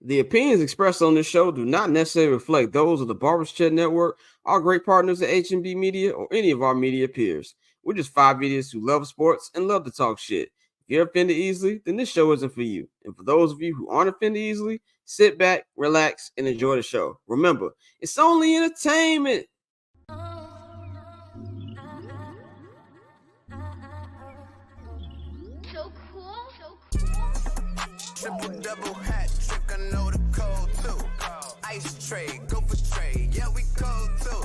The opinions expressed on this show do not necessarily reflect those of the Barbers Chat Network, our great partners at H&B Media, or any of our media peers. We're just five idiots who love sports and love to talk shit. If you're offended easily, then this show isn't for you. And for those of you who aren't offended easily, sit back, relax, and enjoy the show. Remember, it's only entertainment. So cool. Triple double hat trick, I know the code too. Ice trade, go for trade, yeah we cold too.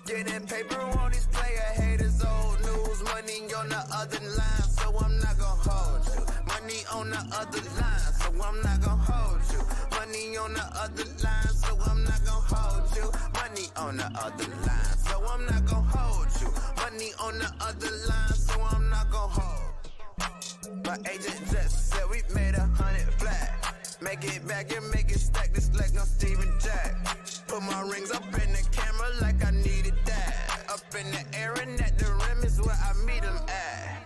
Getting paper on these player haters, old news. Money on the other line, so I'm not gonna hold you. Money on the other line, so I'm not gonna hold you. Money on the other line, so I'm not gonna hold you. Money on the other line, so I'm not gonna hold you. Money on the other line, so I'm not gonna hold. My agent just said we made 100 flat. Make it back and make it stack, this like no Steven Jack. Put my rings up in the camera like I needed that. Up in the air and at the rim is where I meet them at.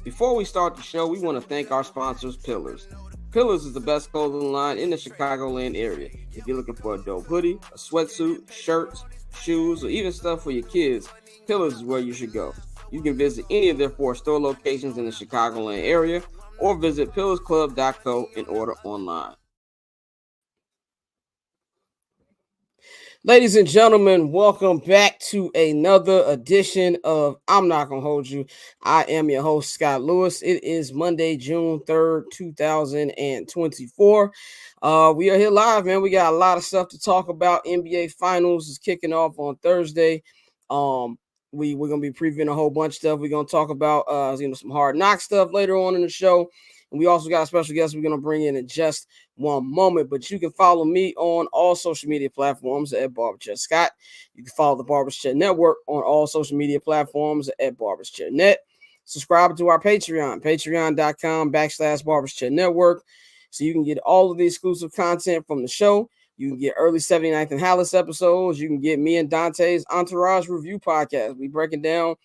Before we start the show, we want to thank our sponsors, Pillars. Pillars is the best clothing line in the Chicagoland area. If you're looking for a dope hoodie, a sweatsuit, shirts, shoes, or even stuff for your kids, Pillars is where you should go. You can visit any of their 4 store locations in the Chicagoland area or visit pillarsclub.co and order online. Ladies and gentlemen, welcome back to another edition of I'm Not Gonna Hold You. I am your host, Scott Lewis. It is Monday, June 3rd, 2024. We are here live, man. We got a lot of stuff to talk about. NBA Finals is kicking off on Thursday. We're gonna be previewing a whole bunch of stuff. We're gonna talk about some hard knock stuff later on in the show. And we also got a special guest we're going to bring in just one moment. But you can follow me on all social media platforms at Barbers Chat Scott. You can follow the Barbers Chat Network on all social media platforms at Barbers Chat Net. Subscribe to our Patreon, patreon.com/Barbers Chat Network. So you can get all of the exclusive content from the show. You can get early 79th and Hallis episodes. You can get me and Dante's Entourage Review podcast. We breaking down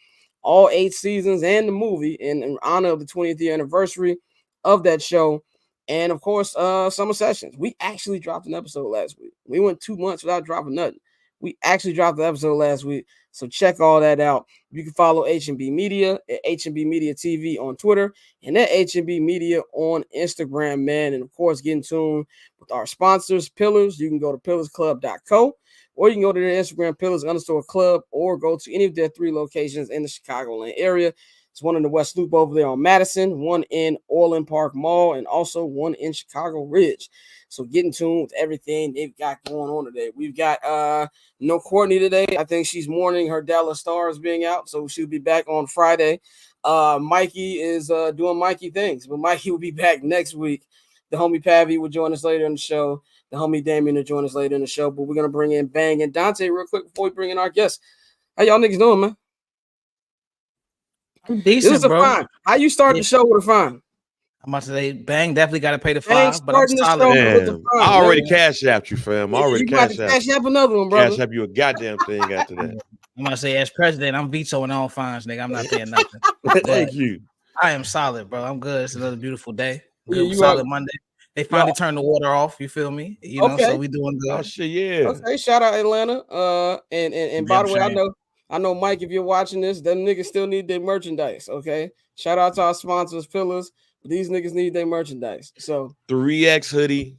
all 8 seasons and the movie in honor of the 20th year anniversary of that show. And of course, Summer Sessions. We actually dropped an episode last week. We went 2 months without dropping nothing. We actually dropped the episode last week. So check all that out. You can follow H&B Media at H&B Media TV on Twitter and at H&B Media on Instagram, man. And of course, get in tune with our sponsors, Pillars. You can go to pillarsclub.co or you can go to their Instagram, Pillars_club, or go to any of their 3 locations in the Chicagoland area. It's one in the West Loop over there on Madison, one in Orland Park Mall, and also one in Chicago Ridge. So get in tune with everything they've got going on today. We've got no Courtney today. I think she's mourning her Dallas Stars being out, so she'll be back on Friday. Mikey is doing Mikey things, but Mikey will be back next week. The homie Pavi will join us later in the show. The homie Damien will join us later in the show. But we're going to bring in Bang and Dante real quick before we bring in our guests. How y'all niggas doing, man? I'm decent, bro. Fine. How you start the show with a fine? I'm about to say, Bang definitely got to pay the $5, but I'm solid. I already cash apped you, fam. I already cash app another one, bro. Cash app you a goddamn thing after that. I'm gonna say, as president, I'm vetoing all fines, nigga. I'm not paying nothing. Thank you. I am solid, bro. I'm good. It's another beautiful day. Yeah, solid Monday. They finally turned the water off. You feel me? You know, so we doing good. Oh shit, yeah. Okay, shout out Atlanta. And by the way, I know, Mike, if you're watching this, them niggas still need their merchandise. Okay, shout out to our sponsors, Pillars. These niggas need their merchandise. So 3X hoodie,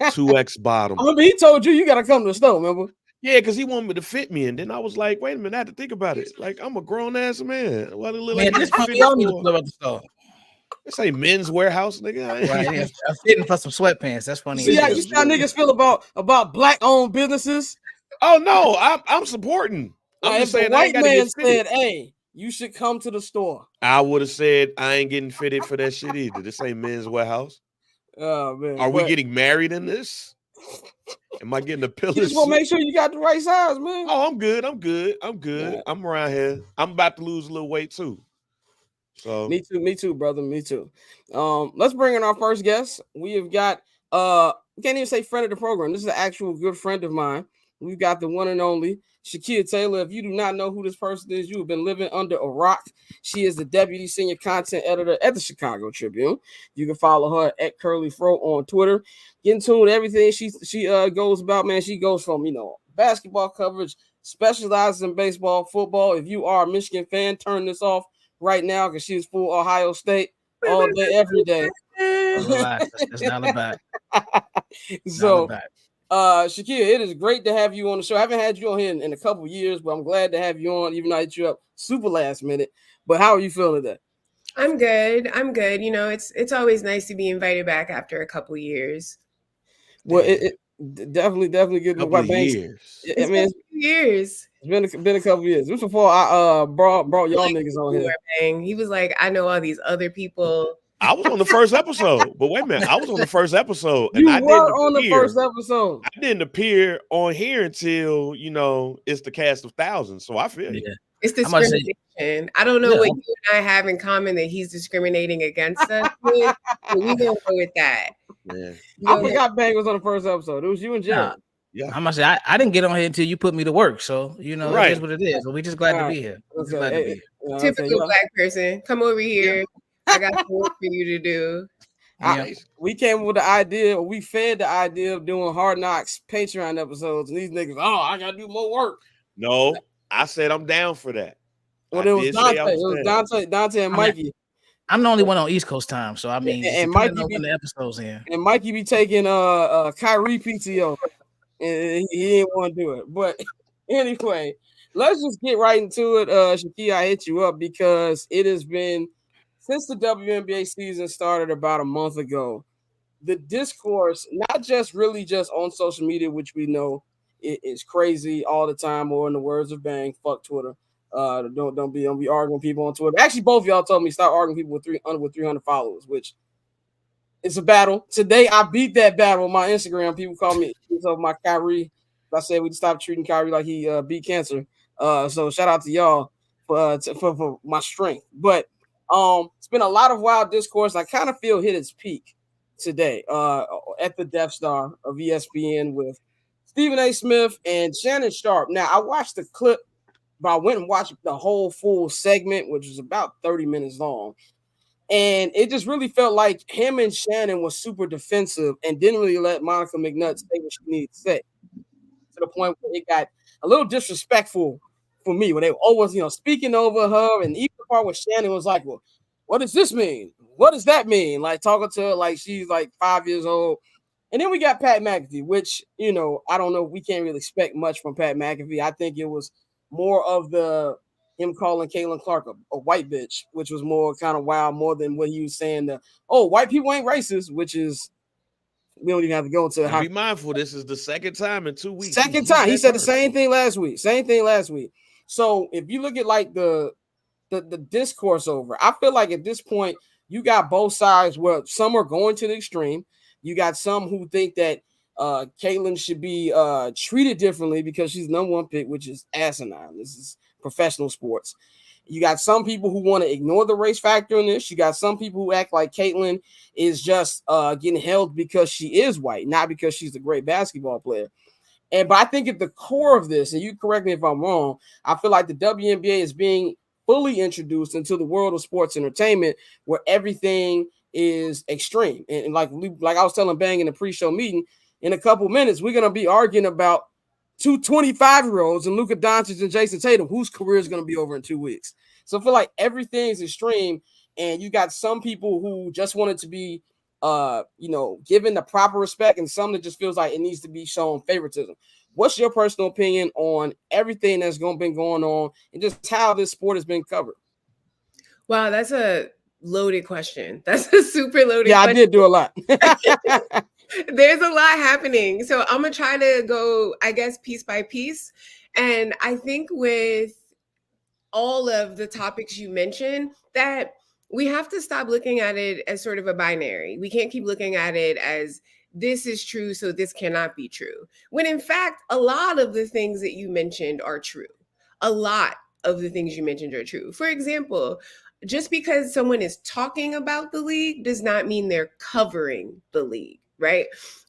2X bottom. I remember he told you got to come to the store. Remember? Yeah, because he wanted me to fit me, and then I was like, wait a minute, I had to think about it. Like I'm a grown ass man. What a little this probably y'all need to know about the store. This ain't Men's Warehouse, nigga. Right, I'm fitting for some sweatpants. That's funny. See how niggas feel about black owned businesses? Oh no, I'm supporting. I'm just saying, the white man said, "Hey, you should come to the store." I would have said I ain't getting fitted for that shit either. This ain't Men's Warehouse. Oh man, are we getting married in this? Am I getting a pillar? You just want to make sure you got the right size, man. Oh, I'm good. Yeah. I'm around here. I'm about to lose a little weight too. So me too, brother. Me too. Let's bring in our first guest. We have got we can't even say friend of the program. This is an actual good friend of mine. We've got the one and only Shakeia Taylor. If you do not know who this person is, you have been living under a rock. She is the deputy senior content editor at the Chicago Tribune. You can follow her at Curly Fro on Twitter. Get in tune with everything she goes about, man. She goes from, basketball coverage, specializes in baseball, football. If you are a Michigan fan, turn this off right now because she's full Ohio State all day, every day. Relax. That's not a back. So, Shakeia, it is great to have you on the show. I haven't had you on here in a couple of years, but I'm glad to have you on, even though I hit you up super last minute. But how are you feeling today? I'm good. It's always nice to be invited back after a couple of years. Well, it definitely good. Couple of years. It's been years. It's been a couple of years. This was before I brought y'all niggas on here. Bang. He was like, I know all these other people. I was on the first episode, but wait a minute, I was on the first episode. You were on the first episode. I didn't appear on here until it's the cast of thousands. So I feel you. It's discrimination. I don't know what you and I have in common that he's discriminating against us with, but we don't go with that. Yeah. I forgot Bang was on the first episode. It was you and Jerry. Yeah, I'm gonna say I didn't get on here until you put me to work. So it is what it is. But we just glad to be here. Typical black person. Come over here. I got some work for you to do. We came with the idea, we fed the idea of doing Hard Knocks Patreon episodes, and these niggas, I gotta do more work. No, I said I'm down for that. Well, it was Dante and Mikey. I'm the only one on East Coast time, so I mean, and Mikey be the episodes in. And Mikey be taking Kyrie PTO, and he didn't want to do it. But anyway, let's just get right into it. Shakeia, I hit you up because it has been since the WNBA season started about a month ago. The discourse, not just on social media, which we know is crazy all the time, or in the words of Bang, fuck Twitter. Don't be arguing with people on Twitter. Actually, both of y'all told me stop arguing people with 300 followers, which it's a battle. Today, I beat that battle on my Instagram. People call me my Kyrie. I said we stopped treating Kyrie like he beat cancer. So shout out to y'all for my strength. But it's been a lot of wild discourse. I kind of feel hit its peak today at the Death Star of ESPN with Stephen A. Smith and Shannon Sharpe. Now, I watched the clip, but I went and watched the whole full segment, which was about 30 minutes long. And it just really felt like him and Shannon was super defensive and didn't really let Monica McNutt say what she needed to say, to the point where it got a little disrespectful for me, when they were always, speaking over her. And even the part where Shannon was like, well, what does this mean? What does that mean? Like talking to her like she's like 5 years old. And then we got Pat McAfee, which, I don't know. We can't really expect much from Pat McAfee. I think it was more of him calling Caitlin Clark a white bitch, which was more kind of wild, more than what he was saying. White people ain't racist, which is, we don't even have to go into how. Be mindful, this is the second time in 2 weeks. Second time. He said the same thing last week. So if you look at like the discourse over, I feel like at this point, you got both sides where some are going to the extreme. You got some who think that Caitlin should be treated differently because she's the number one pick, which is asinine. This is professional sports. You got some people who want to ignore the race factor in this. You got some people who act like Caitlin is just getting held because she is white, not because she's a great basketball player. But I think at the core of this, and you correct me if I'm wrong, I feel like the WNBA is being fully introduced into the world of sports entertainment where everything is extreme. And like I was telling Bang in the pre-show meeting, in a couple minutes, we're going to be arguing about two 25-year-olds and Luka Doncic and Jason Tatum, whose career is going to be over in 2 weeks. So I feel like everything's extreme, and you got some people who just want it to be given the proper respect, and some that just feels like it needs to be shown favoritism. What's your personal opinion on everything that's been going on and just how this sport has been covered? Wow, that's a loaded question. That's a super loaded question. Yeah, I did do a lot. There's a lot happening. So I'm going to try to go, I guess, piece by piece. And I think with all of the topics you mentioned, that we have to stop looking at it as sort of a binary. We can't keep looking at it as this is true, so this cannot be true. When in fact, a lot of the things that you mentioned are true. A lot of the things you mentioned are true. For example, just because someone is talking about the league does not mean they're covering the league, right?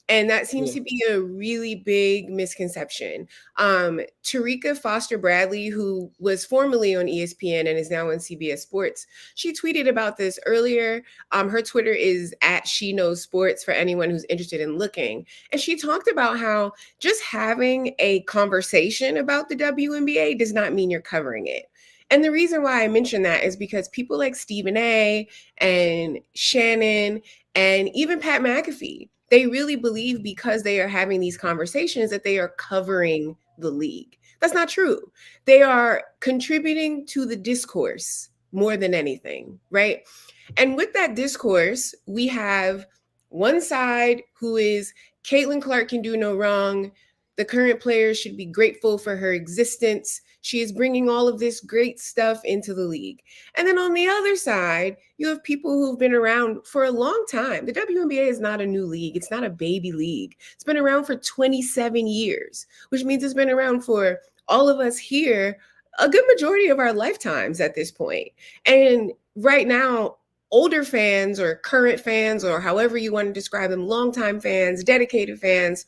And that seems to be a really big misconception. Tarika Foster Bradley, who was formerly on ESPN and is now on CBS Sports, she tweeted about this earlier. Her Twitter is at She Knows Sports for anyone who's interested in looking. And she talked about how just having a conversation about the WNBA does not mean you're covering it. And the reason why I mention that is because people like Stephen A. and Shannon and even Pat McAfee, they really believe because they are having these conversations that they are covering the league. That's not true. They are contributing to the discourse more than anything, right? And with that discourse, we have one side who is Caitlin Clark can do no wrong. The current players should be grateful for her existence. She is bringing all of this great stuff into the league. And then on the other side, you have people who've been around for a long time. The WNBA is not a new league. It's not a baby league. It's been around for 27 years, which means it's been around for all of us here a good majority of our lifetimes at this point. And right now, older fans or current fans, or however you want to describe them, longtime fans, dedicated fans,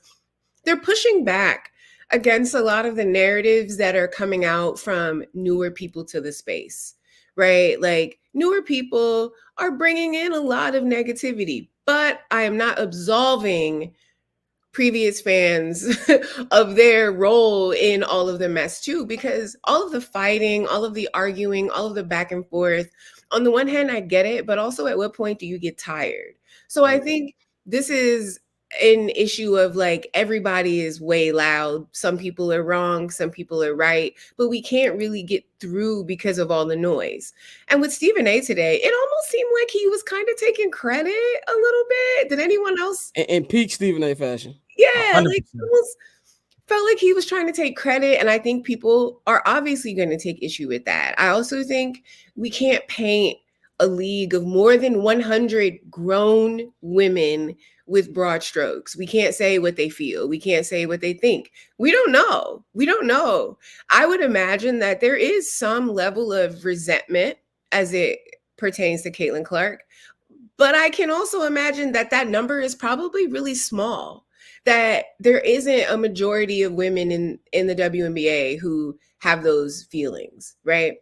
they're pushing back against a lot of the narratives that are coming out from newer people to the space, right? Like newer people are bringing in a lot of negativity, but I am not absolving previous fans of their role in all of the mess too, because all of the fighting, all of the arguing, all of the back and forth, on the one hand, I get it, but also at what point do you get tired? So I think this is an issue of like everybody is way loud. Some people are wrong, some people are right, but we can't really get through because of all the noise. And with Stephen A today, it almost seemed like he was kind of taking credit a little bit. Did anyone else? In peak Stephen A fashion. Yeah, like almost felt like he was trying to take credit. And I think people are obviously going to take issue with that. I also think we can't paint a league of more than 100 grown women with broad strokes. We can't say what they feel. We can't say what they think. We don't know. We don't know. I would imagine that there is some level of resentment as it pertains to Caitlin Clark. But I can also imagine that that number is probably really small, that there isn't a majority of women in the WNBA who have those feelings, right?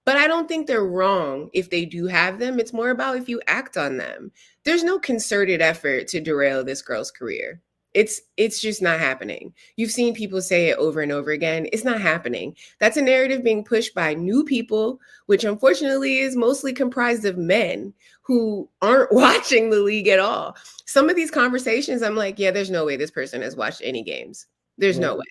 But I don't think they're wrong if they do have them. It's more about if you act on them. There's no concerted effort to derail this girl's career. It's just not happening. You've seen people say it over and over again. It's not happening. That's a narrative being pushed by new people, which unfortunately is mostly comprised of men who aren't watching the league at all. Some of these conversations, I'm like, yeah, there's no way this person has watched any games. There's no way.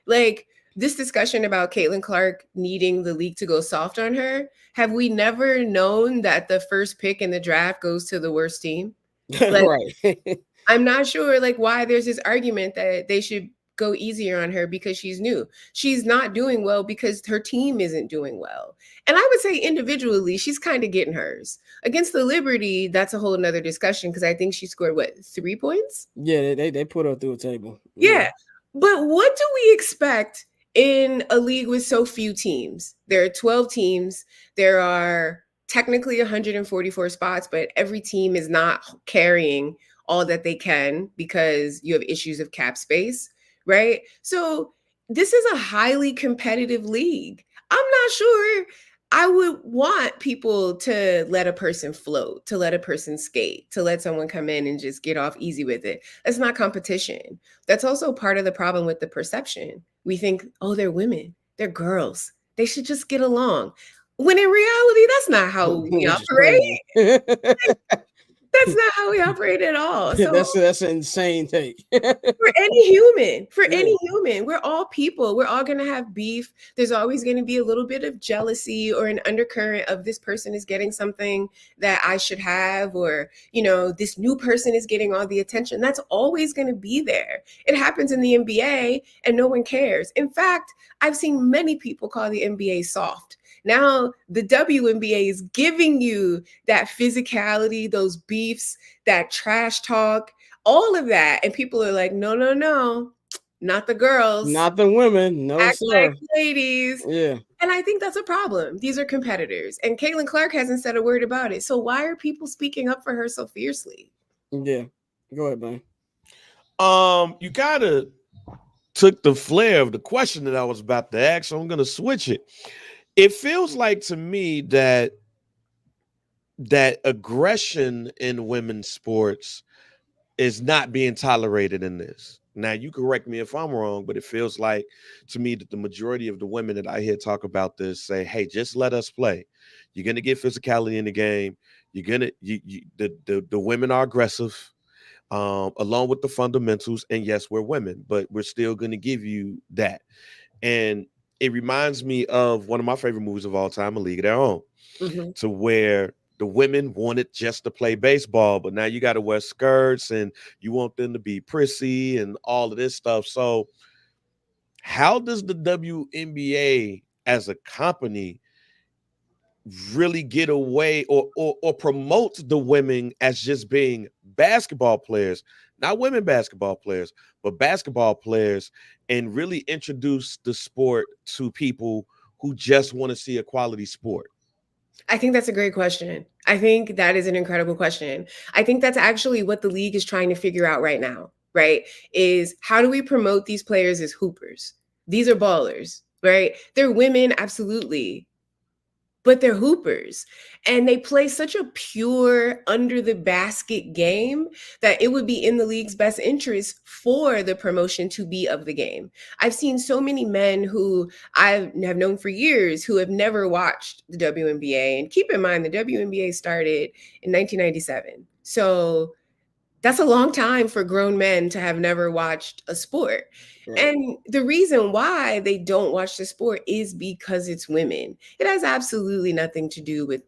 Like this discussion about Caitlin Clark needing the league to go soft on her, have we never known that the first pick in the draft goes to the worst team? Like, right. I'm not sure like why there's this argument that they should go easier on her because she's new. She's not doing well because her team isn't doing well. And I would say individually, she's kind of getting hers. Against the Liberty, that's a whole nother discussion because I think she scored, 3 points? Yeah, they put her through a table. Yeah. But what do we expect in a league with so few teams? There are 12 teams. There are technically 144 spots, but every team is not carrying all that they can because you have issues of cap space, right? So this is a highly competitive league. I'm not sure I would want people to let a person float, to let a person skate, to let someone come in and just get off easy with it. That's not competition. That's also part of the problem with the perception. We think, oh, they're women, they're girls, they should just get along. When in reality, that's not how we operate. That's not how we operate at all. So that's an insane take. for any human, we're all people. We're all going to have beef. There's always going to be a little bit of jealousy or an undercurrent of this person is getting something that I should have, or, this new person is getting all the attention. That's always going to be there. It happens in the NBA and no one cares. In fact, I've seen many people call the NBA soft. Now the WNBA is giving you that physicality, those beefs, that trash talk, all of that. And people are like, no, not the girls. Not the women. No, act sir. like ladies. Yeah. And I think that's a problem. These are competitors. And Caitlin Clark hasn't said a word about it. So why are people speaking up for her so fiercely? Yeah. Go ahead, man. You kind of took the flair of the question that I was about to ask, so I'm gonna switch it. It feels like to me that aggression in women's sports is not being tolerated in this. Now, you correct me if I'm wrong, but it feels like to me that the majority of the women that I hear talk about this say, "Hey, just let us play. You're gonna get physicality in the game. You're gonna the women are aggressive, along with the fundamentals. And yes, we're women, but we're still gonna give you that." And it reminds me of one of my favorite movies of all time, A League of Their Own, Mhm. to where the women wanted just to play baseball, but now you got to wear skirts and you want them to be prissy and all of this stuff. So, how does the WNBA as a company really get away or promote the women as just being basketball players, not women basketball players, but basketball players, and really introduce the sport to people who just want to see a quality sport? I think that's a great question. I think that is an incredible question. I think that's actually what the league is trying to figure out right now, right? Is how do we promote these players as hoopers? These are ballers, right? They're women, absolutely, but they're hoopers. And they play such a pure, under the basket game that it would be in the league's best interest for the promotion to be of the game. I've seen so many men who I have known for years who have never watched the WNBA. And keep in mind, the WNBA started in 1997. So that's a long time for grown men to have never watched a sport. Right. And the reason why they don't watch the sport is because it's women. It has absolutely nothing to do with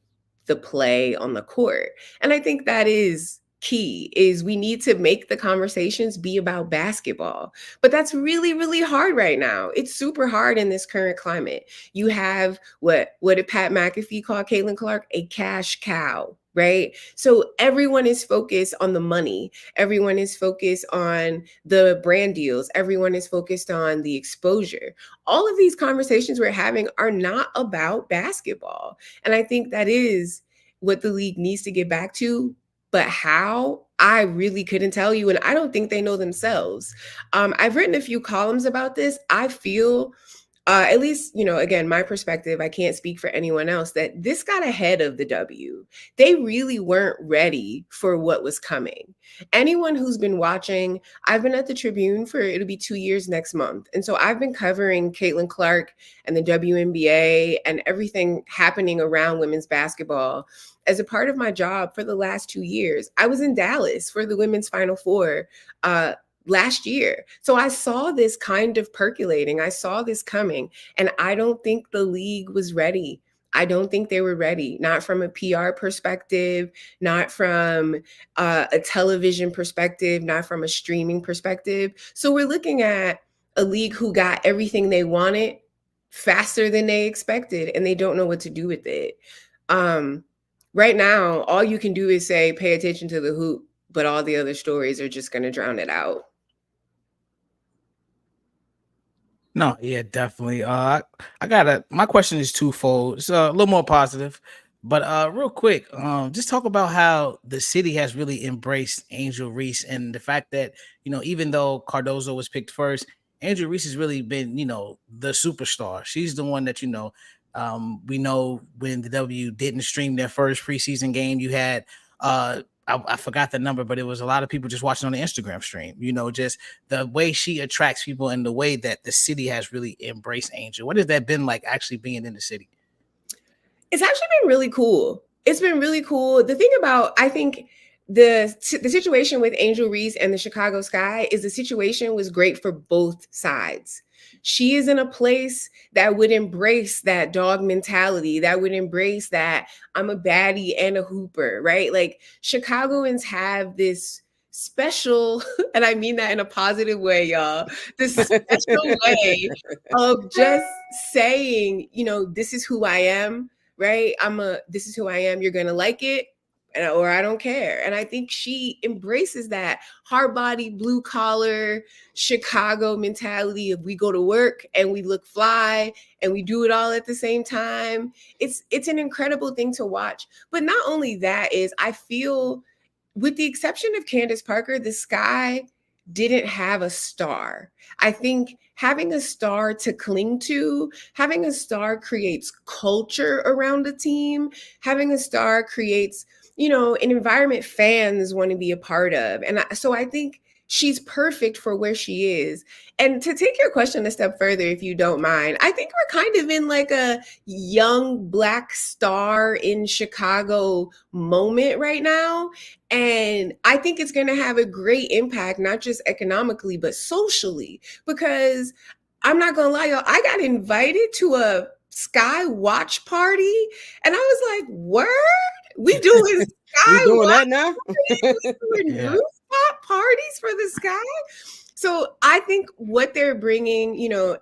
the play on the court. And I think that is key is we need to make the conversations be about basketball. But that's really really hard right now. It's super hard in this current climate. You have what did Pat McAfee call Caitlin Clark? A cash cow, right? So everyone is focused on the money. Everyone is focused on the brand deals. Everyone is focused on the exposure. All of these conversations we're having are not about basketball. And I think that is what the league needs to get back to. But how? I really couldn't tell you. And I don't think they know themselves. I've written a few columns about this. I feel at least, again, my perspective, I can't speak for anyone else, that this got ahead of the W. They really weren't ready for what was coming. Anyone who's been watching, I've been at the Tribune for, it'll be 2 years next month. And so I've been covering Caitlin Clark and the WNBA and everything happening around women's basketball as a part of my job for the last 2 years. I was in Dallas for the women's Final Four last year. So I saw this kind of percolating. I saw this coming. And I don't think the league was ready. I don't think they were ready, not from a PR perspective, not from a television perspective, not from a streaming perspective. So we're looking at a league who got everything they wanted faster than they expected, and they don't know what to do with it. Right now, all you can do is say, pay attention to the hoop, but all the other stories are just going to drown it out. No, yeah, definitely. I got my question is twofold. It's a little more positive, but real quick, just talk about how the city has really embraced Angel Reese and the fact that, even though Cardozo was picked first, Angel Reese has really been, the superstar. She's the one that, we know when the W didn't stream their first preseason game, you had I forgot the number, but it was a lot of people just watching on the Instagram stream. Just the way she attracts people and the way that the city has really embraced Angel. What has that been like actually being in the city? It's actually been really cool. It's been really cool. The thing about, I think, the situation with Angel Reese and the Chicago Sky is the situation was great for both sides. She is in a place that would embrace that dog mentality, that would embrace that I'm a baddie and a hooper, right? Like Chicagoans have this special, and I mean that in a positive way, y'all, this special way of just saying, this is who I am, right? This is who I am. You're going to like it or I don't care. And I think she embraces that hard body, blue collar, Chicago mentality of we go to work and we look fly and we do it all at the same time. It's an incredible thing to watch. But not only that is I feel with the exception of Candace Parker, the Sky didn't have a star. I think having a star to cling to, having a star creates culture around the team. Having a star creates, an environment fans want to be a part of. And so I think she's perfect for where she is. And to take your question a step further, if you don't mind, I think we're kind of in like a young Black star in Chicago moment right now. And I think it's going to have a great impact, not just economically, but socially. Because I'm not going to lie, y'all, I got invited to a Sky Watch party. And I was like, word? We doing Sky We doing Watch that now? parties? We doing rooftop parties for the sky? So I think what they're bringing,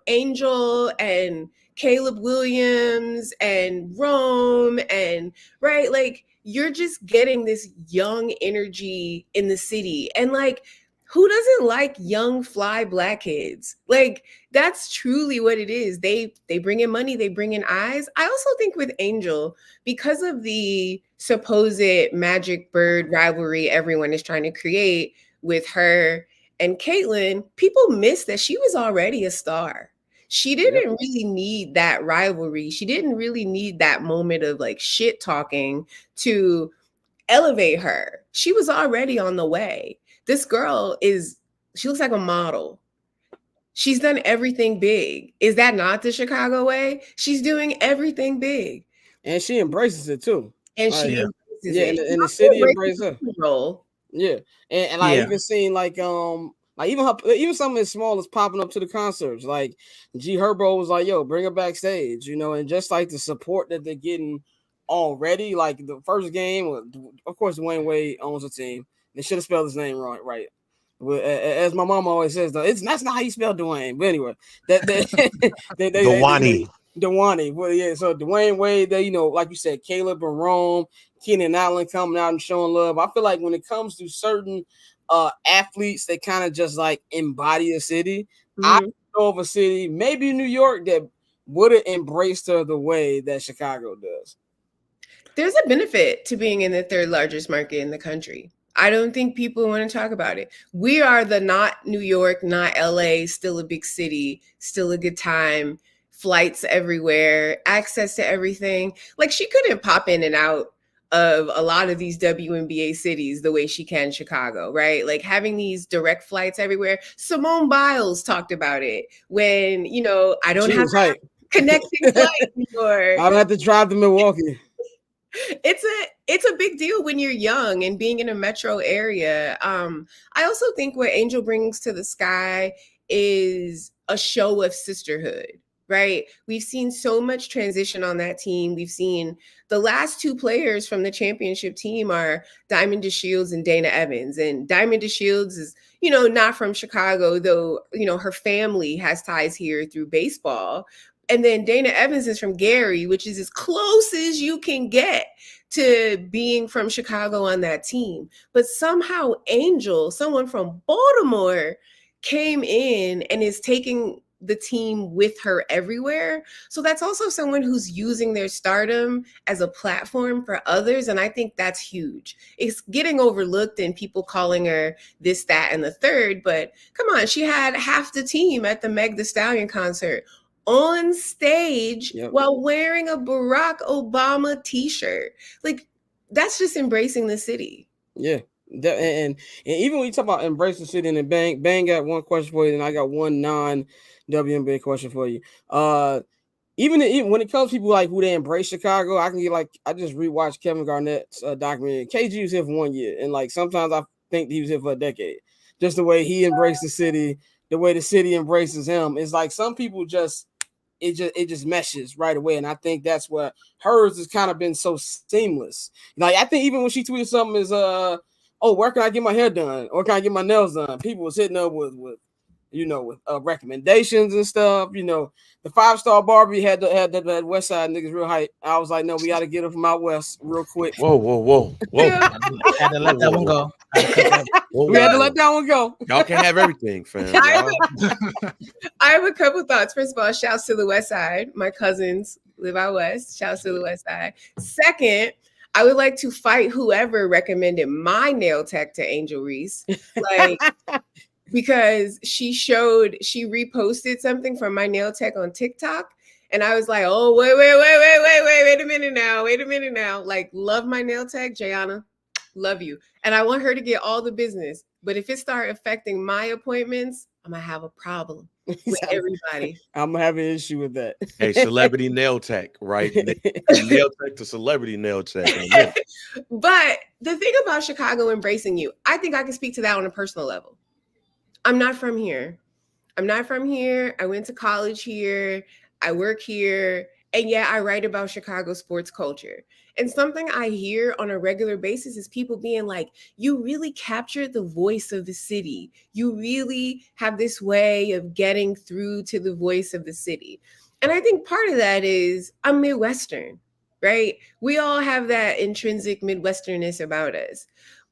Angel and Caleb Williams and Rome and right, like you're just getting this young energy in the city. And like, who doesn't like young fly Black kids? Like that's truly what it is. They bring in money, they bring in eyes. I also think with Angel, because of the supposed Magic Bird rivalry everyone is trying to create with her and Caitlyn, people miss that she was already a star. She didn't really need that rivalry. She didn't really need that moment of like shit talking to elevate her. She was already on the way. This girl she looks like a model. She's done everything big. Is that not the Chicago way? She's doing everything big. And she embraces it too. And Like, she embraces it. and the city embraces her. Role. Yeah, and like even seeing like even something as small as popping up to the concerts. Like G Herbo was like, "Yo, bring her backstage," and just like the support that they're getting already. Like the first game, of course, Dwayne Wade owns the team. They should have spelled his name right. As my mom always says, though, that's not how you spell Dwayne. But anyway, Dewani. Well, yeah. So Dwayne Wade, like you said, Caleb and Rome, Keenan Allen coming out and showing love. I feel like when it comes to certain athletes that kind of just like embody a city, I know of a city, maybe New York, that would have embraced her the way that Chicago does. There's a benefit to being in the third largest market in the country. I don't think people want to talk about it. We are the not New York, not LA, still a big city, still a good time, flights everywhere, access to everything. Like she couldn't pop in and out of a lot of these WNBA cities the way she can Chicago, right? Like having these direct flights everywhere. Simone Biles talked about it when, I don't have a connecting flight anymore. I'd have to drive to Milwaukee. It's a big deal when you're young and being in a metro area. I also think what Angel brings to the Sky is a show of sisterhood, right? We've seen so much transition on that team. We've seen the last two players from the championship team are Diamond DeShields and Dana Evans. And Diamond DeShields is, not from Chicago, though, her family has ties here through baseball. And then Dana Evans is from Gary, which is as close as you can get to being from Chicago on that team. But somehow Angel, someone from Baltimore, came in and is taking the team with her everywhere. So that's also someone who's using their stardom as a platform for others. And I think that's huge. It's getting overlooked and people calling her this, that, and the third. But come on, she had half the team at the Meg Thee Stallion concert on stage while wearing a Barack Obama t-shirt. Like that's just embracing the city. Yeah. And even when you talk about embracing the city, and then Bang got one question for you, and I got one non-WNBA question for you. Even when it comes to people like who they embrace Chicago, I can get like, I just rewatched Kevin Garnett's documentary. KG was here for 1 year, and like sometimes I think he was here for a decade. Just the way he embraced the city, the way the city embraces him. It's like some people it just meshes right away. And I think that's what hers has kind of been so seamless. Like I think even when she tweeted something is where can I get my hair done? Or can I get my nails done? People was hitting up with recommendations and stuff. The 5-star Barbie had that West Side niggas real hype. I was like, no, we got to get her from out West real quick. Whoa. Had to let that one go. We had to let that one go. Y'all can't have everything, fam. I have a couple thoughts. First of all, shouts to the West Side. My cousins live out West. Shouts to the West Side. Second, I would like to fight whoever recommended my nail tech to Angel Reese. Like, because she reposted something from my nail tech on TikTok. And I was like, oh, wait a minute now. Like, love my nail tech, Jayana, love you. And I want her to get all the business. But if it start affecting my appointments, I'm going to have a problem with everybody. I'm gonna have an issue with that. Hey, celebrity nail tech, right? Nail tech to celebrity nail tech. But the thing about Chicago embracing you, I think I can speak to that on a personal level. I'm not from here. I went to college here. I work here. And yeah, I write about Chicago sports culture. And something I hear on a regular basis is people being like, you really captured the voice of the city. You really have this way of getting through to the voice of the city. And I think part of that is I'm Midwestern, right? We all have that intrinsic Midwesternness about us.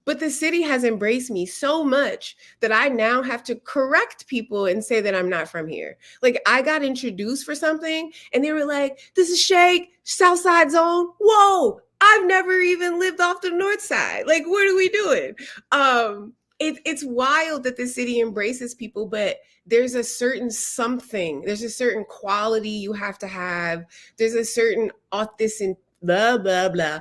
But the city has embraced me so much that I now have to correct people and say that I'm not from here. Like, I got introduced for something and they were like, this is Shake, Southside Zone. Whoa, I've never even lived off the North Side. Like, what are we doing? It's wild that the city embraces people, but there's a certain something, there's a certain quality you have to have. There's a certain authenticity, blah, blah, blah.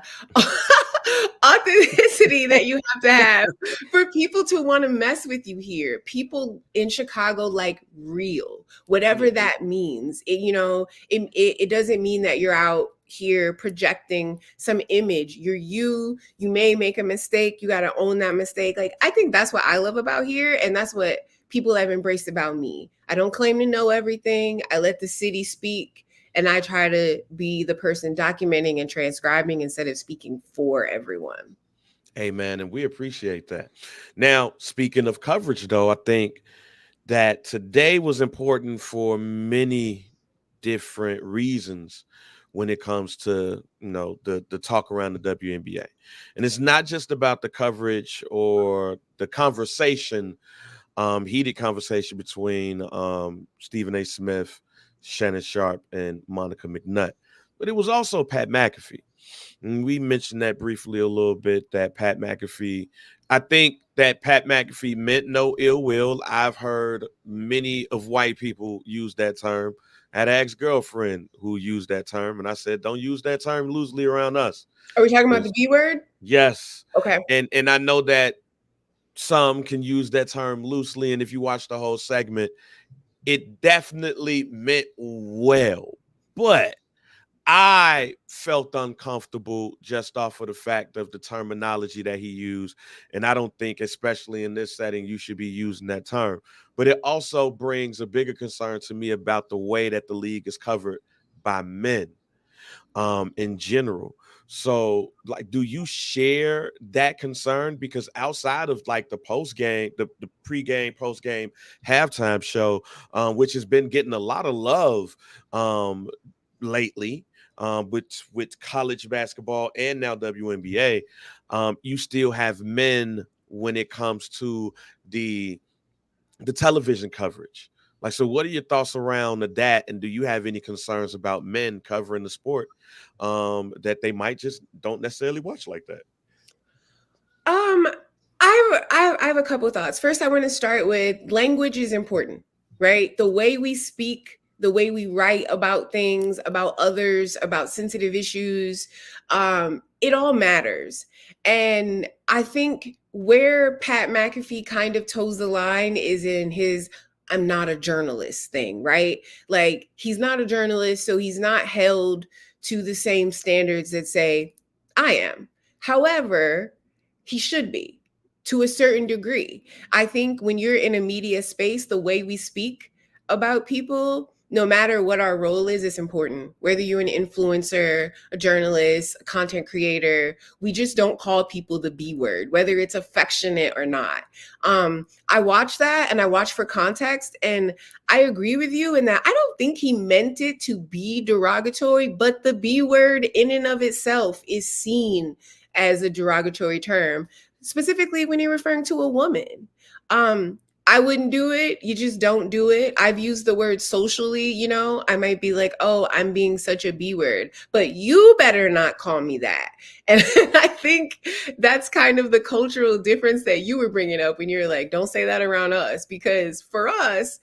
Authenticity that you have to have for people to want to mess with you here. People in Chicago like real, whatever that means. It doesn't mean that you're out here projecting some image. You may make a mistake. You got to own that mistake. Like, I think that's what I love about here. And that's what people have embraced about me. I don't claim to know everything. I let the city speak. And I try to be the person documenting and transcribing instead of speaking for everyone. Amen. And we appreciate that. Now, speaking of coverage, though, I think that today was important for many different reasons when it comes to, the talk around the WNBA. And it's not just about the coverage or the conversation, heated conversation between Stephen A. Smith, Shannon Sharp, and Monica McNutt. But it was also Pat McAfee. And we mentioned that briefly a little bit, that Pat McAfee, I think that Pat McAfee meant no ill will. I've heard many of white people use that term. I had an ex-girlfriend who used that term, and I said, don't use that term loosely around us. Are we talking about the B word? Yes. Okay. And I know that some can use that term loosely, and if you watch the whole segment, it definitely meant well, but I felt uncomfortable just off of the fact of the terminology that he used. And I don't think, especially in this setting, you should be using that term. But it also brings a bigger concern to me about the way that the league is covered by men in general. So, like, do you share that concern? Because outside of like the post-game, the pre-game, post-game, halftime show, which has been getting a lot of love lately, with college basketball and now WNBA, you still have men when it comes to the television coverage. Like, so what are your thoughts around that? And do you have any concerns about men covering the sport that they might just don't necessarily watch like that? I have a couple thoughts. First, I want to start with language is important, right? The way we speak, the way we write about things, about others, about sensitive issues, it all matters. And I think where Pat McAfee kind of toes the line is in his I'm not a journalist thing, right? Like, he's not a journalist, so he's not held to the same standards that say I am. However, he should be to a certain degree. I think when you're in a media space, the way we speak about people, no matter what our role is important. Whether you're an influencer, a journalist, a content creator, we just don't call people the B word, whether it's affectionate or not. I watch that and I watch for context, and I agree with you in that I don't think he meant it to be derogatory, but the B word in and of itself is seen as a derogatory term, specifically when you're referring to a woman. I wouldn't do it. You just don't do it. I've used the word socially, you know. I might be like, oh, I'm being such a B word, but you better not call me that. And I think that's kind of the cultural difference that you were bringing up when you're like, don't say that around us. Because for us,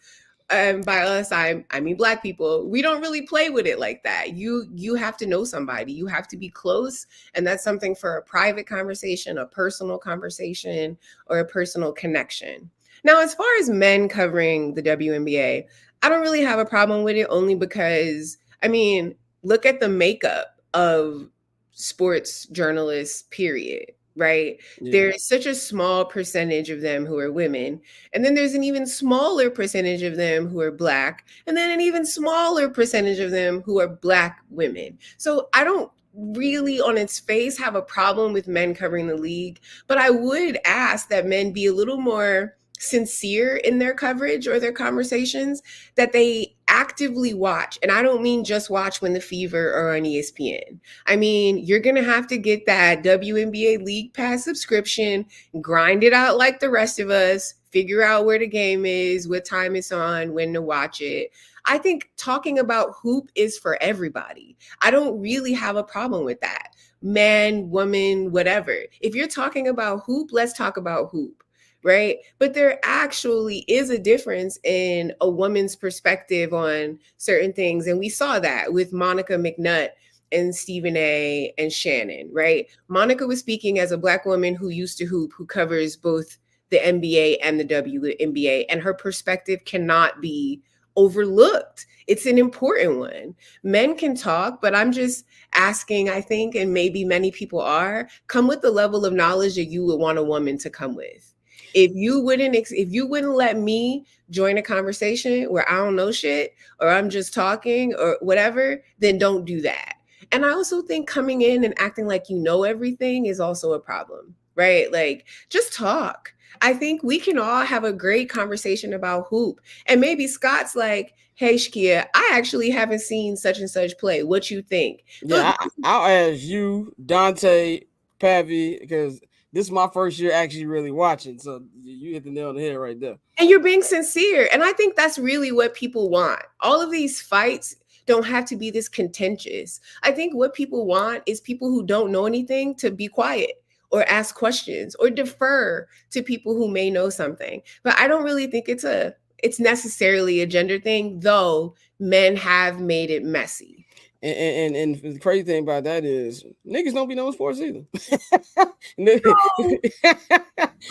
by us I mean black people, we don't really play with it like that. You have to know somebody, you have to be close, and that's something for a private conversation, a personal conversation, or a personal connection. Now, as far as men covering the WNBA, I don't really have a problem with it, only because, I mean, look at the makeup of sports journalists, period, right? Yeah. There's such a small percentage of them who are women, and then there's an even smaller percentage of them who are black, and then an even smaller percentage of them who are black women. So I don't really, on its face, have a problem with men covering the league, but I would ask that men be a little more sincere in their coverage or their conversations, that they actively watch. And I don't mean just watch when the Fever or on ESPN. I mean, you're going to have to get that WNBA League Pass subscription, grind it out like the rest of us, figure out where the game is, what time it's on, when to watch it. I think talking about hoop is for everybody. I don't really have a problem with that. Man, woman, whatever. If you're talking about hoop, let's talk about hoop. Right. But there actually is a difference in a woman's perspective on certain things. And we saw that with Monica McNutt and Stephen A. and Shannon, right? Monica was speaking as a Black woman who used to hoop, who covers both the NBA and the WNBA, and her perspective cannot be overlooked. It's an important one. Men can talk, but I'm just asking, I think, and maybe many people are, come with the level of knowledge that you would want a woman to come with. If you wouldn't let me join a conversation where I don't know shit, or I'm just talking or whatever, then don't do that. And I also think coming in and acting like you know everything is also a problem, right? Like, just talk. I think we can all have a great conversation about hoop. And maybe Scott's like, hey, Shakeia, I actually haven't seen such and such play. What you think? Yeah, I'll ask you, Dante, Pavi, because this is my first year actually really watching. So you hit the nail on the head right there. And you're being sincere. And I think that's really what people want. All of these fights don't have to be this contentious. I think what people want is people who don't know anything to be quiet or ask questions or defer to people who may know something. But I don't really think it's necessarily a gender thing, though men have made it messy. And the crazy thing about that is niggas don't be knowing sports either.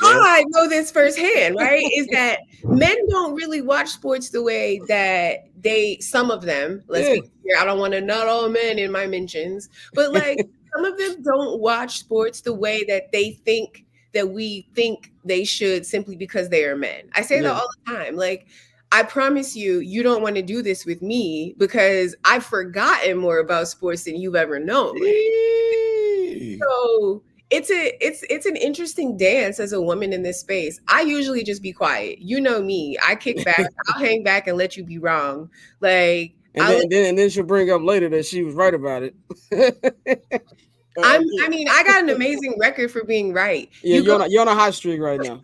I know this firsthand, right? Is that men don't really watch sports the way that some of them, let's be clear, I don't want to not all men in my mentions, but like some of them don't watch sports the way that we think they should, simply because they are men. I say that all the time. Like, I promise you, you don't want to do this with me because I've forgotten more about sports than you've ever known. So it's an interesting dance as a woman in this space. I usually just be quiet. You know me. I kick back. I'll hang back and let you be wrong. Like, and then she'll bring up later that she was right about it. I mean, I got an amazing record for being right. Yeah, you're on a hot streak right now.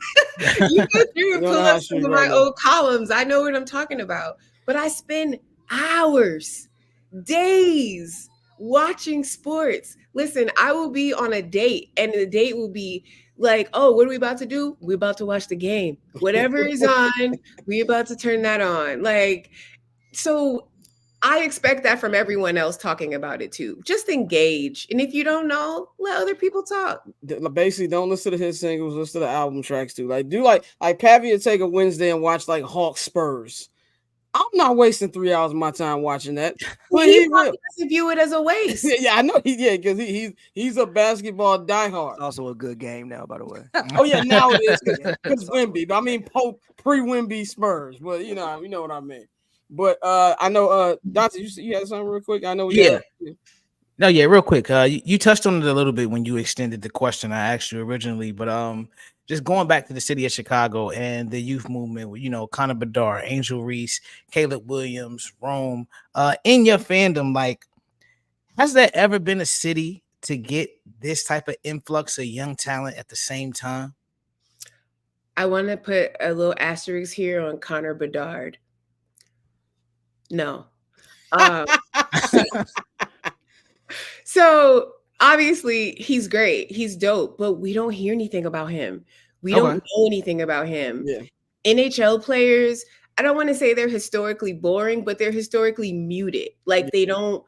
You go through and pull up some of my old columns. I know what I'm talking about. But I spend hours, days watching sports. Listen, I will be on a date, and the date will be like, oh, what are we about to do? We're about to watch the game. Whatever is on, we're about to turn that on. Like, so I expect that from everyone else talking about it too. Just engage. And if you don't know, let other people talk. Basically, don't listen to his singles, listen to the album tracks too. Like, do like Pavi would take a Wednesday and watch like Hawks Spurs. I'm not wasting 3 hours of my time watching that. But he probably doesn't view it as a waste. Yeah, I know because he's a basketball diehard. It's also a good game now, by the way. Oh yeah, now it is because Wemby. But I mean, pre-Wemby Spurs. But you know what I mean. But I know Dante, you had something real quick. I know No, yeah, real quick. You touched on it a little bit when you extended the question I asked you originally, but just going back to the city of Chicago and the youth movement, Connor Bedard, Angel Reese, Caleb Williams, Rome, in your fandom, like, has there ever been a city to get this type of influx of young talent at the same time? I want to put a little asterisk here on Connor Bedard. No. Um, so obviously he's great. He's dope, but we don't hear anything about him. We don't Okay. know anything about him. Yeah. NHL players, I don't want to say they're historically boring, but they're historically muted. Like they don't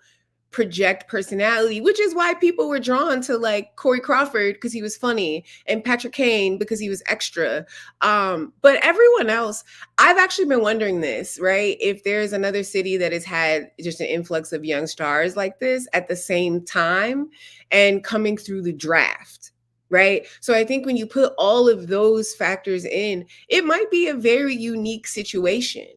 project personality, which is why people were drawn to like Corey Crawford because he was funny and Patrick Kane because he was extra. But everyone else, I've actually been wondering this, right? If there's another city that has had just an influx of young stars like this at the same time and coming through the draft. Right. So I think when you put all of those factors in, it might be a very unique situation.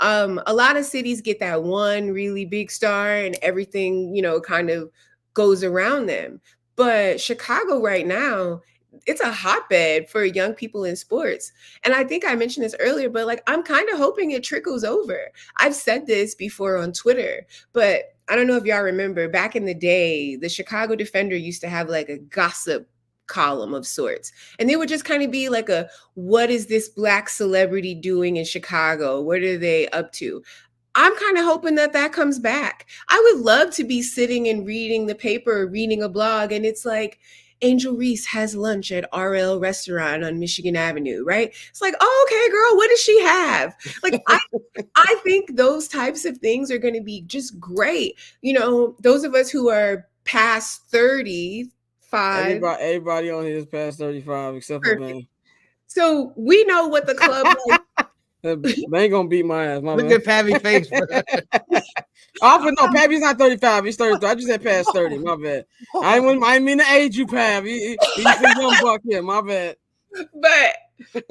A lot of cities get that one really big star and everything, kind of goes around them. But Chicago right now, it's a hotbed for young people in sports. And I think I mentioned this earlier, but like I'm kind of hoping it trickles over. I've said this before on Twitter, but I don't know if y'all remember back in the day, the Chicago Defender used to have like a gossip column of sorts. And they would just kind of be like what is this Black celebrity doing in Chicago? What are they up to? I'm kind of hoping that comes back. I would love to be sitting and reading the paper, reading a blog, and it's like, Angel Reese has lunch at RL restaurant on Michigan Avenue, right? It's like, oh, okay, girl, what does she have? Like, I think those types of things are going to be just great. Those of us who are past 30, Everybody on here is past 35 except for Bang. So we know what the club like. Bang gonna beat my ass. Look at Pappy's face. No, Pappy's not 35. He's 33. I just said past 30. My bad. I didn't mean to age you, Pav. He's a young buck here. My bad. But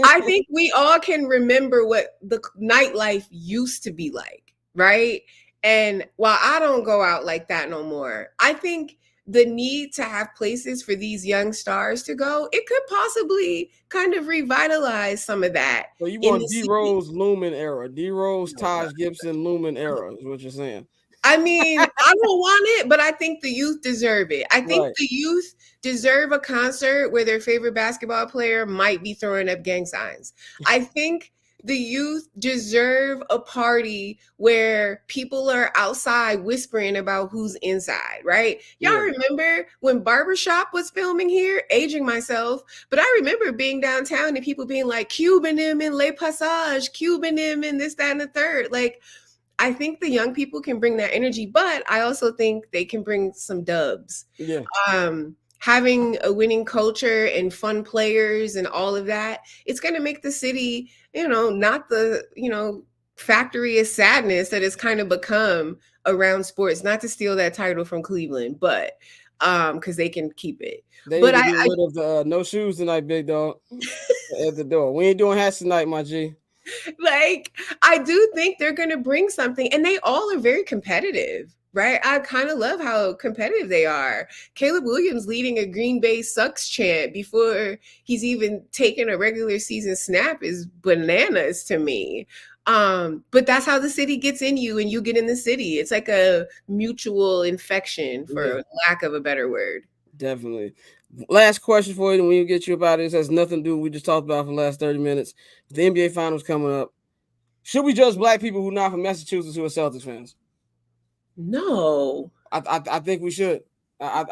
I think we all can remember what the nightlife used to be like, right? And while I don't go out like that no more, I think the need to have places for these young stars to go, it could possibly kind of revitalize some of that. So you want D-Rose Lumen era, D-Rose Taj Gibson Lumen era is what you're saying. I mean, I don't want it, but I think the youth deserve it. I think the youth deserve a concert where their favorite basketball player might be throwing up gang signs. I think the youth deserve a party where people are outside whispering about who's inside, right? Y'all remember when Barbershop was filming here, aging myself, but I remember being downtown and people being like, Cubanim and Le Passage, Cubanim and this, that, and the third. Like, I think the young people can bring that energy, but I also think they can bring some dubs. Yeah. Having a winning culture and fun players and all of that, it's going to make the city, not the, factory of sadness that it's kind of become around sports. Not to steal that title from Cleveland, but because they can keep it. They need to get rid of the no shoes tonight, big dog. At the door. We ain't doing hats tonight, my G. Like, I do think they're going to bring something, and they all are very competitive, right? I kind of love how competitive they are. Caleb Williams leading a Green Bay sucks chant before he's even taken a regular season snap is bananas to me. But that's how the city gets in you and you get in the city. It's like a mutual infection, for lack of a better word. Definitely. Last question for you, and we get you about this has nothing to do with what we just talked about for the last 30 minutes. The NBA Finals coming up. Should we judge Black people who are not from Massachusetts who are Celtics fans? No. I think we should. I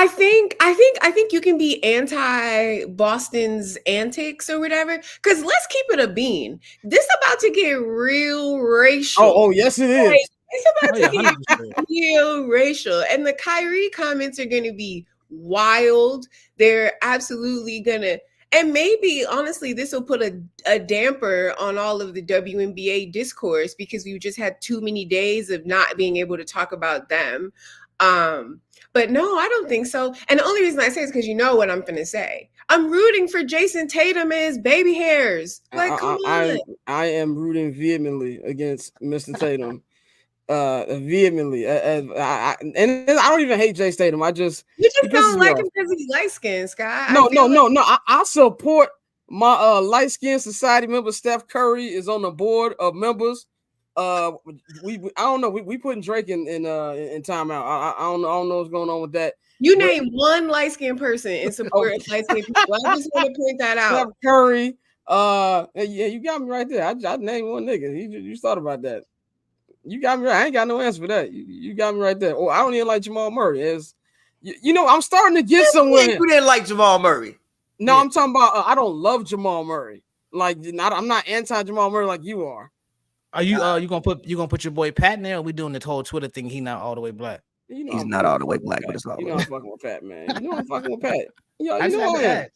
think you can be anti Boston's antics or whatever. Because let's keep it a bean. This about to get real racial. Oh, yes, it is. It's about to get real racial. And the Kyrie comments are going to be wild. They're absolutely going to. And maybe, honestly, this will put a damper on all of the WNBA discourse because we've just had too many days of not being able to talk about them. But no, I don't think so. And the only reason I say is because you know what I'm going to say. I'm rooting for Jason Tatum and his baby hairs. Like, come on. I am rooting vehemently against Mr. Tatum. Vehemently. And I don't even hate Jay Tatum. You just don't like him because he's light skinned, Sky. No. I support my light skinned society member. Steph Curry is on the board of members. I don't know. We putting Drake in timeout. I don't know what's going on with that. You But name one light skinned person in support of light skinned people. I just want to point that Steph out. Curry. Yeah, you got me right there. I named one nigga. You thought about that. You got me right. I ain't got no answer for that. You got me right there. Oh, I don't even like Jamal Murray. I'm starting to get somewhere. You didn't like Jamal Murray. No, I'm talking about. I don't love Jamal Murray. Like, I'm not anti Jamal Murray like you are. Are you you gonna put your boy Pat in there? Or we doing the whole Twitter thing? He not all the way black. He's not all the way black, but it's all. I'm fucking with Pat, man. I'm fucking with Pat. I know I am.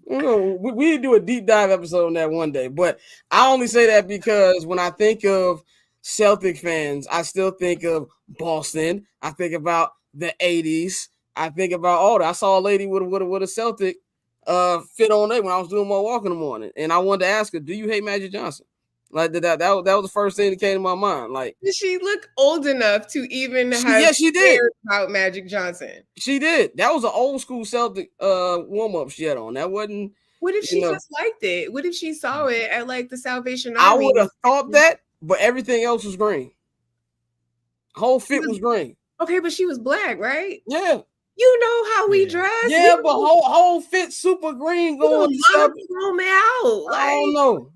We need to do a deep dive episode on that one day. But I only say that because when I think of Celtic fans, I still think of Boston. I think about the 80s. I think about I saw a lady with a Celtic fit on there when I was doing my walk in the morning, and I wanted to ask her, "Do you hate Magic Johnson?" Like that was the first thing that came to my mind. Like, did she look old enough to even she did about Magic Johnson? She did. That was an old school Celtic warm up she had on. That wasn't. What if she just liked it? What if she saw it at like the Salvation I Army? would have thought that, but everything else was green. Whole fit was green. Okay, but she was black, right? Yeah. You know how we dress. Yeah, but whole fit super green going out. Like, I don't know.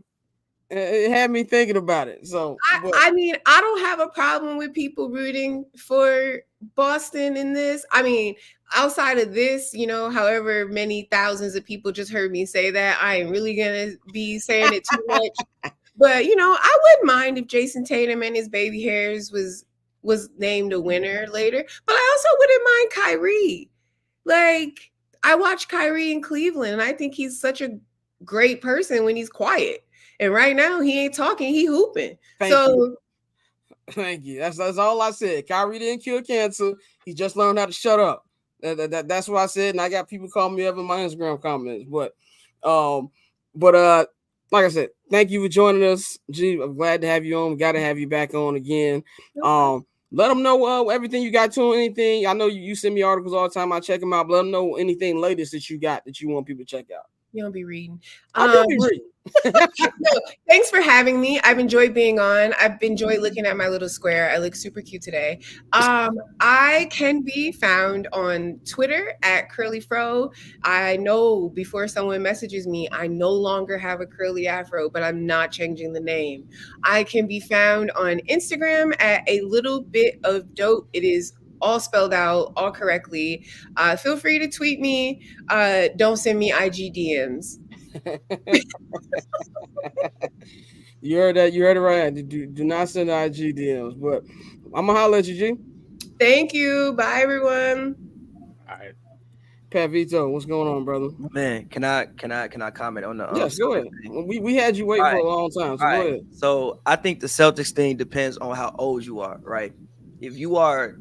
It had me thinking about it. So I mean, I don't have a problem with people rooting for Boston in this. I mean, outside of this, however many thousands of people just heard me say that, I ain't really gonna be saying it too much. But I wouldn't mind if Jason Tatum and his baby hairs was named a winner later. But I also wouldn't mind Kyrie. Like, I watch Kyrie in Cleveland, and I think he's such a great person when he's quiet. And right now, he ain't talking; he hooping. Thank you. That's all I said. Kyrie didn't cure cancer. He just learned how to shut up. That's what I said. And I got people calling me up in my Instagram comments. But like I said, thank you for joining us. G, I'm glad to have you on. We got to have you back on again. Let them know everything you got to anything. I know you send me articles all the time. I check them out. But let them know anything latest that you got that you want people to check out. You don't be reading. I don't be reading. Thanks for having me. I've enjoyed being on. I've enjoyed looking at my little square. I look super cute today. I can be found on Twitter at curlyfro. I know before someone messages me, I no longer have a curly afro, but I'm not changing the name. I can be found on Instagram at a little bit of dope. It is all spelled out, all correctly. Feel free to tweet me. Don't send me IG DMs. You heard that? You heard it right. Do not send IG DMs. But I'm gonna holler at you, G. Thank you. Bye, everyone. All right. Pat Vito, what's going on, brother? Man, can I comment on the? Yes, go ahead. We had you waiting for a long time, so go ahead. So I think the Celtics thing depends on how old you are, right? If you are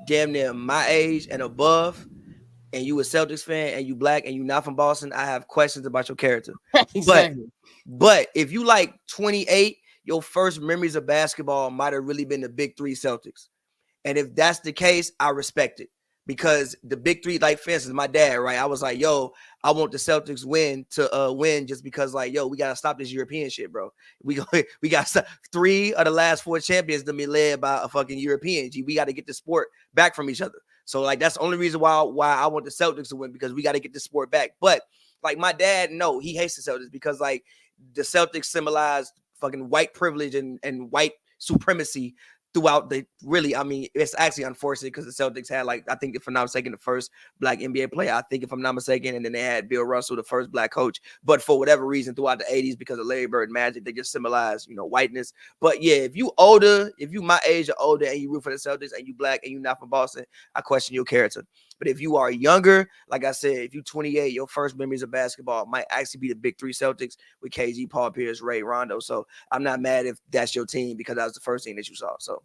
damn near my age and above, and you a Celtics fan and you black and you not from Boston, I have questions about your character. Exactly. But if you like 28, your first memories of basketball might have really been the big three Celtics. And if that's the case, I respect it. Because the big three, like for instance, my dad, right? I was like, yo, I want the Celtics win just because, like, yo, we gotta stop this European shit, bro. We got 3 of the last 4 champions to be led by a fucking European. We got to get the sport back from each other. So like that's the only reason why I want the Celtics to win, because we got to get the sport back. But like my dad, no, he hates the Celtics because like the Celtics symbolize fucking white privilege and white supremacy throughout the really, I mean, it's actually unfortunate because the Celtics had, like, I think if I'm not mistaken, the first black NBA player, I think if I'm not mistaken, and then they had Bill Russell, the first black coach. But for whatever reason, throughout the 80s, because of Larry Bird Magic, they just symbolize, whiteness. But yeah, if you older, if you my age or older and you root for the Celtics and you black and you not from Boston, I question your character. But if you are younger, like I said, if you 28, your first memories of basketball might actually be the big three Celtics with KG, Paul Pierce, Ray, Rondo. So I'm not mad if that's your team because that was the first thing that you saw. So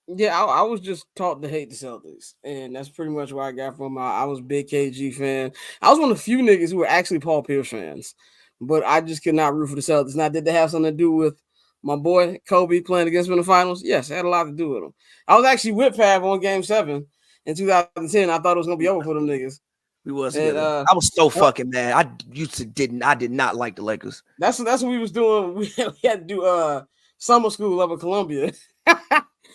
yeah, I was just taught to hate the Celtics, and that's pretty much where I got from. I was a big KG fan. I was one of the few niggas who were actually Paul Pierce fans, but I just could not root for the Celtics. Now, did they have something to do with my boy Kobe playing against him in the finals? Yes, it had a lot to do with him. I was actually with Pav on Game 7 in 2010. I thouhad it was gonna be over for them niggas. We was. And, I was so fucking mad. I did not like the Lakers. That's what we was doing. We had to do summer school up in Columbia.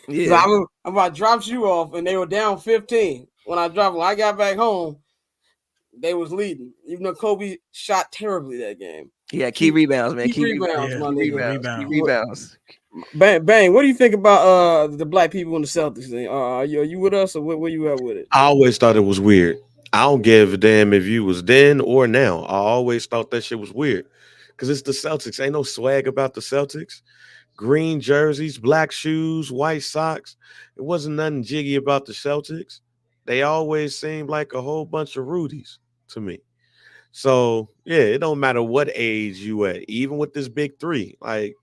Yeah. I'm about to drop you off, and they were down 15. When I got back home, they was leading. Even though Kobe shot terribly that game. Yeah, key rebounds, man. Key rebounds, my Key nigga. rebounds. Bang, what do you think about the black people in the Celtics thing? Are you with us, or where you at with it? I always thought it was weird. I don't give a damn if you was then or now. I always thought that shit was weird because it's the Celtics. Ain't no swag about the Celtics. Green jerseys, black shoes, white socks. It wasn't nothing jiggy about the Celtics. They always seemed like a whole bunch of Rudies to me. So yeah, it don't matter what age you at, even with this big three. Like,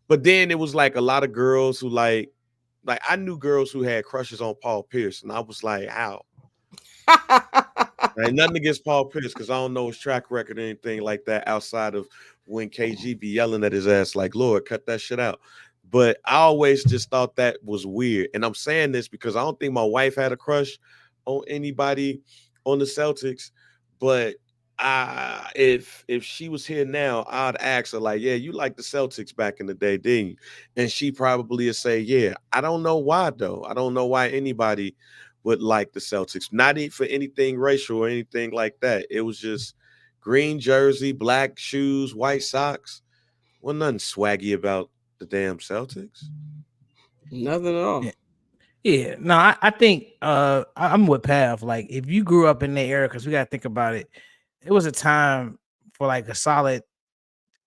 but then it was like a lot of girls who like I knew girls who had crushes on Paul Pierce, and I was like, how? Ain't nothing against Paul Pierce because I don't know his track record or anything like that outside of when KG be yelling at his ass like, Lord, cut that shit out. But I always just thought that was weird. And I'm saying this because I don't think my wife had a crush on anybody on the Celtics. But if she was here now, I'd ask her, like, yeah, you like the Celtics back in the day, didn't you? And she probably would say, yeah. I don't know why, though. I don't know why anybody would like the Celtics, not for anything racial or anything like that. It was just green jersey, black shoes, white socks. Well, nothing swaggy about the damn Celtics. Nothing at all. Yeah, no, I think I'm with Pav. Like, if you grew up in the era, because we got to think about it, it was a time for like a solid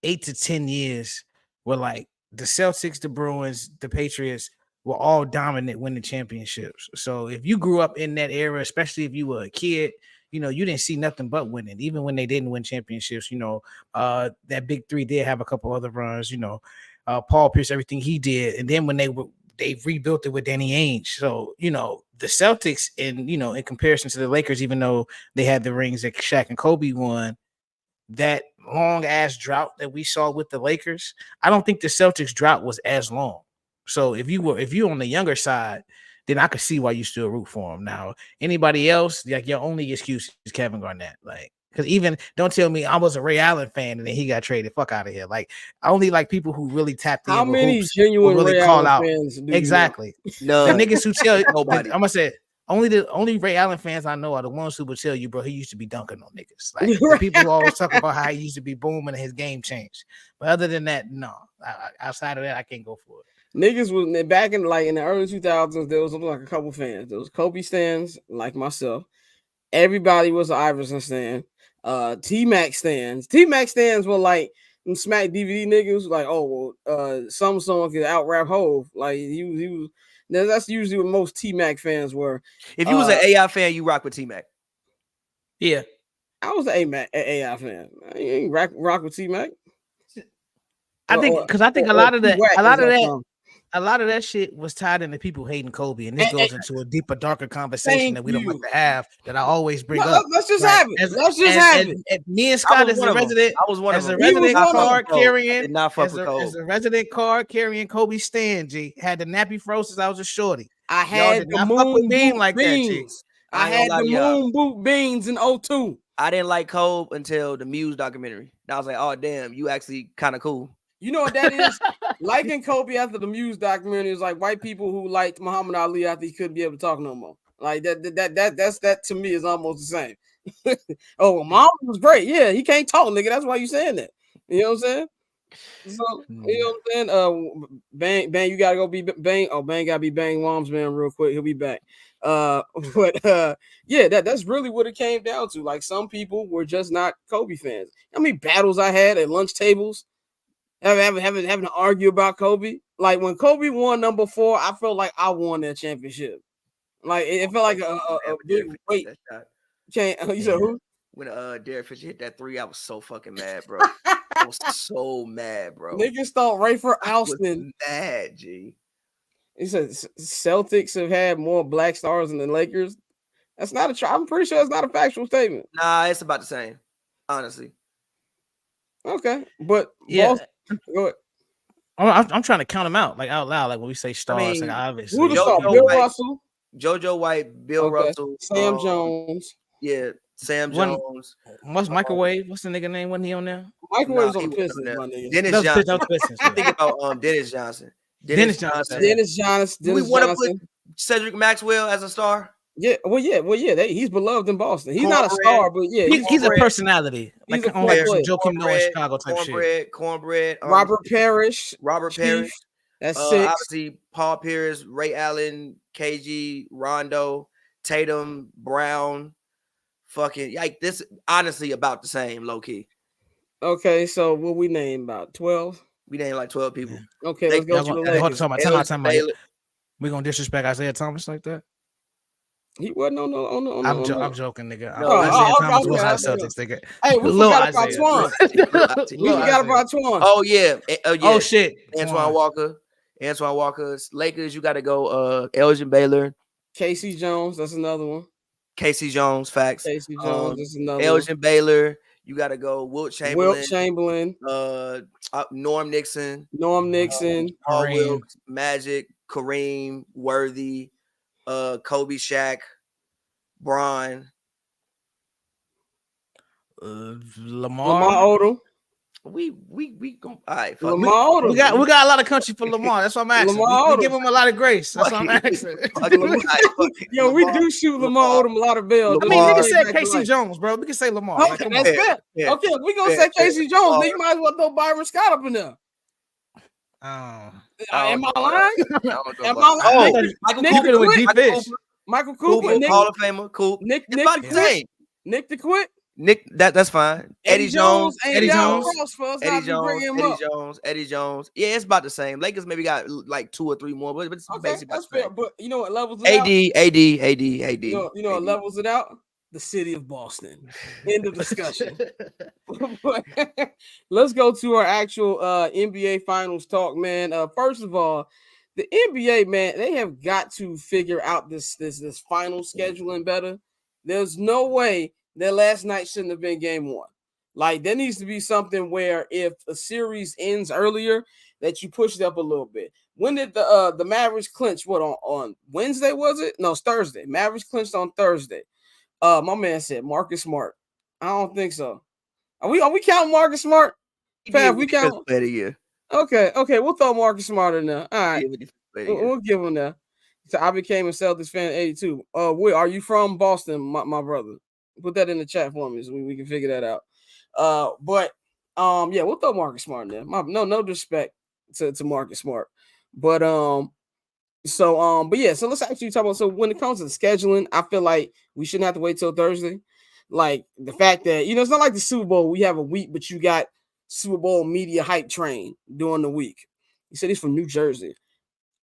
8 to 10 years where like the Celtics, the Bruins, the Patriots were all dominant, winning championships. So if you grew up in that era, especially if you were a kid, you know, you didn't see nothing but winning, even when they didn't win championships. You know, that big three did have a couple other runs, you know, Paul Pierce, everything he did. And then when they rebuilt it with Danny Ainge. So, you know, the Celtics, in comparison to the Lakers, even though they had the rings that Shaq and Kobe won, that long ass drought that we saw with the Lakers, I don't think the Celtics drought was as long. So if you on the younger side, then I could see why you still root for him. Now, anybody else, like, your only excuse is Kevin Garnett. Like, because even don't tell me I was a Ray Allen fan and then he got traded. Fuck out of here. Like, I only like people who really tapped in. How with many hoops, genuine really Ray call Allen out fans do exactly you know? the No, niggas who tell nobody. I'm gonna say the only Ray Allen fans I know are the ones who would tell you, bro, he used to be dunking on niggas. Like, the people who always talk about how he used to be booming and his game changed. But other than that, no. Outside of that, I can't go for it. Niggas was back in the early 2000s. There was like a couple fans. There was Kobe stans like myself. Everybody was an Iverson stan. T-Mac stans. T-Mac stans were like Smack DVD niggas. Like, oh well, some song could out rap Hove. Like he was. That's usually what most T-Mac fans were. If you was an AI fan, you rock with T-Mac. Yeah, I was an AI fan. I ain't rock with T-Mac. I think because I think a lot of that shit was tied into people hating Kobe, and this goes into a deeper, darker conversation that we don't like to have. That I always bring up. Let's just have it. Let's just have it. Me and Scott as a resident, as a resident card carrying Kobe stan, G, had the nappy fro since I was a shorty. I had the moon boot like beans. I had the moon boot beans in 02. I didn't like Kobe until the Muse documentary. And I was like, oh damn, you actually kind of cool. You know what that is? Liking Kobe after the Muse documentary is like white people who liked Muhammad Ali after he couldn't be able to talk no more. Like that to me is almost the same. Oh, well, Muhammad was great. Yeah, he can't talk, nigga. That's why you saying that. You know what I'm saying? So, you know what I'm saying? Bang, you gotta go be Bang. Oh, Bang gotta be Bang Wom's man real quick. He'll be back. Yeah, that's really what it came down to. Like, some people were just not Kobe fans. How many battles I had at lunch tables? Having to argue about Kobe. Like, when Kobe won number 4, I felt like I won that championship. Like, it felt like a big weight. You said who? When Derek Fisher hit that 3, I was so fucking mad, bro. I was so mad, bro. Niggas thought Rayford Alston. Mad, G. He said Celtics have had more black stars than the Lakers. That's not a. I'm pretty sure it's not a factual statement. Nah, it's about the same, honestly. Okay, but yeah. Go ahead. I'm trying to count them out, like, out loud, like when we say stars. Like, obviously, who the star? Bill Russell, JoJo White, Bill Russell, Sam Jones. Yeah, Sam One- Jones. What's Microwave? What's the nigga name? Wasn't he on there? Microwave's Nah, on he the wasn't on Pistons, there. my nigga. Dennis That was Johnson. Pistons. I think about Dennis Johnson. Dennis Johnson. Dennis Johnson. Do we Dennis want to put Johnson. Cedric Maxwell as a star? Yeah, he's beloved in Boston. He's not a Cornbread. star, but yeah, He's a Cornbread. personality, He's like a on like player. some Joakim Noah Chicago type shit. Cornbread. Robert Parrish. Robert Chief, Parrish. That's 6. Obviously, Paul Pierce, Ray Allen, KG, Rondo, Tatum, Brown. Fucking like this. Honestly, about the same, low key. Okay, so what we name about 12? We named like 12 people. Yeah. Okay, let's go to the Lakers. We gonna disrespect Isaiah Thomas like that? He wasn't on the. I'm joking, nigga. No, Isaiah Thomas okay, was on the okay. Celtics, nigga. Hey, we Lil forgot about Isaiah. Twan. We Lil forgot Isaiah. about Twan. Oh yeah. Oh shit. Antoine Walker. Lakers, you got to go. Elgin Baylor. Casey Jones, that's another one. Casey Jones, facts. Casey Jones, that's another Elgin Baylor. You got to go. Wilt Chamberlain. Norm Nixon. Paul Kareem. Wilkes, Magic, Kareem, Worthy, Kobe, Shaq, Bron. Lamar Odom. We go. All right, fuck Lamar Odom. We got a lot of country for Lamar. That's what I'm asking. Lamar We give him a lot of grace. That's what I'm Fuck asking. Yo, we do shoot Lamar Odom a lot of bells. I mean, Lamar. nigga said Casey Jones, bro. We can say Lamar. Like, Okay, come that's on. fair. Yeah. Okay, we gonna Yeah, say Casey yeah. Jones. Then you might as well throw Byron Scott up in there. Am I lying? Am I lying? Michael Cooper, Nick, Hall of Famer, Coop. Nick It's about the same. Nick the Quit. Nick, that's fine. Eddie Jones. ain't Eddie down Jones. cross for us Eddie not to bring Jones, him up. Eddie Jones. Yeah, it's about the same. Lakers maybe got like 2 or 3 more, but it's Okay, basically that's about the fair. same. But you know what levels it out? AD. You know what levels it out? The city of Boston. End of discussion. Let's go to our actual NBA Finals talk, man. First of all, the NBA, man, they have got to figure out this final scheduling better. There's no way that last night shouldn't have been game 1. Like, there needs to be something where if a series ends earlier, that you push it up a little bit. When did the Mavericks clinch? What, on Wednesday, was it? No, it's Thursday. Mavericks clinched on Thursday. My man said Marcus Smart. I don't think so. Are we counting Marcus Smart? Fab, we count. Okay, we'll throw Marcus Smart in there. All right, we'll give him that. So I became a Celtics fan in '82. Where are you from? Boston, my brother. Put that in the chat for me so we can figure that out. Yeah, we'll throw Marcus Smart in there. No disrespect to Marcus Smart, but so let's actually talk about. So when it comes to the scheduling, I feel like we shouldn't have to wait till Thursday. Like the fact that it's not like the Super Bowl. We have a week, but you got Super Bowl media hype train during the week. He said he's from New Jersey.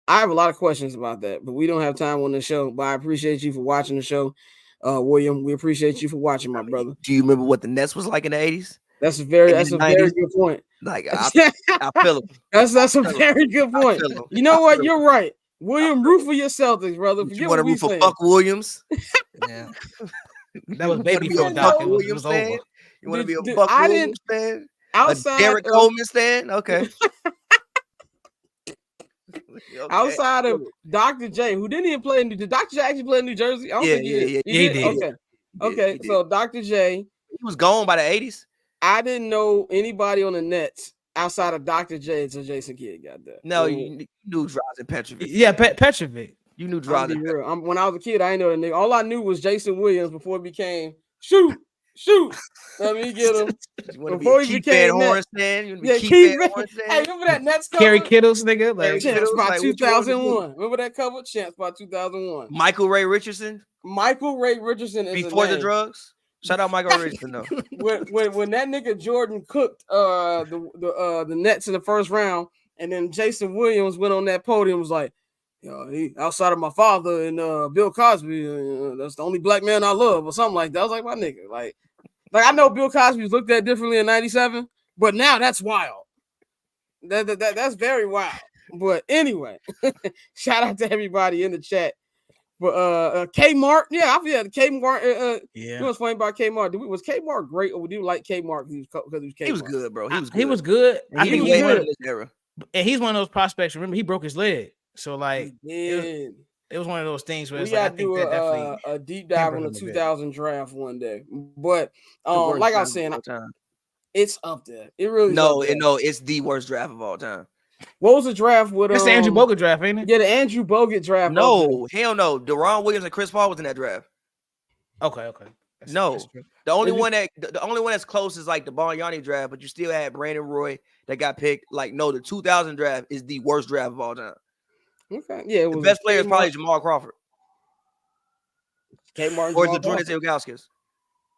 I have a lot of questions about that, but we don't have time on the show. But I appreciate you for watching the show, William. We appreciate you for watching, my brother. Do you remember what the Nets was like in the 80s? That's a very good point. Like I feel him. That's a very good point. You know what? You're right. William, root for your Celtics, brother. You want to root for Buck Williams? Yeah. That was baby phone, Doc. It was over. You want to be a Buck Williams fan? Outside a Derek Coleman fan? Okay. Outside of Dr. J, who didn't even play did Dr. J actually play in New Jersey? I don't think he did. Okay. So Dr. J, he was gone by the 80s. I didn't know anybody on the Nets outside of Dr. J until Jason Kidd got there. No, you knew Drazen Petrovic. Yeah, Petrovic. You knew Drazen. When I was a kid, I didn't know the nigga. All I knew was Jason Williams before it became shoot. Let me get him. Before he became Horn stand. You Keith Van Horn stand. Hey, remember that Nets cover? Kerry Kittles, nigga. Like, Champs by 2001. Remember that cover? Champs by 2001. Michael Ray Richardson. Is before the drugs. Shout out Michael Ray Richardson though. when that nigga Jordan cooked the Nets in the first round, and then Jason Williams went on that podium and was like, he outside of my father and Bill Cosby, that's the only black man I love, or something like that. I was like, my nigga, like I know Bill Cosby was looked at differently in '97, but now that's wild. That's very wild. But anyway, shout out to everybody in the chat. But Kmart, I feel Kmart. Yeah, you know what's funny about Kmart? Was Kmart great, or do you like Kmart because he was Kmart? He was good, bro. He was good. I think he was good in this era. And he's one of those prospects. Remember, he broke his leg, so like, it It was one of those things where We it's like I gotta think do that definitely a deep dive hampered on the him a bit. 2000 draft one day. But The worst like I was draft saying, of all time. it's up there. It really is No, up there. no, it's the worst draft of all time. What was the draft with It's the Andrew Bogut draft, ain't it? Yeah, the Andrew Bogut draft. No, hell no. Deron Williams and Chris Paul was in that draft. Okay. No, that's true. the only one that's close is like the Bargnani draft, but you still had Brandon Roy that got picked. Like, no, the 2000 draft is the worst draft of all time. Okay, yeah, the best player is probably Jamal Crawford, Kate Martin, or Zadrunas Ilgauskas,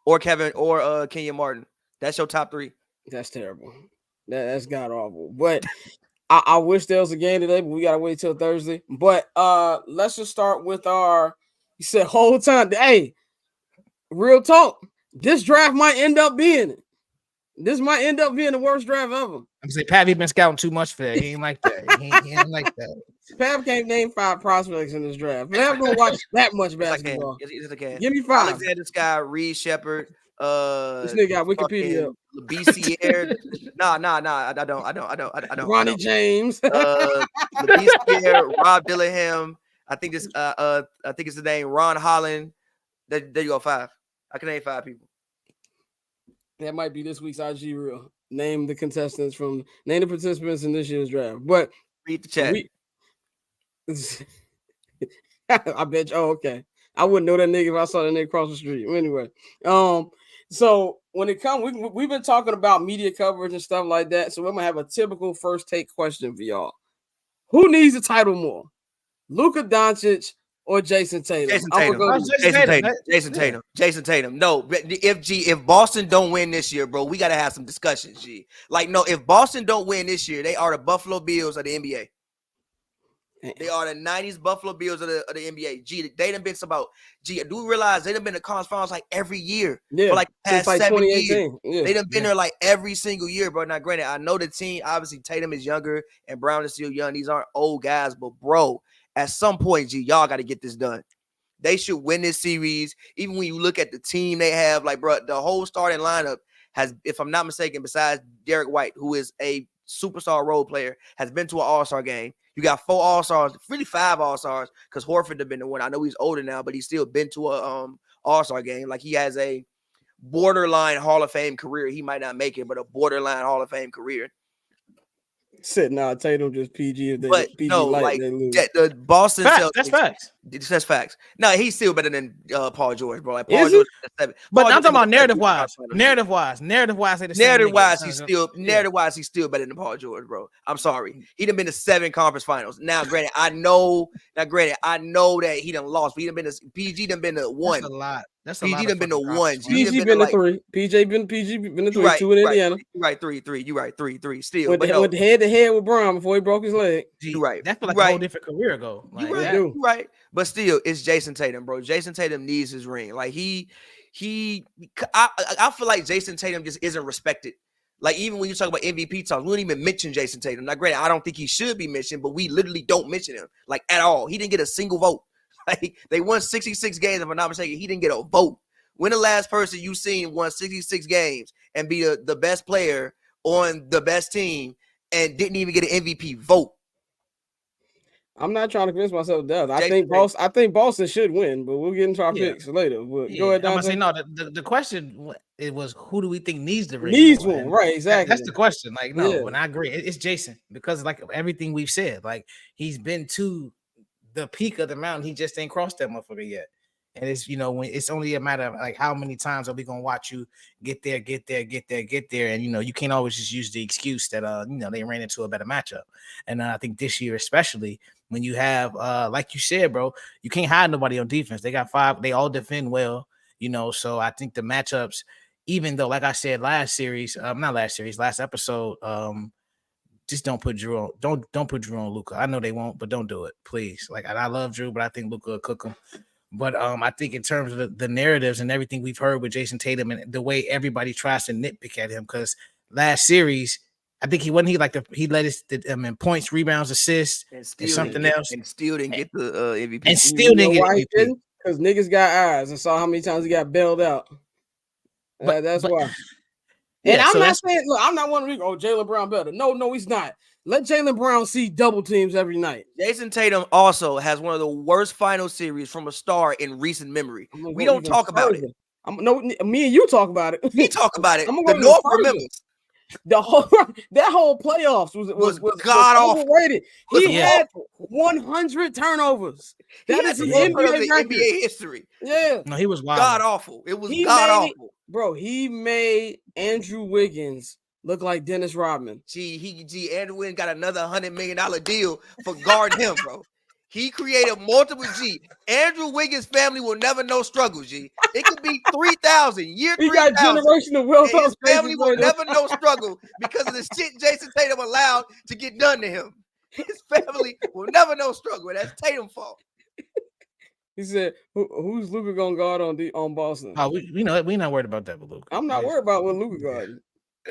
or Kenyon Martin. That's your top three. That's terrible. That's god awful. But I wish there was a game today, but we gotta wait till Thursday. But let's just start with our. You said whole time. Hey, real talk. This draft might end up being it. This might end up being the worst draft ever. I'm saying Pav, been scouting too much for that. He ain't like that. He ain't like that. Pav can't name 5 prospects in this draft. Pav don't watch that much basketball. Yes, I can. Give me 5. Alexander Sky, Reed Shepard. This nigga got Wikipedia. BCR. Nah. I don't. Ronnie James. BCR, Rob Dillingham. I think it's the name Ron Holland. There you go, 5. I can name 5 people. That might be this week's IG reel. Name the participants in this year's draft. But read the chat. I bet you. Oh, okay. I wouldn't know that nigga if I saw that nigga across the street. Anyway, so when it comes, we've been talking about media coverage and stuff like that. So we're gonna have a typical first take question for y'all. Who needs the title more, Luka Doncic or Jason Tatum? Jason Tatum. No, if Boston don't win this year, bro, we gotta have some discussions. G, like, no, if Boston don't win this year, they are the Buffalo Bills of the NBA. They are the 90s Buffalo Bills of the NBA. G, they done been about. G, do we realize they done been to conference finals like every year for like the past 7 years? Yeah. They done been there like every single year, bro. Now, granted, I know the team. Obviously, Tatum is younger and Brown is still young. These aren't old guys, but bro, at some point, G, y'all got to get this done. They should win this series. Even when you look at the team they have, like, bro, the whole starting lineup has, if I'm not mistaken, besides Derek White, who is a superstar role player, has been to an All-Star game. You got 4 All-Stars, really 5 All-Stars, because Horford have been the one. I know he's older now, but he's still been to a All-Star game. Like, he has a borderline Hall of Fame career. He might not make it, but a borderline Hall of Fame career. Said Tatum just PG if they PG no, light, like they lose. The Boston Celtics. That's facts. That's facts. No, he's still better than Paul George, bro. Like, Paul George George is 7. But I'm talking about narrative-wise. Narrative-wise, he's still better than Paul George, bro. I'm sorry. He done been to 7 conference finals. Now, granted, I know that he done lost, but he done been to PG done been to 1. That's a lot. PG done been to 1. PG been to 3. PG been to 3. Right, 2 in Indiana. You right, 3. You right, 3. Still, went head to head with Brown before he broke his leg. You right. That feel like a whole different career ago. Like, you right. But still, it's Jason Tatum, bro. Jason Tatum needs his ring. Like, I feel like Jason Tatum just isn't respected. Like, even when you talk about MVP talks, we don't even mention Jason Tatum. Now, granted, I don't think he should be mentioned, but we literally don't mention him, like, at all. He didn't get a single vote. Like, they won 66 games, if I'm not mistaken. He didn't get a vote. When the last person you seen won 66 games and be the best player on the best team and didn't even get an MVP vote? I'm not trying to convince myself of that. I think Boston should win, but we'll get into our picks later. But go ahead, Dante. I'm gonna say no. The question it was, who do we think needs the ring? Needs one, right? Exactly. That's the question. Like, no, and I agree. It's Jason, because like everything we've said, like, he's been to the peak of the mountain. He just ain't crossed that motherfucker yet. And it's, when it's only a matter of like how many times are we gonna watch you get there, and you can't always just use the excuse that they ran into a better matchup. And I think this year, especially when you have like you said, bro, you can't hide nobody on defense. They got 5, they all defend well, so I think the matchups, even though, like I said last episode, just don't put Drew on. Don't put Drew on Luka. I know they won't, but don't do it, please. Like, I love Drew, but I think Luka will cook him. But I think in terms of the narratives and everything we've heard with Jason Tatum and the way everybody tries to nitpick at him, because last series, I think he led us in points, rebounds, assists, and something else, and still didn't get the MVP. And still didn't get MVP because niggas got eyes and saw how many times he got bailed out. That's why. And I'm not saying, look, I'm not one of these. Oh, Jaylen Brown better. No, he's not. Let Jaylen Brown see double teams every night. Jason Tatum also has one of the worst final series from a star in recent memory. We don't talk about it. Me and you talk about it. We talk about it. I'm The gonna North further. remembers. The whole that whole playoffs was god awful. overrated. He Yeah. had 100 turnovers. That He is had his the most NBA turnovers in record. NBA history. Yeah, No, he was wild. God awful. It was He god made- awful. bro. He made Andrew Wiggins look like Dennis Rodman. Andrew Wiggins got another $100 million deal for guarding him, bro. He created multiple G. Andrew Wiggins' family will never know struggle, G. It could be 3,000, year He got 3,000. generational wealth. And his family will never know struggle because of the shit Jason Tatum allowed to get done to him. His family will never know struggle. That's Tatum's fault. He said, "Who's Luka gonna guard on Boston?" Oh, we not worried about that with Luka. I'm not worried about what Luka guarding.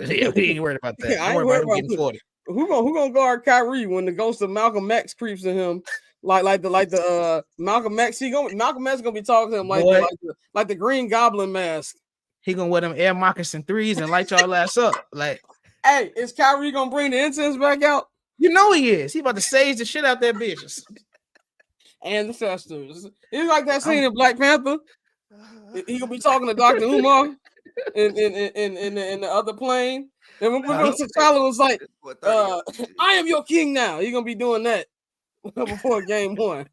Yeah, we ain't worried about that. I I'm ain't worried about worried him getting 40. Who gonna guard Kyrie when the ghost of Malcolm X creeps to him? Like the Malcolm X. Malcolm X gonna be talking to him like the Green Goblin mask. He gonna wear them Air Moccasin 3s and light y'all ass up. Like, hey, is Kyrie gonna bring the incense back out? You know he is. He about to sage the shit out that bitch. Ancestors. It's like that scene in Black Panther. He gonna be talking to Dr. Umar in the other plane. And when T'Challa was like, I am your king now. You're gonna be doing that before game 1.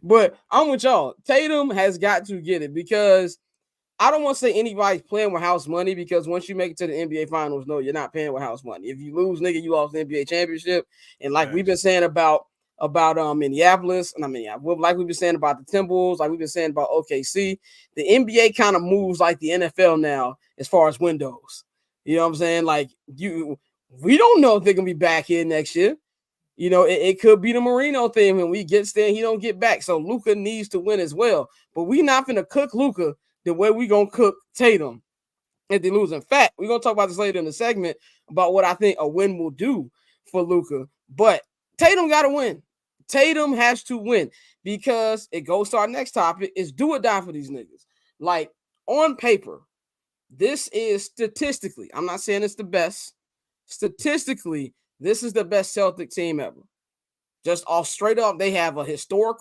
But I'm with y'all. Tatum has got to get it because I don't want to say anybody's playing with house money, because once you make it to the NBA finals, no, you're not paying with house money. If you lose, nigga, you lost the NBA championship. And like we've been saying about Minneapolis, and like we've been saying about the Timberwolves, like we've been saying about OKC, the NBA kind of moves like the NFL now as far as windows. You know what I'm saying? Like we don't know if they're gonna be back here next year. You know, it could be the Marino thing when we get there and he don't get back. So Luka needs to win as well. But we not gonna cook Luka the way we gonna cook Tatum if they lose. In fact, we're gonna talk about this later in the segment about what I think a win will do for Luka. But Tatum gotta win. Tatum has to win, because it goes to our next topic, is do or die for these niggas. Like, on paper, this is statistically, I'm not saying it's the best. Statistically, this is the best Celtic team ever. Just all straight up, they have a historic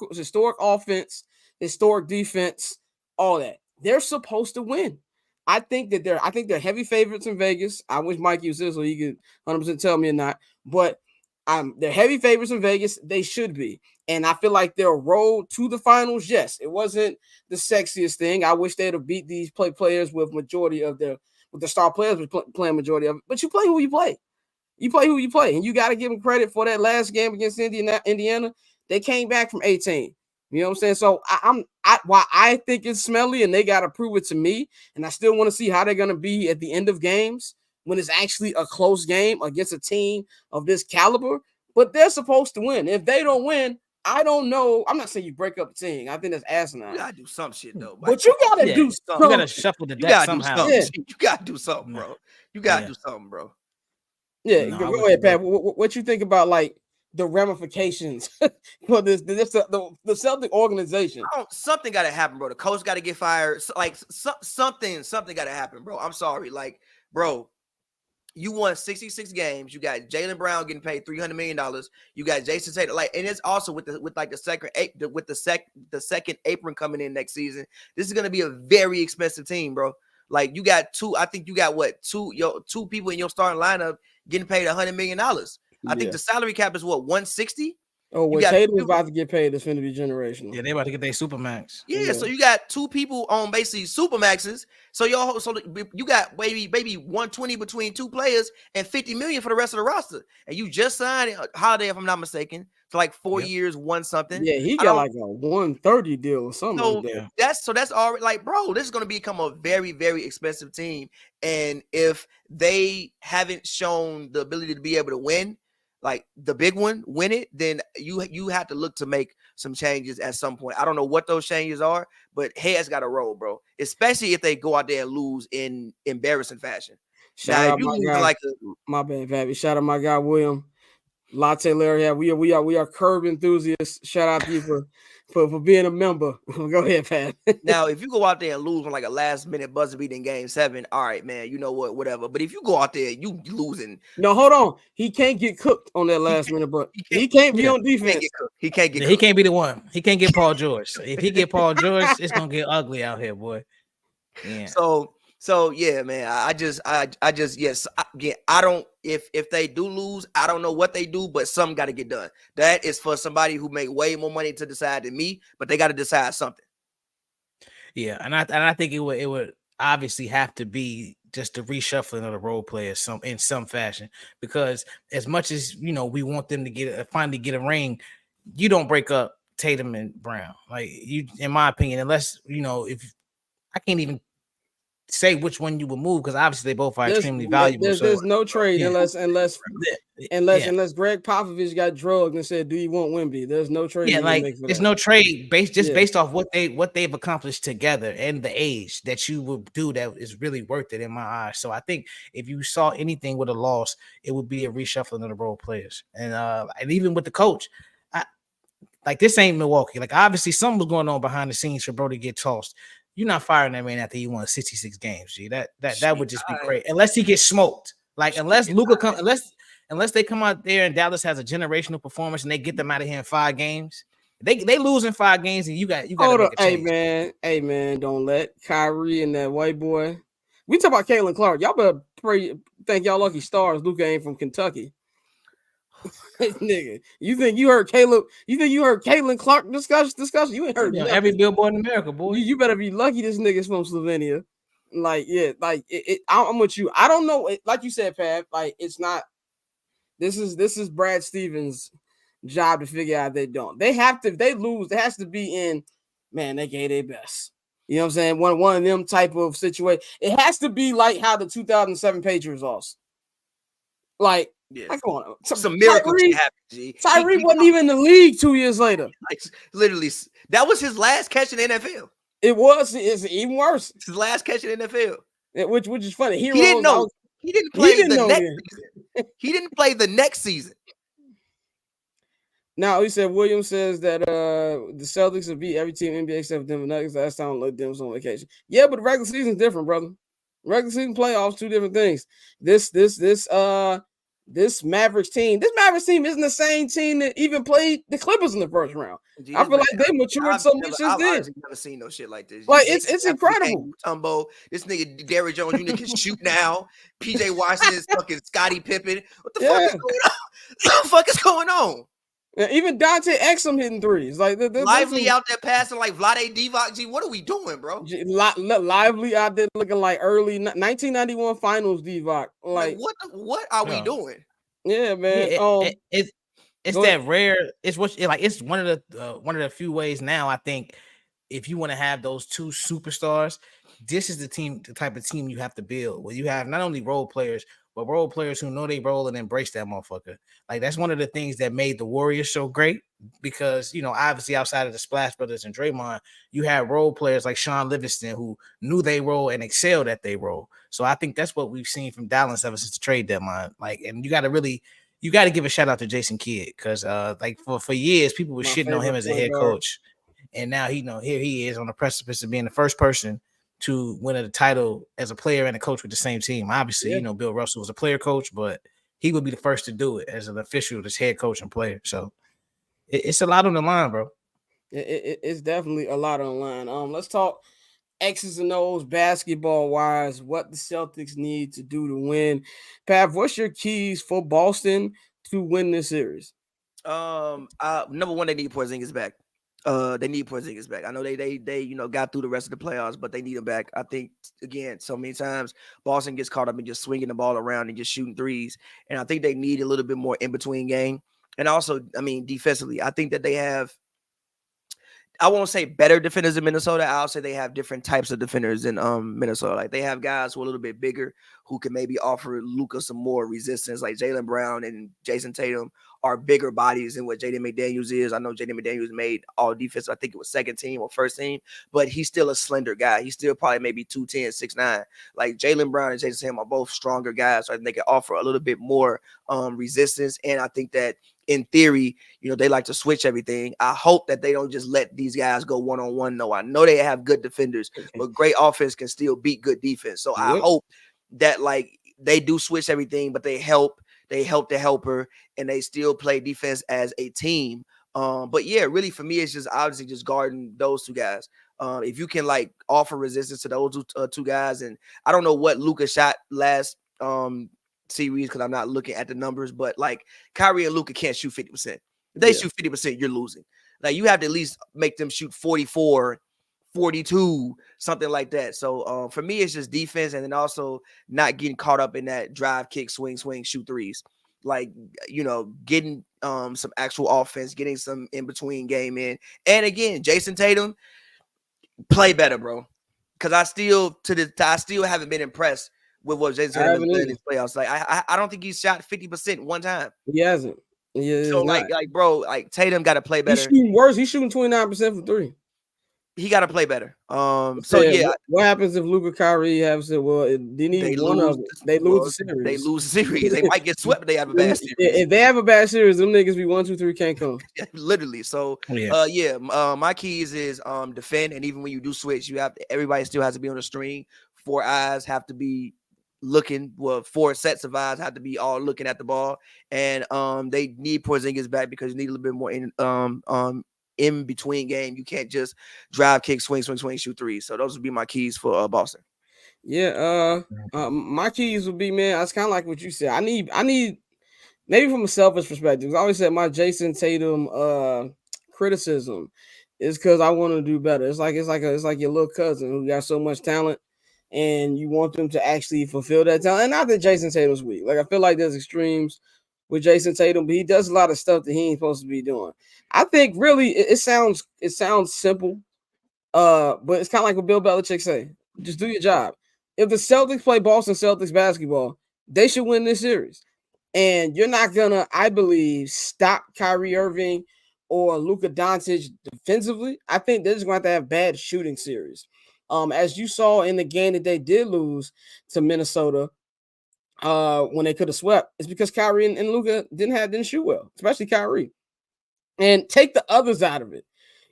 offense, historic defense, all that. They're supposed to win. I think they're heavy favorites in Vegas. I wish Mikey was here so he could 100% tell me or not. But they're heavy favorites in Vegas. They should be. And I feel like their road to the finals, yes, it wasn't the sexiest thing. I wish they'd have beat these players with the star players playing majority of it. But you play who you play. You play who you play. And you got to give them credit for that last game against Indiana. They came back from 18. You know what I'm saying? So while I think it's smelly and they got to prove it to me, and I still want to see how they're going to be at the end of games when it's actually a close game against a team of this caliber, but they're supposed to win. If they don't win, I don't know. I'm not saying you break up the team. I think that's asinine. You gotta do some shit though, but you gotta do something. You gotta shuffle the deck somehow. You gotta do something, bro. You gotta do something, bro. Yeah, go ahead, Pat. What you think about like the ramifications for the Celtic organization? Something got to happen, bro. The coach got to get fired. Like something got to happen, bro. I'm sorry, like, bro. You won 66 games. You got Jaylen Brown getting paid $300 million. You got Jason Taylor, and it's also with the second apron coming in next season. This is gonna be a very expensive team, bro. Like you got two people in your starting lineup getting paid $100 million. I think the salary cap is what, 160. Oh, what Tatum's about to get paid is going to be generational. Yeah, they about to get their supermax. Yeah, so you got two people on basically supermaxes. So you got maybe 120 between two players and 50 million for the rest of the roster. And you just signed Holiday, if I'm not mistaken, for like 4 years, one something. Yeah, he got like a 130 deal or something like that. That's already like, bro, this is going to become a very, very expensive team. And if they haven't shown the ability to be able to win, like the big one, win it, then you have to look to make some changes at some point. I don't know what those changes are, but heads got to roll, bro. Especially if they go out there and lose in embarrassing fashion. My bad, Fabi. Shout out my guy William. Latte Larry, yeah, we are curb enthusiasts. Shout out to you for being a member. Go ahead, Pat. Now, if you go out there and lose on like a last minute buzzer beat in game 7, all right, man, you know what, whatever. But if you go out there, you losing. No, hold on. He can't get cooked on that last minute, but he can't be on He can't defense. get cooked. He can't get Yeah, cooked. he can't be the one. He can't get Paul George. So if he get Paul George, it's gonna get ugly out here, boy. Yeah. So yeah, man. I just yes, I don't. If they do lose, I don't know what they do, but something got to get done. That is for somebody who make way more money to decide than me, but they got to decide something. Yeah, and I think it would obviously have to be just the reshuffling of the role players in some fashion, because as much as we want them to finally get a ring, you don't break up Tatum and Brown, like you, in my opinion, unless if I can't even say which one you would move, because obviously they both are extremely valuable. There's no trade unless Greg Popovich got drugged and said, "Do you want Wemby?" There's no trade. Yeah, like there's no trade based off what they've accomplished together and the age that you would do that is really worth it in my eyes. So I think if you saw anything with a loss, it would be a reshuffling of the role players, and even with the coach. Like this ain't Milwaukee. Like obviously something was going on behind the scenes for bro to get tossed. You're not firing that man after he won 66 games. G. That would just be crazy. Unless he gets smoked. Like unless Luka unless they come out there and Dallas has a generational performance and they get them out of here in 5 games. They lose in 5 games and you got to make a change. Hey man, don't let Kyrie and that white boy. We talk about Caitlin Clark. Y'all better thank y'all lucky stars. Luka ain't from Kentucky. Nigga, you think you heard Caleb? You think you heard Caitlin Clark discussion? You ain't heard every billboard in America, boy. You better be lucky this nigga's from Slovenia. I'm with you. I don't know. Like you said, Pat. Like it's not. This is Brad Stevens' job to figure out. They don't. They have to. If they lose, it has to be in. Man, they gave their best. You know what I'm saying? One of them type of situation. It has to be like how the 2007 Patriots lost. Like. Yeah. Come on. Some miracles happened, G. Tyree wasn't even in the league 2 years later. Like, literally, that was his last catch in the NFL. It was. It's even worse. It's his last catch in the NFL. Which is funny. He didn't know. He didn't play the next season. He didn't play the next season. Now, he said Williams says that the Celtics will beat every team in NBA except Denver Nuggets. Last time Denver was on vacation. Yeah, but the regular season is different, brother. Regular season playoffs, 2 different things. This Mavericks team isn't the same team that even played the Clippers in the first round. I feel like they matured so much since then. I've never seen no shit like this. Like it's incredible. Tumbo, this nigga Derrick Jones Jr. can shoot now. PJ Washington is fucking Scottie Pippen. What the fuck is going on? What the fuck is going on? Yeah, even Dante Exum hitting threes. Like Lively out there passing like Vlade Divac. G, what are we doing, bro? Lively out there looking like early 1991 Finals Divac. Like what are we doing? Yeah, man. It's that rare. It's one of the few ways now. I think if you want to have those 2 superstars, this is the type of team you have to build. Where you have not only role players, but role players who know they role and embrace that motherfucker. Like that's one of the things that made the Warriors so great, because obviously outside of the Splash Brothers and Draymond, you had role players like Sean Livingston who knew they role and excelled at they role. So I think that's what we've seen from Dallas ever since the trade deadline. Like, and you got to give a shout out to Jason Kidd, because like for years people were shitting on him as a head coach, and now here he is on the precipice of being the first person to win a title as a player and a coach with the same team. Obviously, Bill Russell was a player coach, but he would be the first to do it as an official, as head coach and player. So it's a lot on the line, bro. It's definitely a lot on the line. Let's talk X's and O's basketball wise, what the Celtics need to do to win. Pav, what's your keys for Boston to win this series? Number one, they need Porzingis back. They need Porzingis back. I know they got through the rest of the playoffs, but they need him back. I think again, so many times Boston gets caught up in just swinging the ball around and just shooting threes, and I think they need a little bit more in between game. And also, I mean, defensively, I think that they have. I won't say better defenders in Minnesota. I'll say they have different types of defenders in Minnesota. Like they have guys who are a little bit bigger who can maybe offer Luka some more resistance, like Jaylen Brown and Jason Tatum are bigger bodies than what Jaden McDaniels is. I know Jaden McDaniels made all defense. I think it was second team or first team, but he's still a slender guy. He's still probably maybe 210, 6'9". Like Jaylen Brown and Jason Tatum are both stronger guys, so I think they can offer a little bit more resistance. And I think that in theory, they like to switch everything. I hope that they don't just let these guys go one-on-one. No, I know they have good defenders, but great offense can still beat good defense. So I hope that they do switch everything, but they help the helper, and they still play defense as a team. But yeah, really for me, it's just obviously just guarding those two guys. If you can offer resistance to those two guys, and I don't know what Luka shot last series because I'm not looking at the numbers, but Kyrie and Luka can't shoot 50%. If they shoot 50%, you're losing. You have to at least make them shoot 44, 42, something like that. So for me, it's just defense, and then also not getting caught up in that drive, kick, swing, shoot threes. Getting some actual offense, getting some in between game in. And again, Jason Tatum, play better, bro. Because I still haven't been impressed with what Jason Tatum has done in his playoffs. I don't think he's shot 50% one time. He hasn't. So bro, Tatum got to play better. He's shooting worse. He's shooting 29% from three. He got to play better. What happens if Luka, Kyrie have said, well, they need one of them? They lose the series. They lose the series. They might get swept, but they have a bad series. If they have a bad series, them niggas be 1, 2, 3 can't come. Literally. So my keys is defend, and even when you do switch, everybody still has to be on the string. 4 eyes have to be looking. Well, 4 sets of eyes have to be all looking at the ball, and they need Porzingis back because you need a little bit more in between game. You can't just drive, kick, swing, shoot threes. So those would be my keys for Boston. Yeah, my keys would be, man, it's kind of like what you said. I need maybe from a selfish perspective. I always said my Jason Tatum criticism is because I want to do better. It's like your little cousin who got so much talent, and you want them to actually fulfill that talent. And not that Jason Tatum's weak. I feel like there's extremes with Jason Tatum, but he does a lot of stuff that he ain't supposed to be doing. I think really it sounds simple, but it's kind of like what Bill Belichick say: just do your job. If the Celtics play Boston Celtics basketball, they should win this series. And you're not gonna, I believe, stop Kyrie Irving or Luka Doncic defensively. I think they're just going to have bad shooting series. As you saw in the game that they did lose to Minnesota, when they could have swept, it's because Kyrie and Luka didn't shoot well, especially Kyrie. And take the others out of it.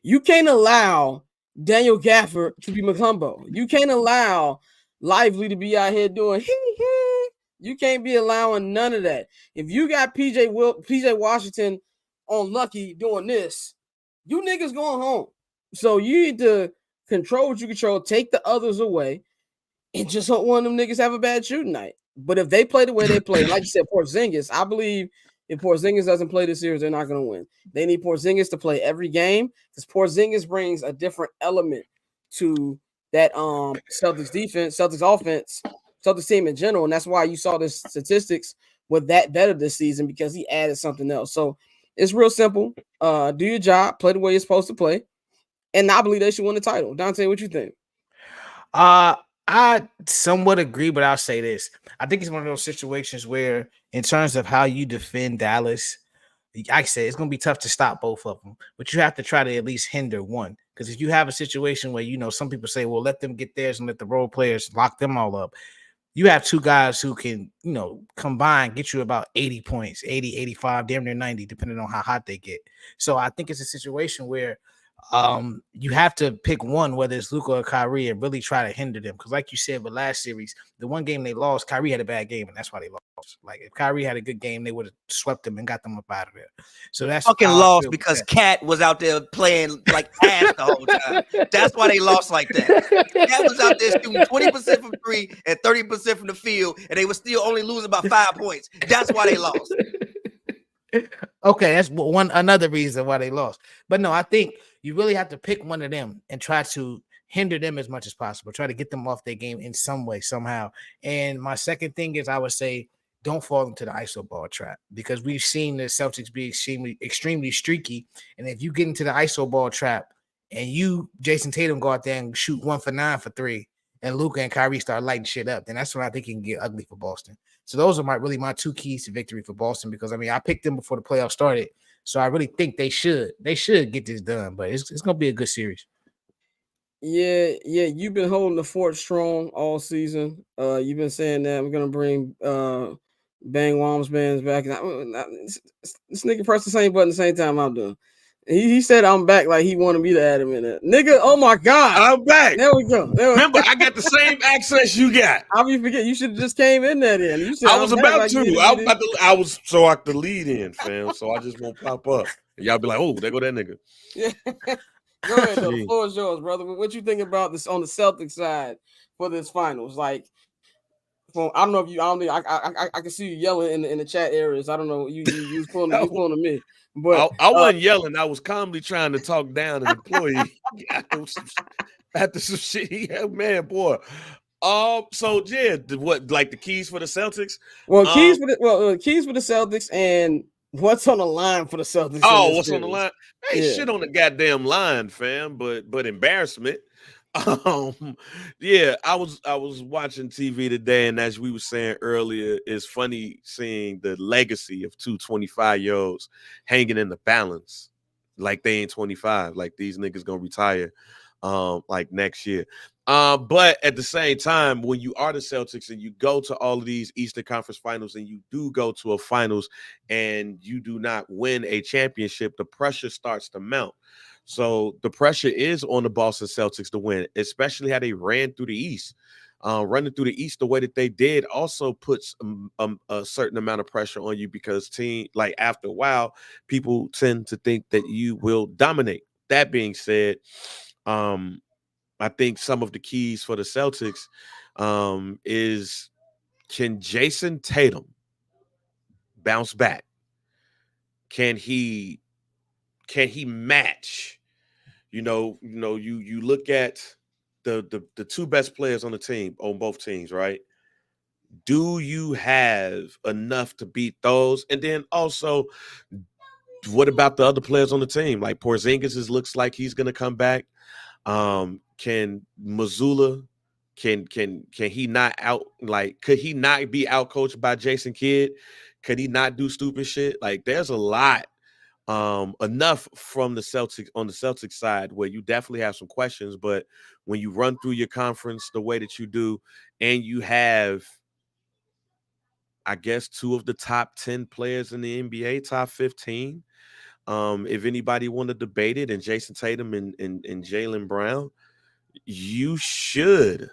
You can't allow Daniel Gafford to be Mutombo. You can't allow Lively to be out here doing hee. You can't be allowing none of that. If you got PJ Washington on Lucky doing this, you niggas going home. So you need to control what you control, take the others away, and just don't want them niggas have a bad shooting night. But if they play the way they play, like you said, Porzingis, I believe if Porzingis doesn't play this series, they're not going to win. They need Porzingis to play every game because Porzingis brings a different element to that Celtics defense, Celtics offense, Celtics team in general. And that's why you saw the statistics with that better this season because he added something else. So it's real simple. Do your job, play the way you're supposed to play. And I believe they should win the title. Dante, what you think? I somewhat agree, but I'll say this. I think it's one of those situations where, in terms of how you defend Dallas, like I said, it's going to be tough to stop both of them, but you have to try to at least hinder one. Because if you have a situation where, some people say, well, let them get theirs and let the role players lock them all up. You have two guys who can, combine, get you about 80 points, 80, 85, damn near 90, depending on how hot they get. So I think it's a situation where you have to pick one, whether it's Luka or Kyrie, and really try to hinder them. Because like you said, with last series, the one game they lost, Kyrie had a bad game, and that's why they lost. Like if Kyrie had a good game, they would have swept them and got them up out of there. So that's fucking lost because Cat was out there playing like ass the whole time. That's why they lost like that. Cat was out there shooting 20% from 3 and 30% from the field, and they were still only losing about 5 points. That's why they lost. Okay, that's another reason why they lost. But no, I think you really have to pick one of them and try to hinder them as much as possible. Try to get them off their game in some way, somehow. And my second thing is I would say don't fall into the iso ball trap because we've seen the Celtics be extremely streaky. And if you get into the iso ball trap and you, Jason Tatum, go out there and shoot 1 for 9 for 3, and Luka and Kyrie start lighting shit up, then that's when I think it can get ugly for Boston. So those are my two keys to victory for Boston, because I mean I picked them before the playoffs started. So I really think they should get this done, but it's gonna be a good series. Yeah, you've been holding the fort strong all season. You've been saying that we're gonna bring Bang Wom's bands back. This nigga pressed the same button the same time I'm doing. He said I'm back like he wanted me to add him in there. Nigga, oh my god. I'm back. There we go. Remember, I got the same access you got. I'll be forget. You should have just came in there then. You said I was I'm back about like you to. did I it. was about to. I was so I could lead in, fam. So I just won't pop up. And y'all be like, oh, there go that nigga. Yeah. Go ahead, though. The floor is yours, brother. What you think about this on the Celtics side for this finals? Like, I don't know if you. I don't. I can see you yelling in the chat areas. I don't know. You was pulling to me, but I wasn't yelling. I was calmly trying to talk down an employee after some shit he had. Man, boy. So yeah, what like the keys for the Celtics? Well, keys for the Celtics, and what's on the line for the Celtics? Oh, what's on the line? Ain't Yeah. shit on the goddamn line, fam. But embarrassment. Yeah, I was watching TV today, and as we were saying earlier, it's funny seeing the legacy of two 25-year-olds hanging in the balance, like they ain't 25, like these niggas gonna retire, like next year. But at the same time, when you are the Celtics and you go to all of these Eastern Conference Finals, and you do go to a finals, and you do not win a championship, the pressure starts to mount. So the pressure is on the Boston Celtics to win, especially how they ran through the East. Running through the East the way that they did also puts a certain amount of pressure on you, because like after a while, people tend to think that you will dominate. That being said, I think some of the keys for the Celtics is, can Jason Tatum bounce back? Can he match? You look at the two best players on the team, on both teams, right? Do you have enough to beat those? And then also, what about the other players on the team? Like Porzingis looks like he's gonna come back. Can Mazzulla, can he not could he not be out coached by Jason Kidd? Could he not do stupid shit? Like there's a lot enough from the Celtics on the Celtics side where you definitely have some questions, but when you run through your conference the way that you do, and you have, I guess, two of the top 10 players in the NBA, top 15. If anybody want to debate it, and Jason Tatum and Jaylen Brown, you should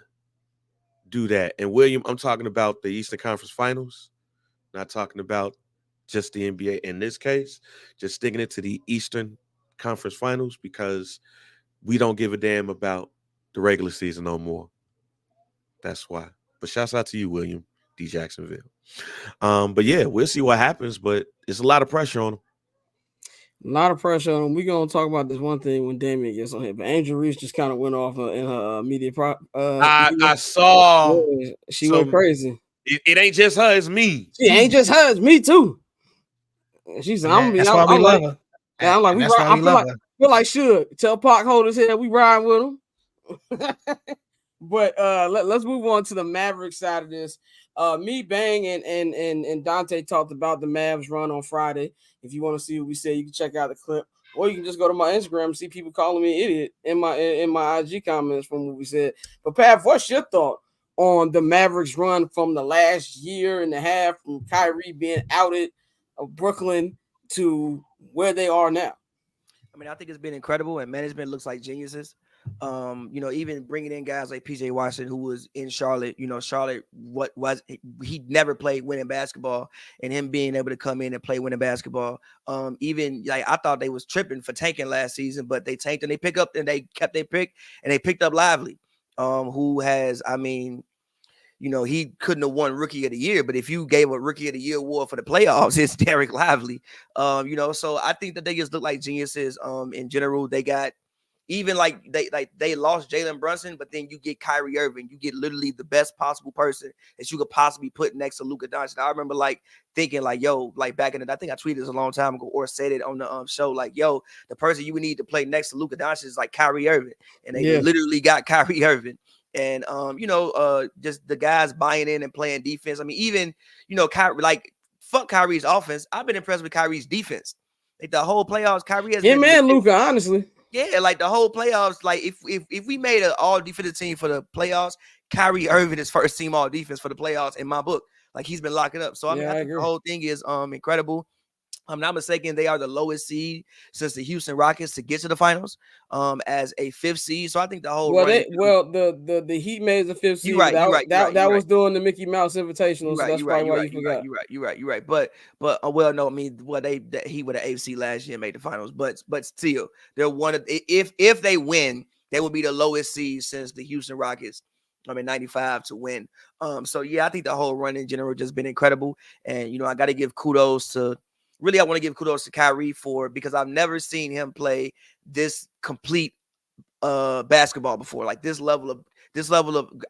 do that. And William, I'm talking about the Eastern Conference Finals, not talking about just the NBA in this case, just sticking it to the Eastern Conference Finals, because we don't give a damn about the regular season no more. That's why. But shouts out to you, William D. Jacksonville. But yeah, we'll see what happens, but it's a lot of pressure on them. A lot of pressure on him. We're going to talk about this one thing when Damian gets on here. But Angel Reese just kind of went off in her media. I saw. Yeah, she went crazy. It ain't just her, it's me. She ain't just her, it's me too. She said, that's why we love her. I'm like, I feel like should tell Pac hold his head. We riding with him. But let's move on to the Mavericks side of this. Me, Bang, and Dante talked about the Mavs run on Friday. If you want to see what we said, you can check out the clip, or you can just go to my Instagram and see people calling me an idiot in my IG comments from what we said. But Pav, what's your thought on the Mavericks run from the last year and a half, from Kyrie being outed of Brooklyn to where they are now? I mean, I think it's been incredible, and management looks like geniuses. Even bringing in guys like PJ Washington, who was in Charlotte. Charlotte, he never played winning basketball, and him being able to come in and play winning basketball. Even like I thought they was tripping for tanking last season, but they tanked and they they kept their pick, and they picked up Lively, who has, he couldn't have won Rookie of the Year, but if you gave a Rookie of the Year award for the playoffs, it's Derek Lively. So I think that they just look like geniuses. In general, they got. Even they lost Jalen Brunson, but then you get Kyrie Irving. You get literally the best possible person that you could possibly put next to Luka Doncic. I remember thinking back in the, I think I tweeted this a long time ago or said it on the show, the person you would need to play next to Luka Doncic is like Kyrie Irving, and they literally got Kyrie Irving. And just the guys buying in and playing defense. I mean, even fuck Kyrie's offense. I've been impressed with Kyrie's defense. Like the whole playoffs, Kyrie has Him and Luka, honestly. Yeah, like the whole playoffs. Like if we made an all defensive team for the playoffs, Kyrie Irving is first team all defense for the playoffs in my book. Like he's been locking up. So I mean, I think the whole thing is incredible. I'm not mistaken, they are the lowest seed since the Houston Rockets to get to the finals as a 5th seed. So I think the whole the Heat made the 5th seed. You're right. That was doing the Mickey Mouse Invitational. So that's probably why you forgot. You're right. But well, no, I mean, he would have AFC last year and made the finals. But still, they're one of if they win, they will be the lowest seed since the Houston Rockets. I mean, 95 to win. So yeah, I think the whole run in general just been incredible. And I got to give kudos to. Really, I want to give kudos to Kyrie because I've never seen him play this complete basketball before. Like this level of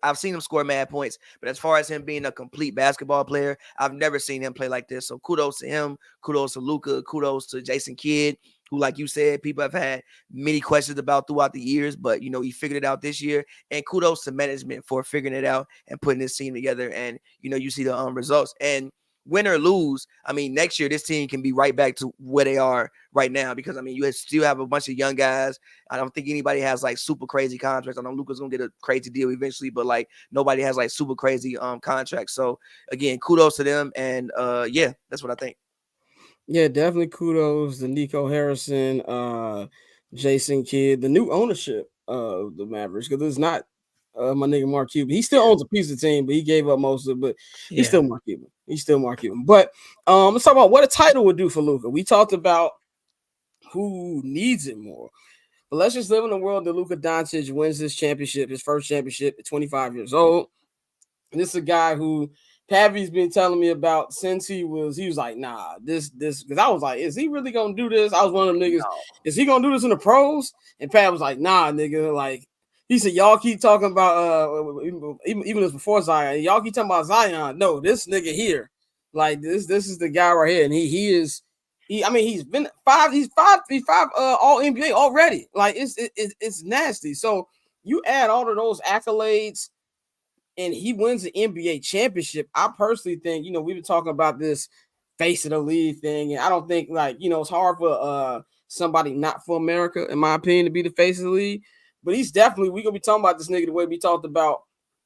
I've seen him score mad points, but as far as him being a complete basketball player, I've never seen him play like this. So kudos to him, kudos to Luka, kudos to Jason Kidd, who, like you said, people have had many questions about throughout the years, but he figured it out this year. And kudos to management for figuring it out and putting this team together. And you see the results. And win or lose, I mean, next year this team can be right back to where they are right now because, I mean, you still have a bunch of young guys. I don't think anybody has, like, super crazy contracts. I know Luka's going to get a crazy deal eventually, but, like, nobody has, like, super crazy contracts. So, again, kudos to them, and, yeah, that's what I think. Yeah, definitely kudos to Nico Harrison, Jason Kidd, the new ownership of the Mavericks, because it's not my nigga Mark Cuban. He still owns a piece of the team, but he gave up most of it. But he's still Mark Cuban. But let's talk about what a title would do for Luka. We talked about who needs it more. But let's just live in a world that Luka Doncic wins this championship, his first championship at 25 years old. And this is a guy who Pavy's been telling me about since he was like, nah, this, because I was like, is he really gonna do this? I was one of them niggas, is he gonna do this in the pros? And Pav was like, nah, nigga, like, he said, y'all keep talking about even as before Zion, y'all keep talking about Zion. No, this nigga here, like this is the guy right here, and he's been he's five all NBA already. Like it's nasty. So you add all of those accolades, and he wins the NBA championship. I personally think, we've been talking about this face of the league thing, and I don't think it's hard for somebody not for America, in my opinion, to be the face of the league. But he's definitely, we're gonna be talking about this nigga the way we talked about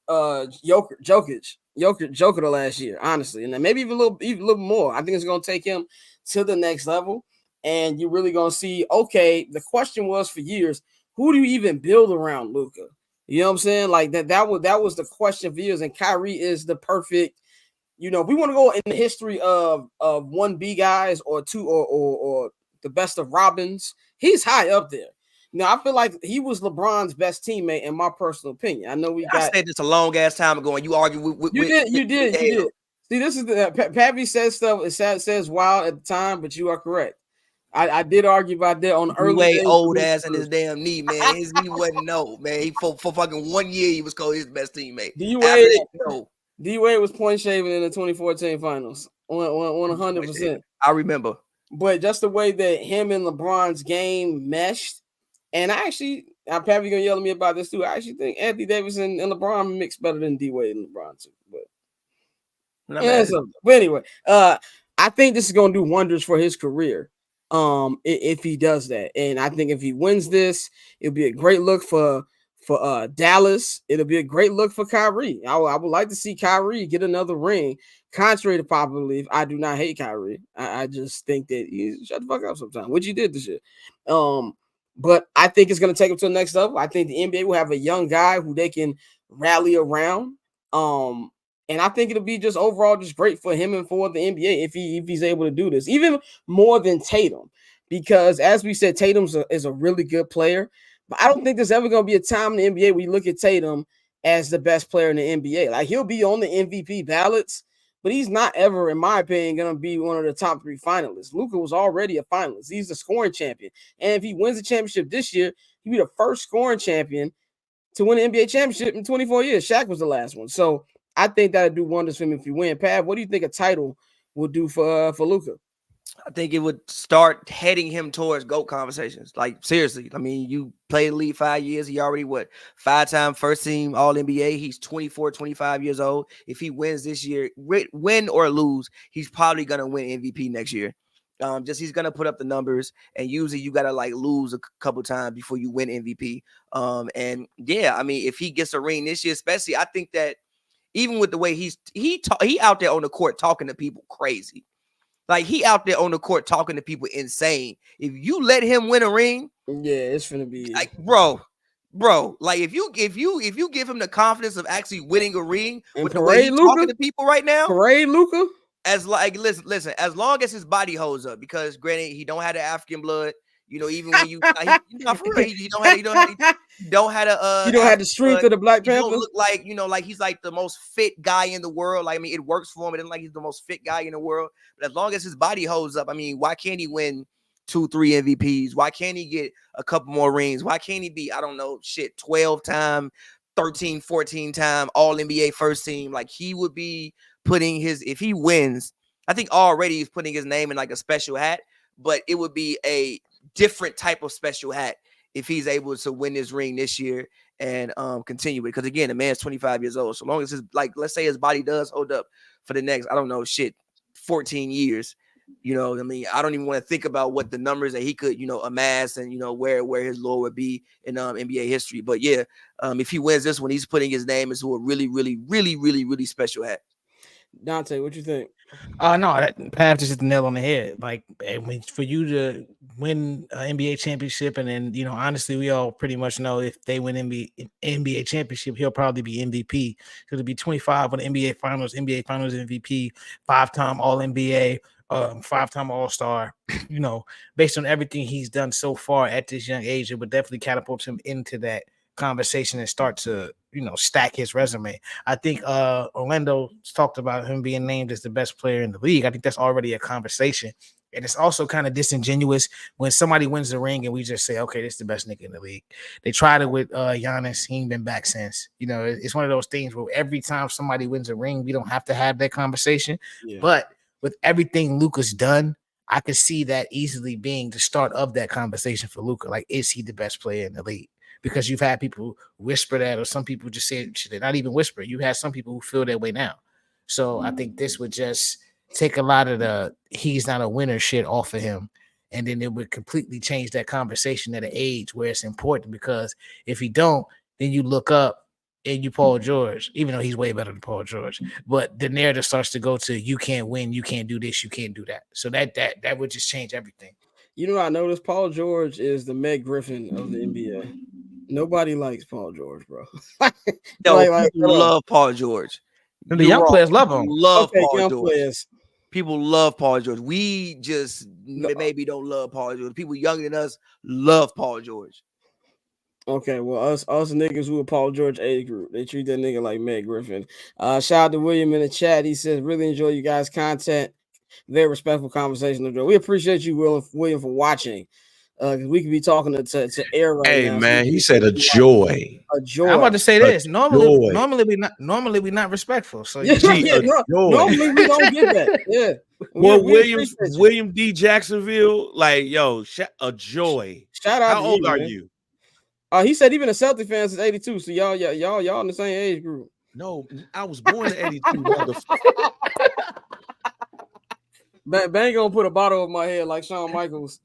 Jokic the last year, honestly, and then maybe even a little more. I think it's gonna take him to the next level, and you're really gonna see. Okay, the question was for years, who do you even build around Luka? You know what I'm saying? Like that was the question for years, and Kyrie is the perfect. We want to go in the history of 1B guys or two or the best of Robins. He's high up there. Now, I feel like he was LeBron's best teammate, in my personal opinion. I know I said this a long ass time ago, and you argue with you did. See, this is the Pappy says stuff. It says wild at the time, but you are correct. I did argue about that on early way days. Old ass in his damn knee, man. He wasn't man. He for fucking 1 year he was called his best teammate. D Wade was point shaving in the 2014 finals on 100%. I remember. But just the way that him and LeBron's game meshed. And Pappy gonna yell at me about this too. I actually think Anthony Davis and LeBron mix better than D Wade and LeBron too. But anyway, I think this is gonna do wonders for his career. If he does that, and I think if he wins this, it'll be a great look for Dallas. It'll be a great look for Kyrie. I would like to see Kyrie get another ring. Contrary to popular belief, I do not hate Kyrie. I just think that he shut the fuck up sometimes, which he did this year. But I think it's going to take him to the next level. I think the NBA will have a young guy who they can rally around. And I think it'll be just overall just great for him and for the NBA if he's able to do this, even more than Tatum, because as we said, Tatum is a really good player. But I don't think there's ever going to be a time in the NBA where you look at Tatum as the best player in the NBA. Like, he'll be on the MVP ballots, but he's not ever, in my opinion, going to be one of the top 3 finalists. Luka was already a finalist. He's the scoring champion. And if he wins the championship this year, he'll be the first scoring champion to win the NBA championship in 24 years. Shaq was the last one. So I think that'll do wonders for him if he win. Pav, what do you think a title will do for Luka? I think it would start heading him towards GOAT conversations. Like, seriously. I mean, you played the league 5 years. He already, 5-time first team All NBA. He's 24, 25 years old. If he wins this year, win or lose, he's probably going to win MVP next year. Just he's going to put up the numbers. And usually you got to like lose a couple times before you win MVP. And yeah, I mean, if he gets a ring this year, especially, I think that even with the way he out there on the court talking to people crazy. Like, he out there on the court talking to people insane. If you let him win a ring, yeah, it's gonna be like, bro. Like, if you give him the confidence of actually winning a ring and with the way he's talking to people right now, parade Luka. as like listen, as long as his body holds up, because granted he don't have the African blood. You know, even when you for real, he don't have You don't have the strength of the Black He Panther. don't look like, like he's like the most fit guy in the world. Like, I mean, it works for him. It isn't like he's the most fit guy in the world. But as long as his body holds up, I mean, why can't he win 2-3 MVPs? Why can't he get a couple more rings? Why can't he be, I don't know, 12-time, 13, 14-time All NBA first team? Like, he would be putting if he wins, I think already he's putting his name in like a special hat, but it would be a different type of special hat if he's able to win this ring this year and continue it. Because again, the man's 25 years old. So long as let's say his body does hold up for the next, I don't know, 14 years. You know, I mean, I don't even want to think about what the numbers that he could, amass and, where his lore would be in NBA history. But yeah, if he wins this one, he's putting his name into a really, really, really, really, really special hat. Dante, what you think? No, that Pav just hit the nail on the head. Like, for you to win an NBA championship, and then honestly, we all pretty much know if they win NBA championship, he'll probably be MVP. He'll be 25 on the NBA Finals MVP, 5-time All NBA, 5-time All Star. Based on everything he's done so far at this young age, it would definitely catapult him into that conversation and start to stack his resume. I think Orlando talked about him being named as the best player in the league. I think that's already a conversation, and it's also kind of disingenuous when somebody wins the ring and we just say, okay, this is the best nigga in the league. They tried it with Giannis. He ain't been back since. It's one of those things where every time somebody wins a ring, we don't have to have that conversation. Yeah. But with everything Luka's done, I could see that easily being the start of that conversation for Luka. Like, is he the best player in the league? Because you've had people whisper that, or some people just say they're not even whisper. You have some people who feel that way now. So I think this would just take a lot of the he's not a winner shit off of him. And then it would completely change that conversation at an age where it's important, because if he don't, then you look up and you Paul George, even though he's way better than Paul George. But the narrative starts to go to, you can't win, you can't do this, you can't do that. So that would just change everything. I noticed Paul George is the Meg Griffin of the NBA. Nobody likes Paul George, bro. People love Paul George. The young players love him. Paul George. Players. People love Paul George. We just maybe don't love Paul George. People younger than us love Paul George. Okay, well, us niggas who are Paul George age group, they treat that nigga like Meg Griffin. Shout out to William in the chat. He says, really enjoy you guys' content. Very respectful conversation. We appreciate you, William, for watching. We could be talking to air right now. Hey man, he said a joy. A joy. I'm about to say this. Normally we not respectful. So normally we don't get that. Yeah. Well, William D. Jacksonville, like, yo, a joy. Shout out. How old are you? He said even a Celtics fan since '82. So y'all in the same age group. No, I was born in '82. Bang gonna put a bottle over my head like Shawn Michaels.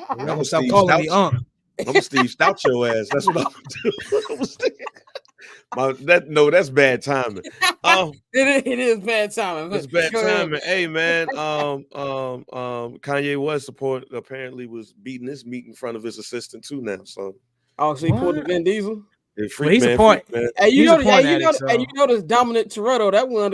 I'm stop calling me Unc. I'm gonna Steve Stout your ass. That's what I'm doing. That's bad timing. It is bad timing. It's bad timing. Hey man, Kanye West apparently was beating his meat in front of his assistant too now. So so he pulled the Vin Diesel. He's a point. Hey, you know this Dominic Toretto that went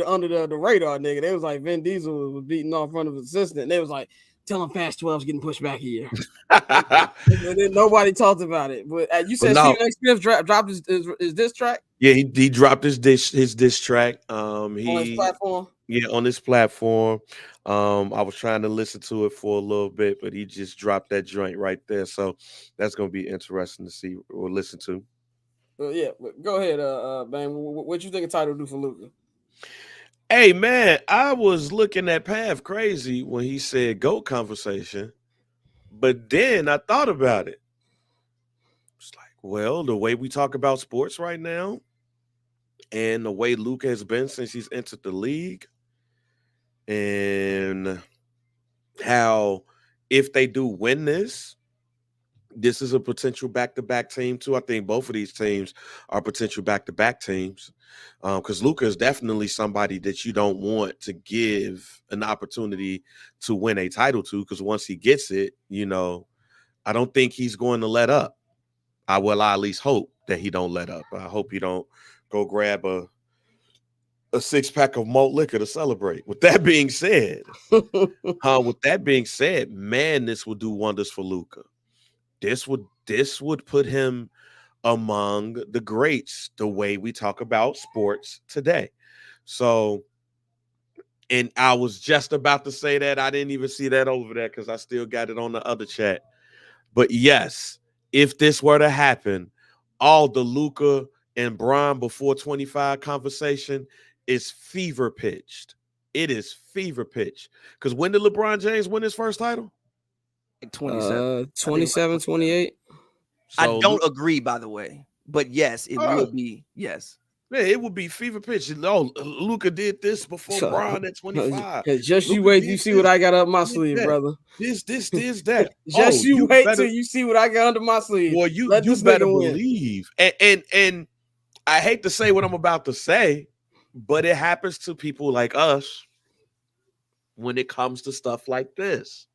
under the radar, nigga. They was like Vin Diesel was beating off in front of his assistant. They was like, tell him Fast 12's getting pushed back here. And then nobody talked about it. But you said Stephen A. Smith dropped his diss track. Yeah, he dropped his diss track. On his platform. Yeah, on this platform. I was trying to listen to it for a little bit, but he just dropped that joint right there. So that's gonna be interesting to see or listen to. Yeah, go ahead, Bang. What you think a title do for Luka? Hey man, I was looking at Pav crazy when he said GOAT conversation, but then I thought about it. It's like, well, the way we talk about sports right now and the way Luke has been since he's entered the league, and how if they do win this is a potential back-to-back team too. I think both of these teams are potential back-to-back teams because Luka is definitely somebody that you don't want to give an opportunity to win a title to, because once he gets it, I don't think he's going to let up. I at least hope that he don't let up. I hope he don't go grab a six-pack of malt liquor to celebrate. With that being said, man, this would do wonders for Luka. This would put him among the greats the way we talk about sports today. So, and I was just about to say that. I didn't even see that over there because I still got it on the other chat. But yes, if this were to happen, all the Luka and Bron before 25 conversation is fever pitched. It is fever pitched. Because when did LeBron James win his first title? Like 27. I think it was like 27, 28. I So don't agree, by the way, but yes, it will be yes. man, it would be fever pitch. Oh, Luca did this before Bron at 25. Just you Luka wait, did you see this, what I got up my did sleeve, that. brother. This, that. Just Oh, you wait better, till you see what I got under my sleeve. boy, you better believe. And I hate to say what I'm about to say, but it happens to people like us when it comes to stuff like this.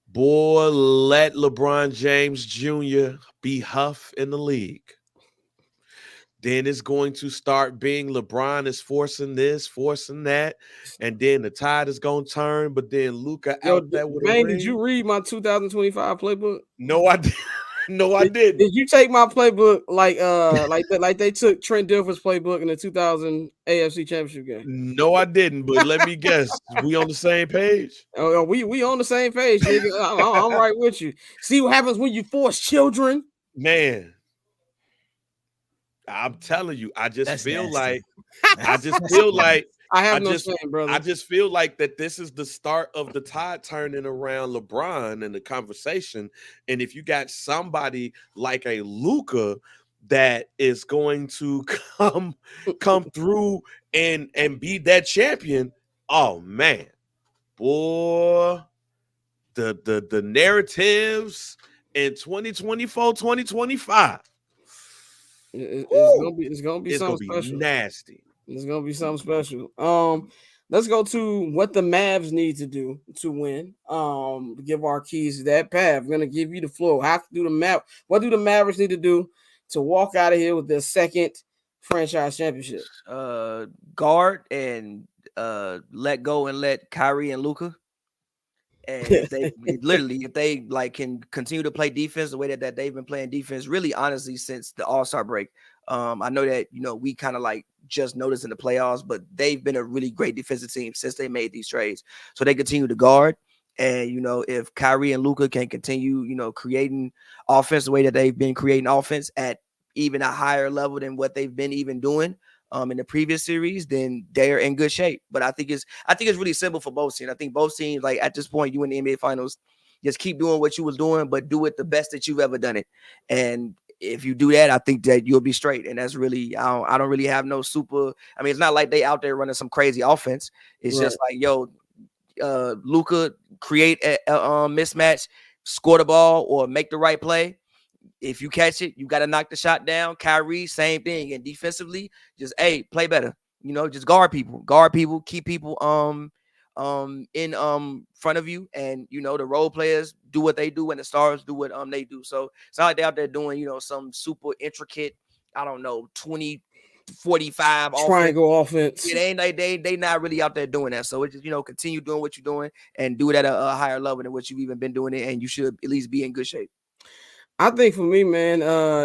Boy, let LeBron James Jr. be Huff in the league. Then it's going to start being LeBron is forcing this, forcing that, and then the tide is going to turn. But then Luka out there with a man, ring. did you read my 2025 playbook? No, I did. No, I didn't. Did you take my playbook like they took Trent Dilfer's playbook in the 2000 AFC Championship game? No, I didn't. But let me guess, we on the same page? Oh, we on the same page, nigga. I'm right with you. See what happens when you force children, man. I'm telling you, I just That's feel nasty. like I just feel like I have no shame, brother. I just feel like that this is the start of the tide turning around LeBron and the conversation. And if you got somebody like a Luka that is going to come through and be that champion, oh man, boy, the narratives in 2024, 2025. It's gonna be something special. Nasty. It's gonna be something special. Let's go to what the Mavs need to do to win. Give our keys to that path. We're gonna give you the floor. What do the Mavericks need to do to walk out of here with their second franchise championship? Guard and let go and let Kyrie and Luka. And if they if they like can continue to play defense the way that they've been playing defense, really honestly since the All-Star break. I know that we kind of like just noticed in the playoffs, but they've been a really great defensive team since they made these trades. So they continue to guard. And if Kyrie and Luka can continue, creating offense the way that they've been creating offense at even a higher level than what they've been even doing in the previous series, then they're in good shape. But I think it's really simple for both teams. I think both teams, like at this point, you in the NBA Finals, just keep doing what you was doing, but do it the best that you've ever done it. And if you do that, I think that you'll be straight. And that's really, I don't really have no super. I mean, it's not like they out there running some crazy offense. It's just like, yo, Luka, create a mismatch, score the ball, or make the right play. If you catch it, you got to knock the shot down. Kyrie, same thing. And defensively, just play better. Just guard people, keep people in front of you, and the role players do what they do and the stars do what they do. So it's not like they're out there doing some super intricate, I don't know, 20-45 triangle offense. Yeah, they not really out there doing that. So it's just continue doing what you're doing and do it at a higher level than what you've even been doing it, and you should at least be in good shape. I think for me, man,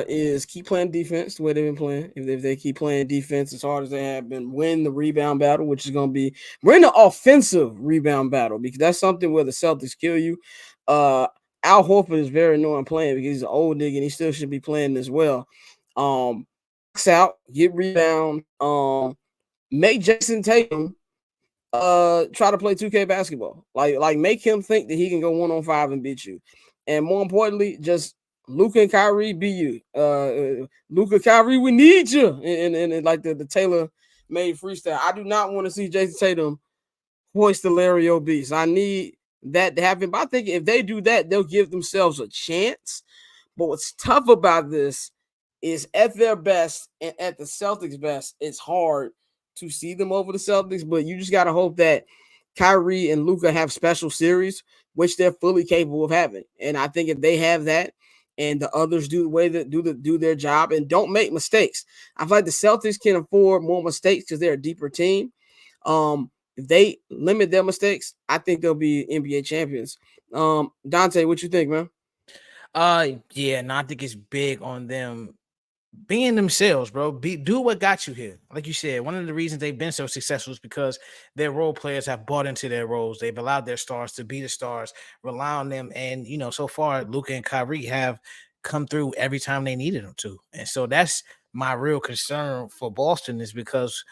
is keep playing defense the way they've been playing. If they keep playing defense as hard as they have been, win the rebound battle, which is going to be win the offensive rebound battle, because that's something where the Celtics kill you. Al Horford is very annoying playing because he's an old nigga and he still should be playing as well. Box out, get rebound, make Jason Tatum try to play 2K basketball. Like make him think that he can go 1-on-5 and beat you. And more importantly, just Luka and Kyrie be you. Luka, Kyrie, we need you. And like the Taylor made freestyle. I do not want to see Jason Tatum hoist the Larry O'Beast. I need that to happen. But I think if they do that, they'll give themselves a chance. But what's tough about this is at their best and at the Celtics' best, it's hard to see them over the Celtics. But you just got to hope that Kyrie and Luka have special series, which they're fully capable of having. And I think if they have that, and the others do the way that do their job and don't make mistakes, I feel like the Celtics can afford more mistakes because they're a deeper team. If they limit their mistakes, I think they'll be NBA champions. Dante, what you think, man? Yeah, no, I think it's big on them being themselves, bro. Do what got you here. Like you said, one of the reasons they've been so successful is because their role players have bought into their roles. They've allowed their stars to be the stars, rely on them. And, so far, Luka and Kyrie have come through every time they needed them to. And so that's my real concern for Boston, is because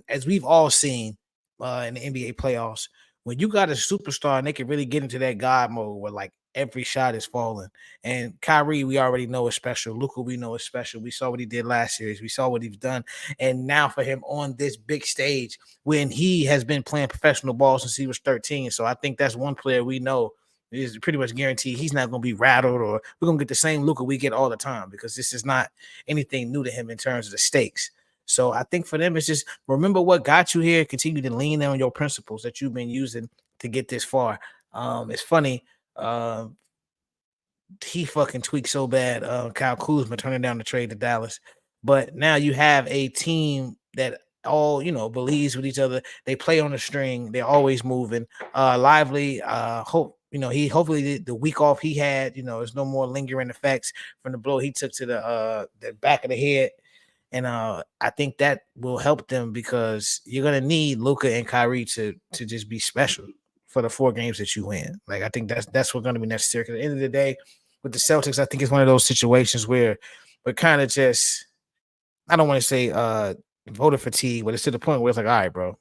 as we've all seen in the NBA playoffs, when you got a superstar and they can really get into that God mode where like every shot is falling. And Kyrie, we already know is special. Luka, we know is special. We saw what he did last series. We saw what he's done. And now for him on this big stage, when he has been playing professional ball since he was 13. So I think that's one player we know is pretty much guaranteed he's not going to be rattled, or we're going to get the same Luka we get all the time, because this is not anything new to him in terms of the stakes. So I think for them, it's just remember what got you here. Continue to lean on your principles that you've been using to get this far. It's funny. He fucking tweaked so bad. Kyle Kuzma turning down the trade to Dallas, but now you have a team that all believes with each other. They play on a string. They're always moving. Lively. Hopefully the week off he had. There's no more lingering effects from the blow he took to the back of the head. And I think that will help them, because you're gonna need Luka and Kyrie to just be special for the 4 games that you win. Like, I think that's what's gonna be necessary. Because at the end of the day, with the Celtics, I think it's one of those situations where we're kind of just, I don't want to say voter fatigue, but it's to the point where it's like, all right, bro,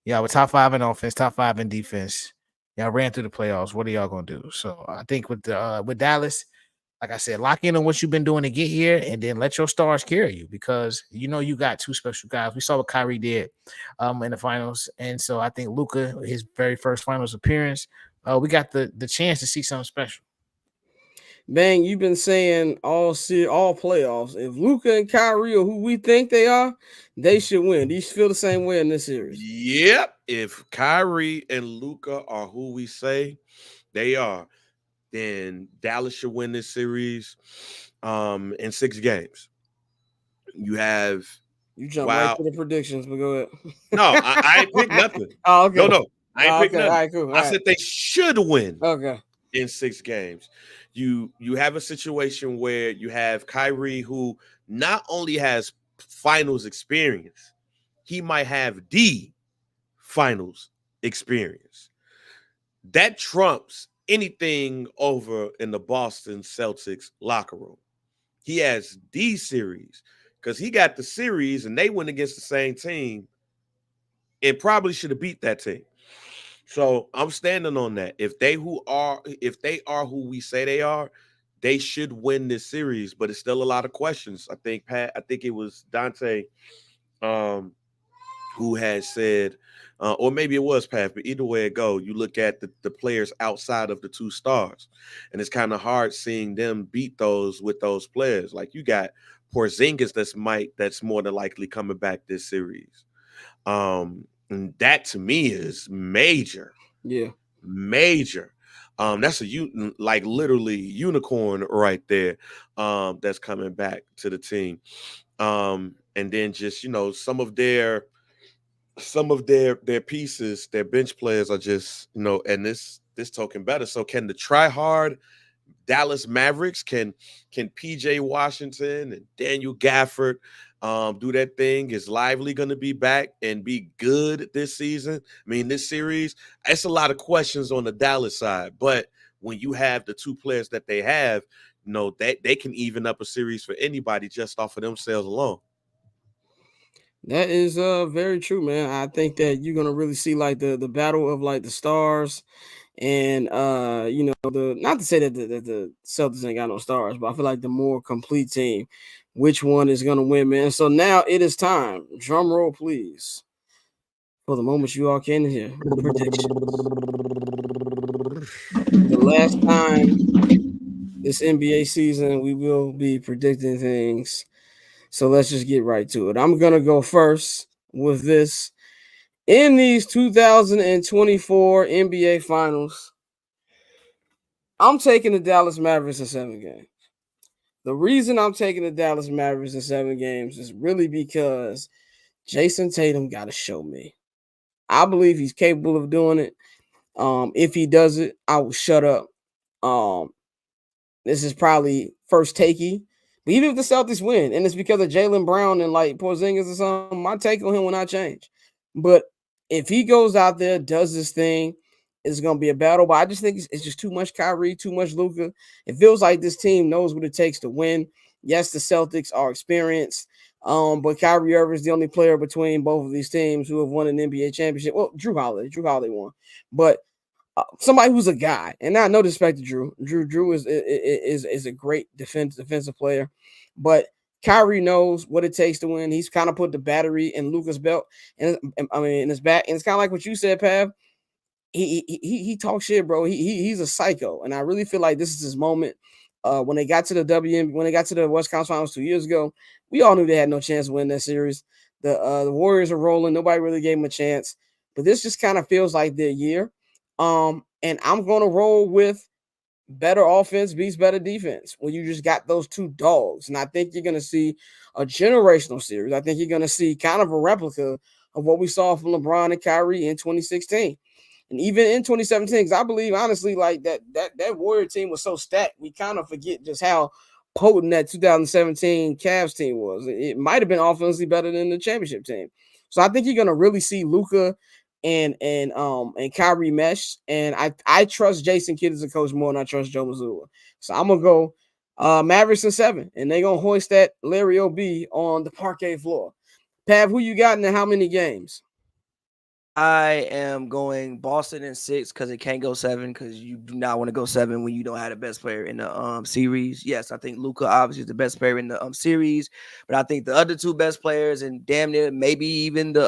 yeah, we're top 5 in offense, top 5 in defense. Y'all ran through the playoffs. What are y'all gonna do? So I think with Dallas, like I said, lock in on what you've been doing to get here, and then let your stars carry you, because you got 2 special guys. We saw what Kyrie did in the finals, and so I think Luka, his very first finals appearance, we got the chance to see something special. Bang, you've been saying all playoffs, if Luka and Kyrie are who we think they are, they should win. Do you feel the same way in this series? Yep. If Kyrie and Luka are who we say they are, then Dallas should win this series in 6 games. You jump right to the predictions, but go ahead. No, I ain't picked nothing. Oh, okay. No, I ain't picked nothing. All right, cool. I said they should win. Okay. In 6 games. You have a situation where you have Kyrie, who not only has finals experience, he might have the finals experience. That trumps anything over in the Boston Celtics locker room. He has the series, because he got the series and they went against the same team and probably should have beat that team. So I'm standing on that. If they are who we say they are, they should win this series. But it's still a lot of questions. I think it was Dante who had said, or maybe it was Pat, but either way it go, you look at the players outside of the 2 stars, and it's kind of hard seeing them beat those with those players. Like, you got Porzingis that's more than likely coming back this series. And that to me is major. Yeah. Major. That's literally unicorn right there. That's coming back to the team. And then just, some of their pieces, their bench players are just, and this token better. So can the try hard Dallas Mavericks, can PJ Washington and Daniel Gafford do that thing? Is Lively going to be back and be good this season? I mean, this series, it's a lot of questions on the Dallas side. But when you have the 2 players that they have, they can even up a series for anybody just off of themselves alone. That is very true, man. I think that you're gonna really see like the battle of like the stars and the not to say that the Celtics ain't got no stars, but I feel like the more complete team, which one is gonna win, man. So now it is time. Drum roll, please. For the moment you all can hear. Prediction. The last time this NBA season we will be predicting things. So let's just get right to it. I'm gonna go first with this. In these 2024 NBA Finals, I'm taking the Dallas Mavericks in 7 games. The reason I'm taking the Dallas Mavericks in 7 games is really because Jason Tatum got to show me. I believe he's capable of doing it. If he does it, I will shut up. Um, this is probably first takey. But even if the Celtics win, and it's because of Jaylen Brown and like Porzingis or something, my take on him will not change. But if he goes out there, does this thing, it's gonna be a battle. But I just think it's just too much Kyrie, too much Luka. It feels like this team knows what it takes to win. Yes, the Celtics are experienced, but Kyrie Irving is the only player between both of these teams who have won an NBA championship. Well, Drew Holiday won, but somebody who's a guy, and not no disrespect to Drew. Drew is a great defensive player, but Kyrie knows what it takes to win. He's kind of put the battery in Luka's belt, and I mean in his back. And it's kind of like what you said, Pav. He talks shit, bro. He's a psycho, and I really feel like this is his moment. When they got to the when they got to the West Conference Finals 2 years ago, we all knew they had no chance to win that series. The Warriors are rolling. Nobody really gave them a chance, but this just kind of feels like their year. And I'm gonna roll with better offense beats better defense when you just got those two dogs. And I think you're gonna see a generational series. I think you're gonna see kind of a replica of what we saw from LeBron and Kyrie in 2016. And even in 2017, because I believe honestly, like that Warrior team was so stacked, we kind of forget just how potent that 2017 Cavs team was. It might have been offensively better than the championship team. So I think you're gonna really see Luka and Kyrie mesh. And I trust Jason Kidd as a coach more than I trust Joe Mazzulla. So I'm gonna go Mavericks in 7, and they're gonna hoist that Larry OB on the parquet floor. Pav, who you got in how many games? I am going Boston in 6 because it can't go 7 because you do not want to go 7 when you don't have the best player in the series. Yes, I think Luka obviously is the best player in the series, but I think the other 2 best players and damn near maybe even the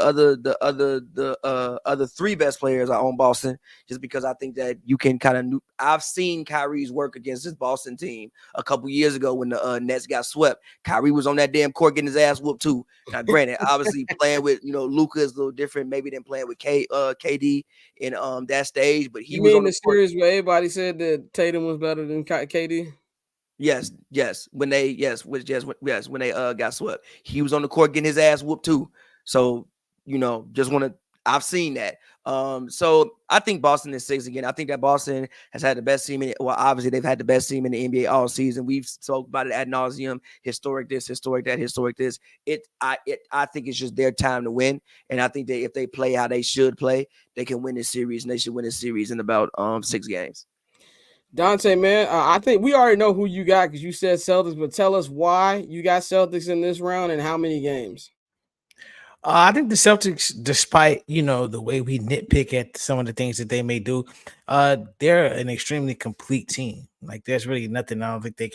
other 3 best players are on Boston, just because I think that you can kind of. I've seen Kyrie's work against this Boston team a couple years ago when the Nets got swept. Kyrie was on that damn court getting his ass whooped too. Now, granted, obviously playing with Luka is a little different maybe than playing with KD in that stage, but he You was mean on the the court. series where everybody said that Tatum was better than KD? Yes, when they got swept, he was on the court getting his ass whooped too. So just want to. I've seen that. So I think Boston is 6 again. I think that Boston has had the best team. Well, obviously they've had the best team in the NBA all season. We've spoke about it ad nauseum. Historic this, historic that, historic this. I think it's just their time to win, and I think that if they play how they should play, they can win this series, and they should win this series in about 6 games. Dante, man, I think we already know who you got because you said Celtics, but tell us why you got Celtics in this round and how many games. I think the Celtics, despite the way we nitpick at some of the things that they may do, they're an extremely complete team. Like there's really nothing I don't think they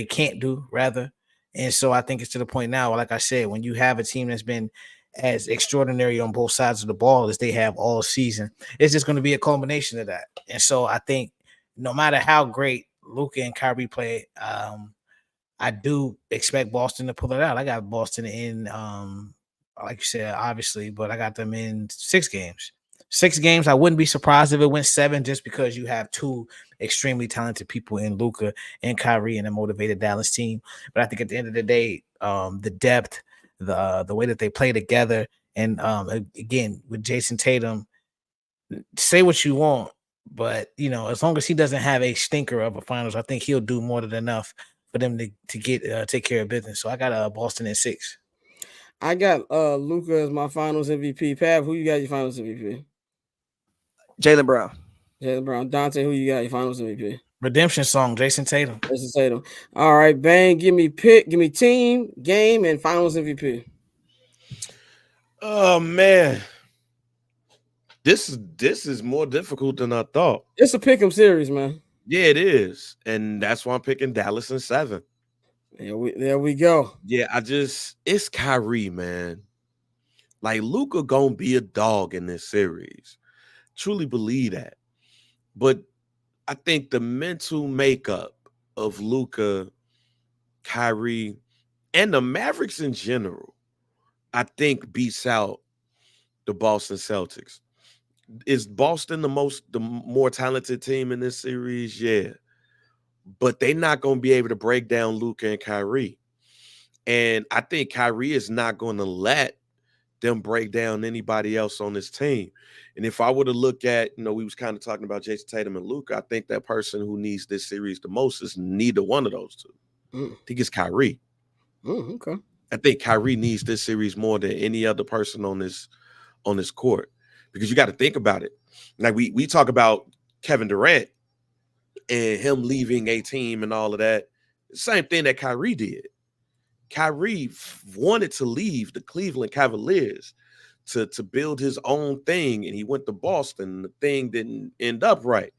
can't do rather. And so I think it's to the point now, like I said, when you have a team that's been as extraordinary on both sides of the ball as they have all season, it's just going to be a culmination of that. And so I think no matter how great Luka and Kyrie play, I do expect Boston to pull it out. I got Boston in like you said, obviously, but I got them in 6 games. 6 games. I wouldn't be surprised if it went 7 just because you have 2 extremely talented people in Luka and Kyrie and a motivated Dallas team. But I think at the end of the day, the depth, the way that they play together, and again with Jason Tatum, say what you want, but as long as he doesn't have a stinker of a finals, I think he'll do more than enough for them to get take care of business. So I got Boston in 6. I got Luka as my finals MVP. Pav, who you got your finals MVP? Jaylen Brown. Jaylen Brown. Dante, who you got your finals MVP? Redemption song, Jason Tatum. Jason Tatum. All right, Bang, give me team, game, and finals MVP. Oh man, this is more difficult than I thought. It's a pick'em series, man. Yeah, it is, and that's why I'm picking Dallas in 7. There we go. Yeah, it's Kyrie, man. Like Luka gonna be a dog in this series. Truly believe that. But I think the mental makeup of Luka, Kyrie, and the Mavericks in general, I think beats out the Boston Celtics. Is Boston the more talented team in this series? Yeah. But they're not going to be able to break down Luka and Kyrie. And I think Kyrie is not going to let them break down anybody else on this team. And if I were to look at, we was kind of talking about Jason Tatum and Luka, I think that person who needs this series the most is neither one of those two. I think it's Kyrie. Okay. I think Kyrie needs this series more than any other person on this court, because you got to think about it. Like we talk about Kevin Durant and him leaving a team and all of that. Same thing that Kyrie did. Kyrie wanted to leave the Cleveland Cavaliers to build his own thing, and he went to Boston. The thing didn't end up right,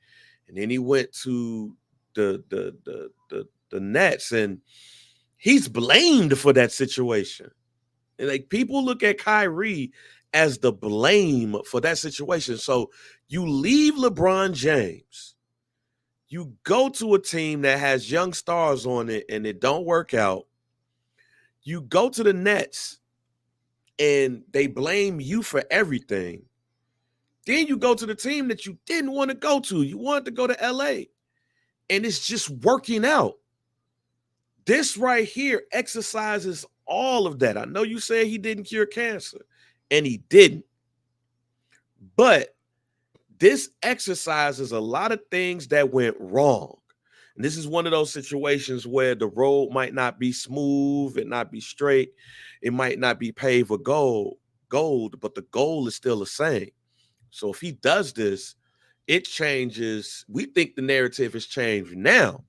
and then he went to the Nets, and he's blamed for that situation. And like, people look at Kyrie as the blame for that situation. So you leave LeBron James, you go to a team that has young stars on it, and it don't work out. You go to the Nets, and they blame you for everything. Then you go to the team that you didn't want to go to. You wanted to go to LA, and it's just working out. This right here exercises all of that. I know you said he didn't cure cancer, and he didn't. But this exercises a lot of things that went wrong. And this is one of those situations where the road might not be smooth, it not be straight, it might not be paved with gold, but the goal is still the same. So if he does this, it changes. We think the narrative has changed now.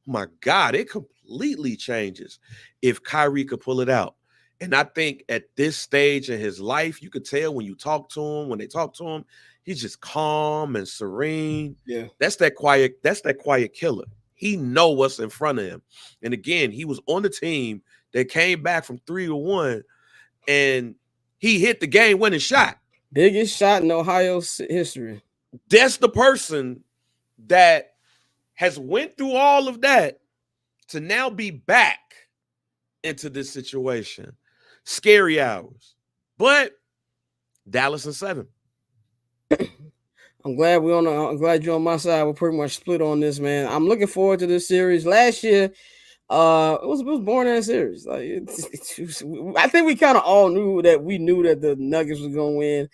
Oh my God, it completely changes if Kyrie could pull it out. And I think at this stage in his life, you could tell when they talk to him, he's just calm and serene. Yeah. That's that quiet killer. He know what's in front of him. And again, he was on the team that came back from 3-1, and he hit the game-winning shot. Biggest shot in Ohio history. That's the person that has went through all of that to now be back into this situation. Scary hours. But Dallas in 7. I'm glad I'm glad you're on my side. We're pretty much split on this, man. I'm looking forward to this series. Last year, it was born in a series. Like I think we kind of all knew that the Nuggets was gonna win.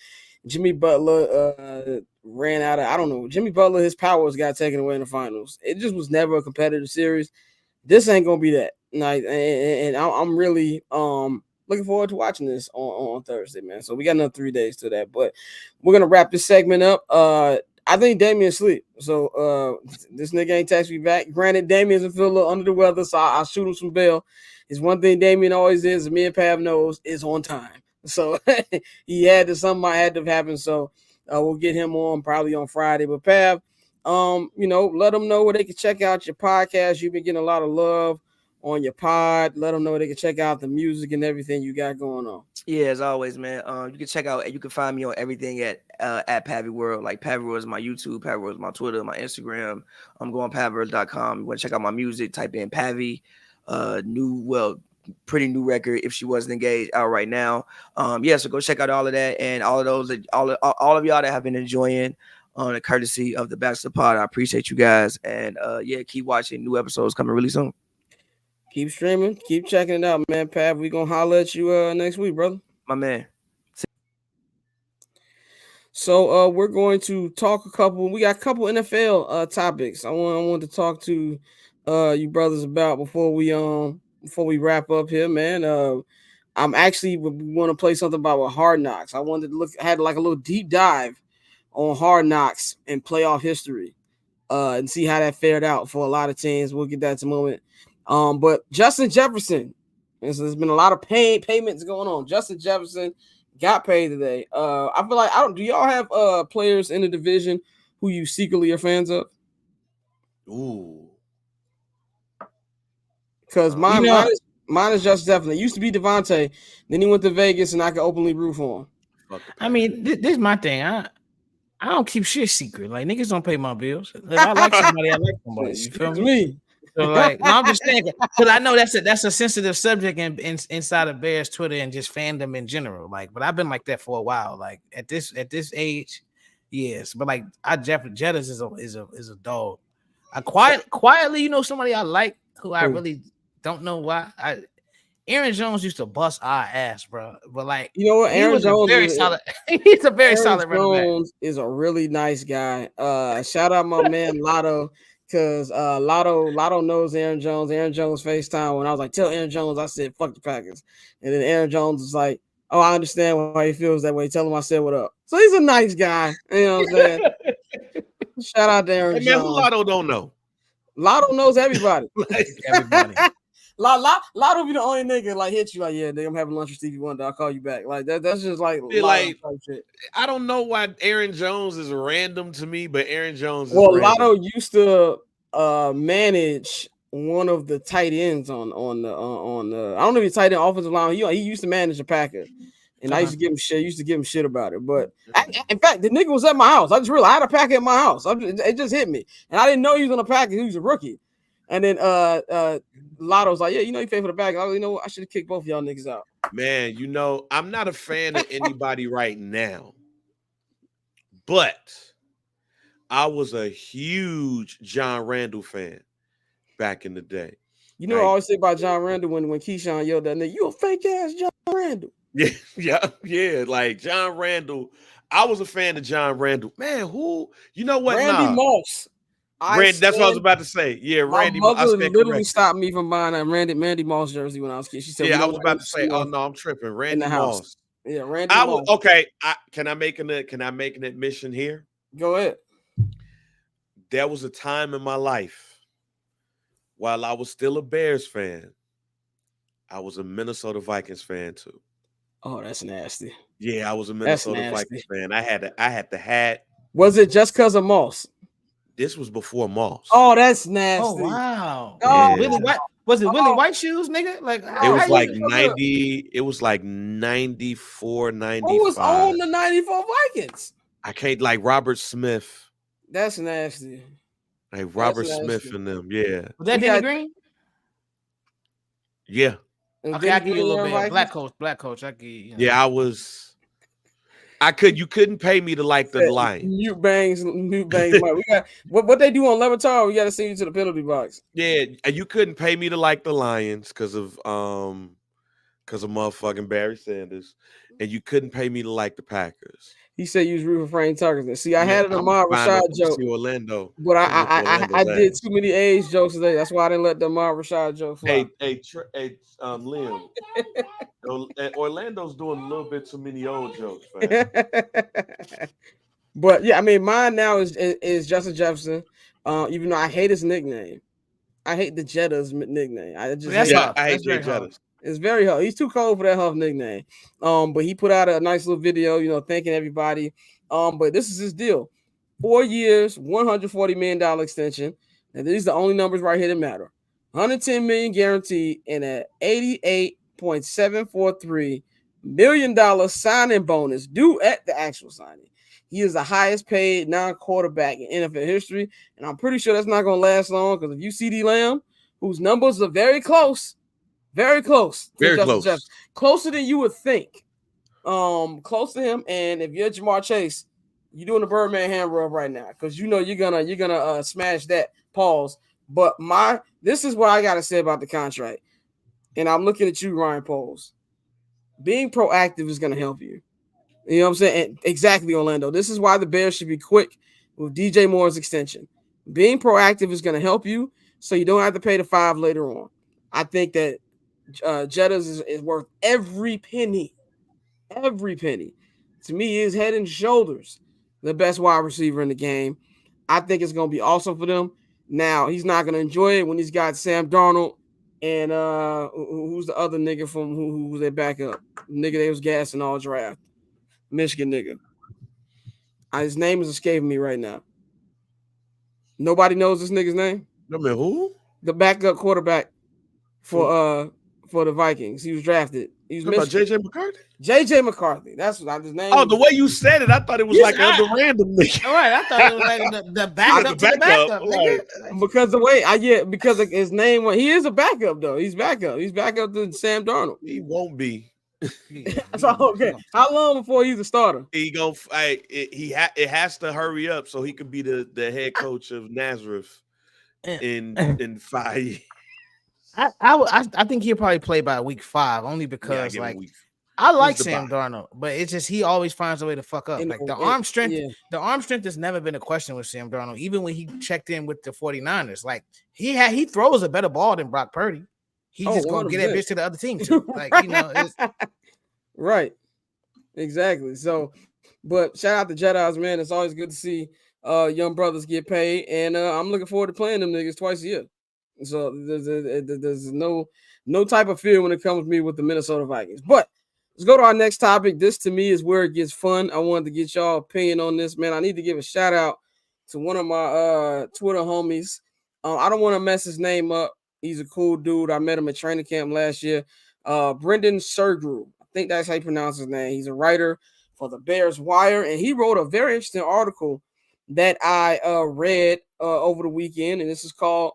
Jimmy Butler ran out of, I don't know. Jimmy Butler, his powers got taken away in the finals. It just was never a competitive series. This ain't gonna be that. And I'm really looking forward to watching this on Thursday, man. So we got another 3 days to that, but we're gonna wrap this segment up. I think Damien's asleep, so this nigga ain't text me back. Granted, Damien's a little under the weather, so I'll shoot him some bail. It's one thing Damien always is, me and Pav knows, is on time. So something might have to happen. So we'll get him on probably on Friday. But Pav, let them know where they can check out your podcast. You've been getting a lot of love on your pod. Let them know they can check out the music and everything you got going on. Yeah, as always, man. You can find me on everything at Pavy World. Like Pavy World is my YouTube, Pavy World is my Twitter, my Instagram. I'm going pavyworld.com. You want to check out my music, type in Pavy. Pretty new record, If She Wasn't Engaged, out right now. So go check out all of that, and all of those, all of y'all that have been enjoying on the courtesy of the Baxter Pod. I appreciate you guys, and keep watching. New episodes coming really soon. Keep streaming, keep checking it out, man. Pav, we gonna holler at you next week, brother. My man. So we're going to talk we got a couple NFL topics I want to talk to you brothers about before we wrap up here, man. I'm actually want to play something about Hard Knocks. I wanted to had like a little deep dive on Hard Knocks and playoff history and see how that fared out for a lot of teams. We'll get that in a moment. But Justin Jefferson, there's been a lot of payments going on. Justin Jefferson got paid today. I feel like do y'all have players in the division who you secretly are fans of? Ooh. Because You know, mine is just definitely. It used to be Devontae, then he went to Vegas, and I could openly root for him. Fuck the I mean, this is my thing. I don't keep shit secret. Like niggas don't pay my bills. If I like somebody, I like somebody. You feel Excuse me? me. So like, no, I'm just saying because I know that's a sensitive subject inside of Bears Twitter and just fandom in general. Like, but I've been like that for a while. Like at this age, yes. But like, Jettas is a dog. I quietly, somebody I like who I really don't know why. Aaron Jones used to bust our ass, bro. But like, You know what? he Aaron was Jones a very is solid. He's a very Aaron solid running back. Jones is a really nice guy. Shout out my man Lotto, because Lotto knows Aaron Jones. Aaron Jones FaceTime when I was like, tell Aaron Jones, I said fuck the Packers. And then Aaron Jones was like, oh, I understand why he feels that way. Tell him I said what up. So he's a nice guy. You know what I'm saying? Shout out to Aaron Hey man, Jones. who Lotto don't know? Lotto knows everybody. Like, Everybody. Lotto be the only nigga like hit you like, yeah, nigga, I'm having lunch with Stevie Wonder. I'll call you back. Like that's just like Yeah, Lotto like, type shit. I don't know why Aaron Jones is random to me, but Aaron Jones is Well, random. Lotto used to manage one of the tight ends on the I don't know if he's tight end offensive line. He used to manage the Packers. And I used to give him shit. I used to give him shit about it. But in fact, the nigga was at my house. I just realized I had a Packer at my house. It just hit me. And I didn't know he was on a Packer. He was a rookie. And then Lotto was like, yeah, he paid for the Packer. I was like, you know what? I should have kicked both of y'all niggas out. Man, I'm not a fan of anybody right now. But I was a huge John Randall fan back in the day. You know what I always say about John Randall when Keyshawn yelled at nigga, you a fake ass John Randall. Yeah. Like John Randall. I was a fan of John Randall. Man, you know what? Randy Moss. That's what I was about to say. Yeah, Randy Moss. My mother literally stopped me from buying a Randy Moss jersey when I was a kid. She said, yeah, I was about to say, oh no, I'm tripping. Randy Moss. Yeah, Randy Moss. Okay. Can I make an admission here? Go ahead. There was a time in my life while I was still a Bears fan, I was a Minnesota Vikings fan too. Oh, that's nasty. Yeah, I was a Minnesota Vikings fan. I had the hat. Was it just because of Moss? This was before Moss. Oh, that's nasty. Oh wow. Oh, yeah. Was it Willie White shoes, nigga? Like it was like 90. It was like 94, 95. Who was on the 94 Vikings? I can't like Robert Smith. That's nasty. Like Robert Smith and them. Yeah. Was that Danny Green? Yeah. Okay, I give you a little bit. Black coach. I give you. Yeah, you couldn't pay me to like the Lions. Mute bangs. We got what they do on Levitar. We got to send you to the penalty box. Yeah, you couldn't pay me to like the Lions because of motherfucking Barry Sanders, and you couldn't pay me to like the Packers. He said you was rooting for Frank Tucker. See, I had an Ahmad Rashad joke. Orlando, but I did too many age jokes today. That's why I didn't let the Ahmad Rashad joke fly. Hey, Liam. Orlando's doing a little bit too many old jokes, man. But yeah, I mean, mine now is Justin Jefferson. Even though I hate his nickname, I hate the Jettas nickname. I hate Jay Jettas. It's very hard. He's too cold for that Huff nickname. But he put out a nice little video, thanking everybody. But this is his deal: 4 years, $140 million extension. And these are the only numbers right here that matter. $110 million guaranteed and an $88.743 million signing bonus due at the actual signing. He is the highest paid non-quarterback in NFL history, and I'm pretty sure that's not going to last long because if you CD Lamb, whose numbers are very close, closer than you would think, close to him. And if you're Jamar Chase, you're doing the Birdman hand rub right now because you're gonna smash that. Pause. But this is what I gotta say about the contract, and I'm looking at you, Ryan Poles. Being proactive is gonna help you. You know what I'm saying? And exactly, Orlando. This is why the Bears should be quick with DJ Moore's extension. Being proactive is gonna help you, so you don't have to pay the $5 later on. I think that Jettas is worth every penny. Every penny. To me, he is head and shoulders the best wide receiver in the game. I think it's going to be awesome for them. Now, he's not going to enjoy it when he's got Sam Darnold And who's the other nigga from who was their backup? Nigga they was gassing all draft. Michigan nigga. His name is escaping me right now. Nobody knows this nigga's name. I mean, who? The backup quarterback for the Vikings. He was drafted. He was Talking about Michigan. JJ McCarthy? JJ McCarthy. That's what his name. Oh, the way you said it, I thought it was like a random nigga. All right, I thought it was like the backup to the backup. Right. Because the way because of his name, he is a backup though. He's backup. He's backup to Sam Darnold. He won't be. So okay, how long before he's a starter? He gonna it has to hurry up so he could be the head coach of Nazareth in 5 years. I think he'll probably play by week 5 only because I like Sam Darnold, but it's just he always finds a way to fuck up. Like the arm strength has never been a question with Sam Darnold, even when he checked in with the 49ers. Like he throws a better ball than Brock Purdy. He's just gonna get that bitch to the other team too. Like, it's right. Exactly. So, but shout out to Jedi's, man. It's always good to see young brothers get paid. And I'm looking forward to playing them niggas twice a year. So there's no type of fear when it comes to me with the Minnesota Vikings. But let's go to our next topic. This to me is where it gets fun. I wanted to get y'all opinion on this, man. I need to give a shout out to one of my Twitter homies. I don't want to mess his name up. He's a cool dude. I met him at training camp last year. Brendan Sergru. I think that's how you pronounce his name. He's a writer for the Bears Wire, and he wrote a very interesting article that I read over the weekend, and this is called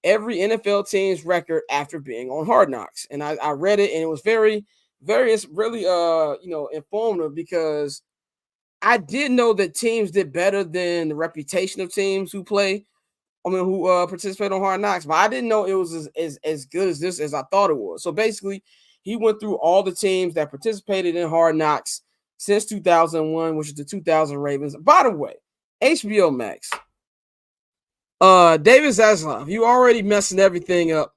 Every NFL Team's Record After Being on Hard Knocks. And I read it, and it was very, it's really informative because I did know that teams did better than the reputation of teams who participate on Hard Knocks, but I didn't know it was as good as this as I thought it was. So basically, he went through all the teams that participated in Hard Knocks since 2001, which is the 2000 Ravens. By the way, HBO Max, David Zaslav, you already messing everything up.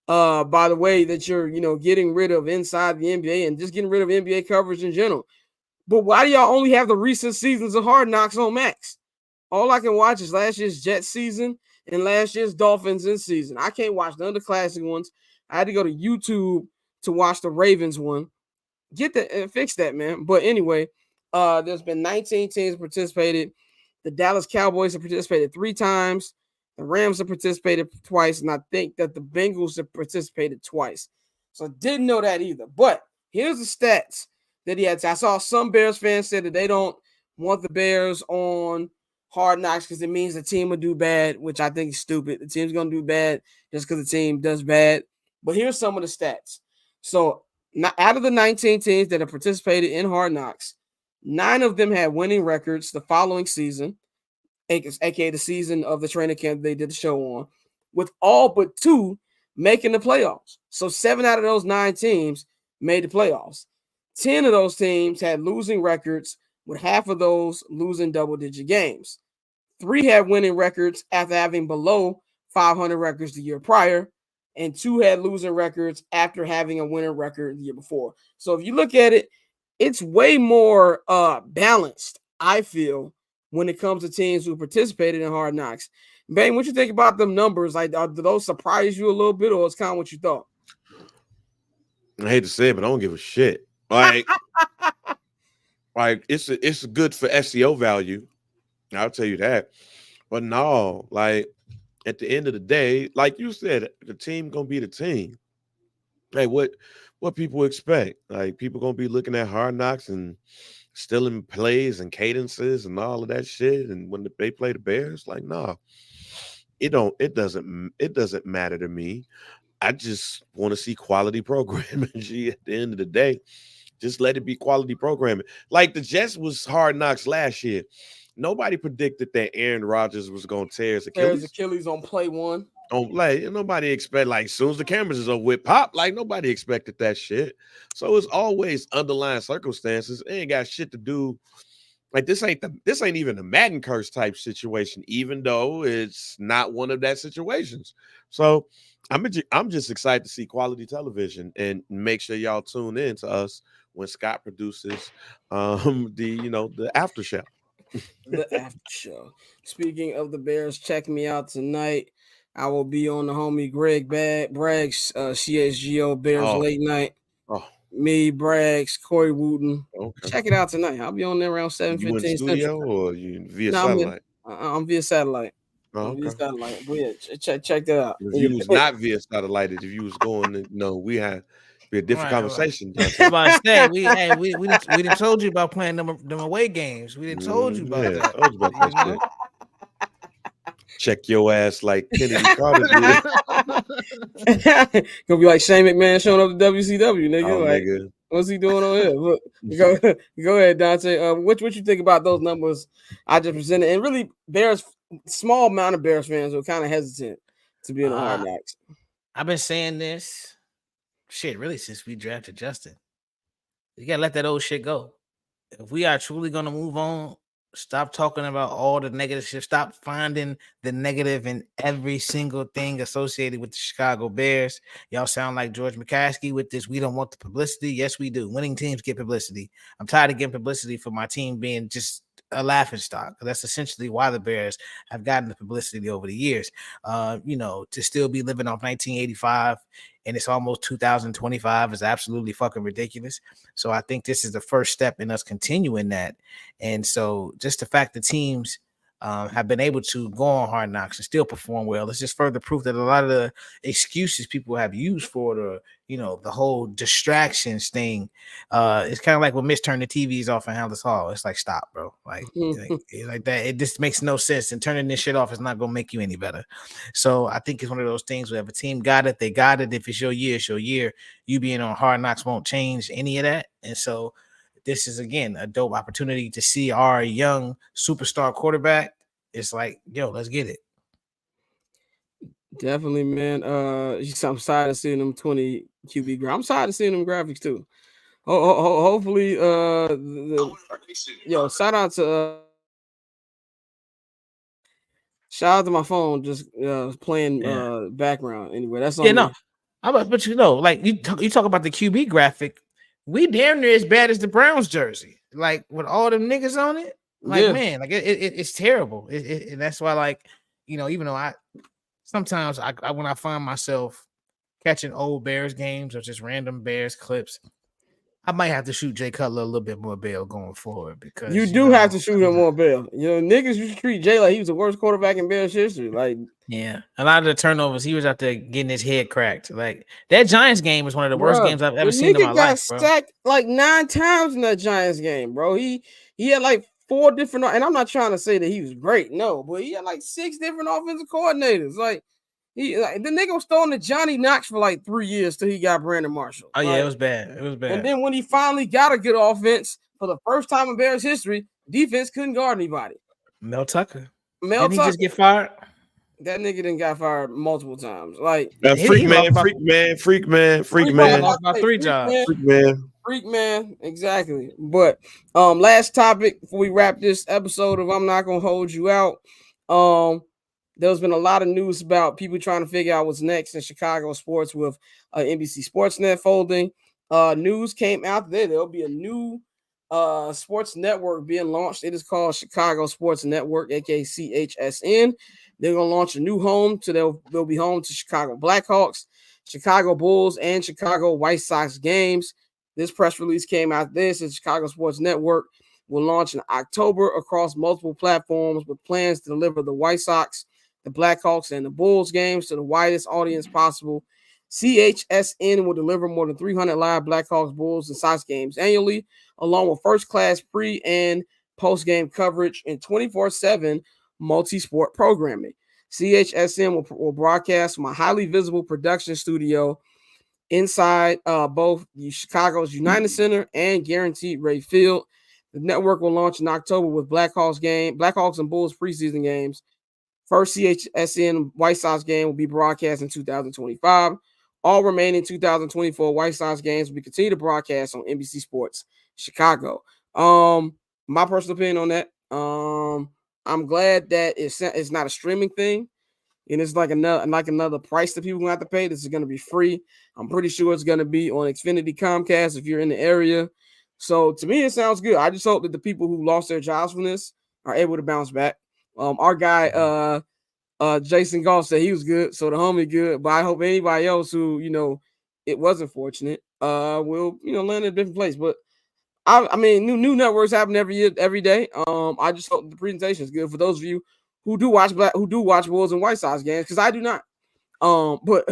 By the way that you're getting rid of inside the NBA and just getting rid of NBA coverage in general. But why do y'all only have the recent seasons of Hard Knocks on Max? All I can watch is last year's Jets season and last year's Dolphins in season. I can't watch none of the classic ones. I had to go to YouTube to watch the Ravens one. Get that and fix that, man. But anyway, there's been 19 teams participated. The Dallas Cowboys have participated 3 times. The Rams have participated twice, and I think that the Bengals have participated twice. So I didn't know that either. But here's the stats that he had. I saw some Bears fans say that they don't want the Bears on Hard Knocks because it means the team will do bad, which I think is stupid. The team's going to do bad just because the team does bad. But here's some of the stats. So out of the 19 teams that have participated in Hard Knocks, 9 of them had winning records the following season, aka the season of the training camp they did the show on, with all but 2 making the playoffs. So 7 out of those 9 teams made the playoffs. 10 of those teams had losing records, with half of those losing double-digit games. 3 had winning records after having below 500 records the year prior, and 2 had losing records after having a winning record the year before. So if you look at it, it's way more balanced, I feel, when it comes to teams who participated in Hard Knocks. Bang, what you think about them numbers? Like, do those surprise you a little bit, or it's kind of what you thought? I hate to say it, but I don't give a shit. Like, it's good for SEO value. I'll tell you that. But no, like at the end of the day, like you said, the team gonna be the team. Hey, what people expect? Like people gonna be looking at Hard Knocks and stealing plays and cadences and all of that shit. And when they play the Bears, like no, it doesn't matter to me. I just want to see quality programming. At the end of the day, just let it be quality programming. Like the Jets was Hard Knocks last year. Nobody predicted that Aaron Rodgers was going to tear his Achilles on play 1. Nobody expect, like, as soon as the cameras is over with, pop, like, nobody expected that shit. So it's always underlying circumstances. It ain't got shit to do. Like, this ain't even a Madden curse type situation, even though it's not one of that situations. So I'm just excited to see quality television and make sure y'all tune in to us when Scott produces the after show. The after show. Speaking of the Bears, check me out tonight. I will be on the homie Greg Bragg's CSGO Bears late night. Oh, Me, Braggs, Corey Wooten. okay. Check it out tonight. I'll be on there around 7:15 You in the Central. studio or you via No, I'm here. satellite? I'm via satellite. Oh, I'm via okay. satellite. But yeah, check that out. If you was not via satellite, if you was going, we had be a different Right. conversation. I was about to say we didn't told you about playing them away games. We didn't told you about that. Told you about that You know? shit. Check your ass like Kennedy Carter did. Gonna be like Shane McMahon showing up to WCW, nigga. Oh, like, nigga. what's he doing on here? Look, go ahead, Dante. What you think about those numbers I just presented? And really, Bears, small amount of Bears fans were kind of hesitant to be in the Hard Knocks. I've been saying this shit really since we drafted Justin. You gotta let that old shit go. If we are truly gonna move on, stop talking about all the negative shit. Stop finding the negative in every single thing associated with the Chicago Bears. Y'all sound like George McCaskey with this. We don't want the publicity. Yes, we do. Winning teams get publicity. I'm tired of getting publicity for my team being just a laughing stock. That's essentially why the Bears have gotten the publicity over the years. To still be living off 1985 and it's almost 2025 is absolutely fucking ridiculous. So I think this is the first step in us continuing that. And so just the fact that teams have been able to go on Hard Knocks and still perform well, it's just further proof that a lot of the excuses people have used for the whole distractions thing, it's kind of like when Mitch turned the TVs off in Hallis Hall. It's like, stop, bro. Like that. It just makes no sense. And turning this shit off is not going to make you any better. So I think it's one of those things where if a team got it, they got it. If it's your year, it's your year. You being on Hard Knocks won't change any of that. And so this is, again, a dope opportunity to see our young superstar quarterback. It's like, yo, let's get it. Definitely, man. I'm excited to seeing them 20 QB graphics. I'm excited to seeing them graphics too. Hopefully, shout out to my phone just playing background. Anyway, that's on me. But like you talk about the QB graphic, we damn near as bad as the Browns jersey, like with all them niggas on it. Like, man, like it's terrible. And that's why, like, even though sometimes when I find myself catching old Bears games or just random Bears clips, I might have to shoot Jay Cutler a little bit more bail going forward because you do have to shoot him more bail. Niggas used to treat Jay like he was the worst quarterback in Bears history. Like, yeah, a lot of the turnovers, he was out there getting his head cracked. Like that Giants game was one of the worst games I've ever seen in my life, bro. Sacked like 9 times in that Giants game, bro. He had like 4 different, and I'm not trying to say that he was great, no, but he had like 6 different offensive coordinators. Like, the nigga was throwing to Johnny Knox for like 3 years till he got Brandon Marshall. Oh, yeah, it was bad. It was bad. And then when he finally got a good offense for the first time in Bears history, defense couldn't guard anybody. Mel Tucker. Didn't he just get fired? That nigga didn't got fired multiple times. Like, freak man. About 3 jobs. Freak man, exactly. But last topic before we wrap this episode of I'm Not Gonna Hold You Out. There's been a lot of news about people trying to figure out what's next in Chicago sports with NBC Sportsnet folding. News came out that there'll be a new sports network being launched. It is called Chicago Sports Network, aka CHSN. They're gonna launch a new home they'll be home to Chicago Blackhawks, Chicago Bulls, and Chicago White Sox games. This press release came out. The Chicago Sports Network will launch in October across multiple platforms with plans to deliver the White Sox, the Blackhawks, and the Bulls games to the widest audience possible. CHSN will deliver more than 300 live Blackhawks, Bulls, and Sox games annually, along with first-class pre- and post-game coverage and 24/7 multi-sport programming. CHSN will broadcast from a highly visible production studio inside both Chicago's United Center and Guaranteed Rate Field. The network will launch in October with Blackhawks and Bulls preseason games. First CHSN White Sox game will be broadcast in 2025. All remaining 2024 White Sox games will be continued to broadcast on NBC Sports Chicago. My personal opinion on that. I'm glad that it's not a streaming thing. And it's like another price that people gonna have to pay. This is gonna be free. I'm pretty sure it's gonna be on Xfinity Comcast if you're in the area. So to me, it sounds good. I just hope that the people who lost their jobs from this are able to bounce back. Our guy, Jason Goff said he was good, so the homie good. But I hope anybody else who it wasn't fortunate will land in a different place. But I mean, new networks happen every year, every day. I just hope the presentation is good for those of you who do watch Bulls and White Sox games, because I do not. But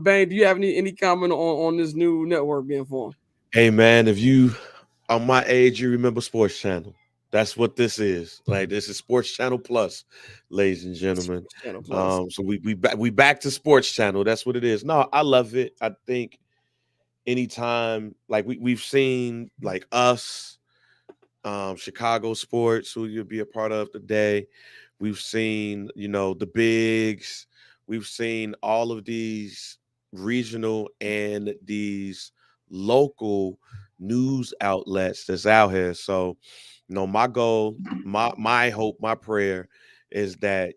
Bang, do you have any comment on this new network being formed? Hey man, if you on my age, you remember Sports Channel. That's what this is. Like, this is Sports Channel Plus, ladies and gentlemen. Channel Plus. So we back to Sports Channel. That's what it is. No, I love it. I think anytime, like we've seen like us, Chicago sports, who you'll be a part of today. We've seen, the bigs. We've seen all of these regional and these local news outlets that's out here. So, my goal, my hope, my prayer is that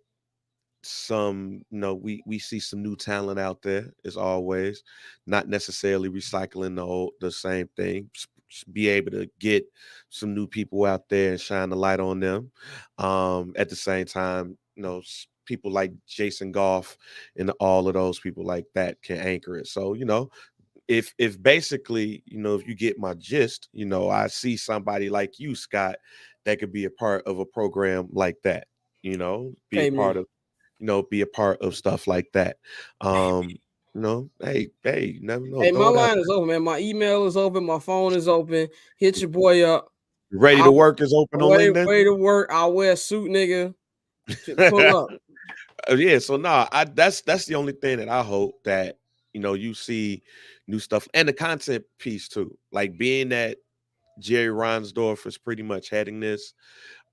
we see some new talent out there, as always, not necessarily recycling the same thing. Be able to get some new people out there and shine the light on them. At the same time, people like Jason Goff and all of those people like that can anchor it. So, if basically, if you get my gist, I see somebody like you, Scott, that could be a part of a program like that, be a part of stuff like that. Hey, you never know. Hey, my line is open, man. My email is open. My phone is open. Hit your boy up. Ready to work is open on LinkedIn. Way to work. I'll wear a suit, nigga. Pull up. Yeah, so that's the only thing that I hope that you see new stuff, and the content piece too. Like, being that Jerry Reinsdorf is pretty much heading this,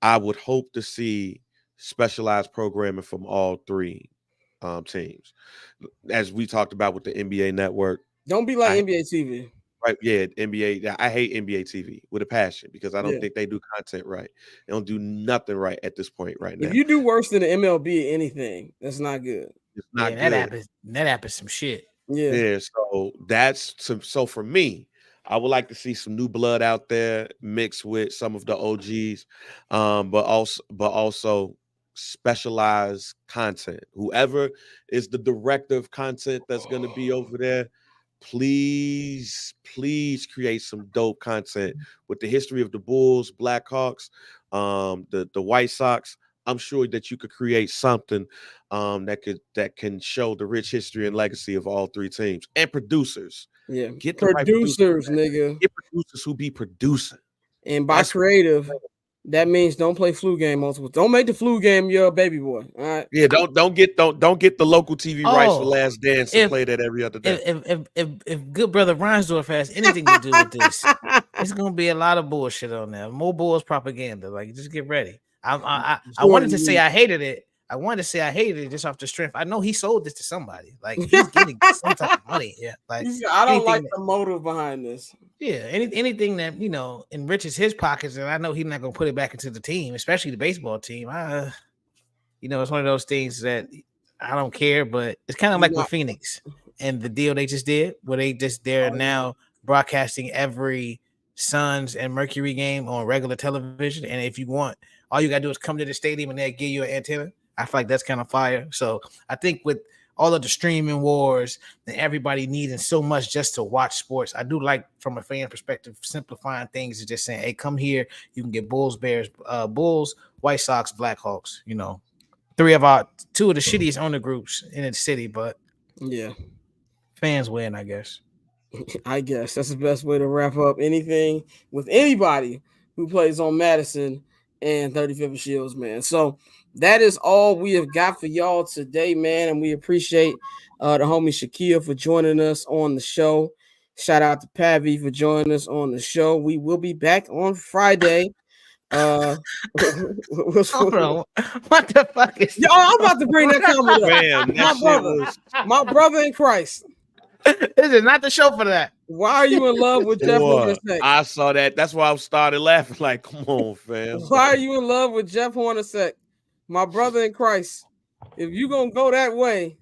I would hope to see specialized programming from all three teams, as we talked about with the NBA network. Don't be like NBA TV. Right? Yeah, NBA. I hate NBA TV with a passion, because I don't think they do content right. They don't do nothing right at this point right now. If you do worse than the MLB anything, that's not good. It's not good. That app is some shit. Yeah. So for me, I would like to see some new blood out there mixed with some of the OGs, but also specialized content. Whoever is the director of content that's going to be over there, please create some dope content with the history of the Bulls, Blackhawks, the White Sox. I'm sure that you could create something that can show the rich history and legacy of all three teams, and producers. Yeah, get the producers, nigga. Get producers who be producing. And by creative, that means don't play flu game multiple. Don't make the flu game your baby boy. All right. Yeah, don't get the local TV rights for Last Dance and play that every other day. If good brother Reinsdorf has anything to do with this, it's gonna be a lot of bullshit on there. More Bulls propaganda. Like, just get ready. I wanted to say I hated it. I wanted to say I hated it just off the strength. I know he sold this to somebody. Like, he's getting some type of money. Yeah, like, I don't like the motive behind this. Yeah, anything that enriches his pockets, and I know he's not gonna put it back into the team, especially the baseball team. It's one of those things that I don't care, but it's kind of like with Phoenix and the deal they just did, where they're now broadcasting every Suns and Mercury game on regular television, and if you want, all you gotta do is come to the stadium and they'll give you an antenna. I feel like that's kind of fire. So I think with all of the streaming wars and everybody needing so much just to watch sports, I do like, from a fan perspective, simplifying things and just saying, hey, come here. You can get Bulls, Bears, Bulls, White Sox, Blackhawks. Two of the shittiest owner groups in the city, but yeah, fans win, I guess. I guess that's the best way to wrap up anything with anybody who plays on Madison and 35th Shields, man. So that is all we have got for y'all today, man. And we appreciate the homie Shakeia for joining us on the show. Shout out to Pavi for joining us on the show. We will be back on Friday. Hold on. What the fuck is y'all? I'm about to bring that comment up. My brother in Christ. This is not the show for that. Why are you in love with Jeff Hornacek? I saw that. That's why I started laughing. Like, come on, fam. Why are you in love with Jeff Hornacek? My brother in Christ. If you gonna go that way,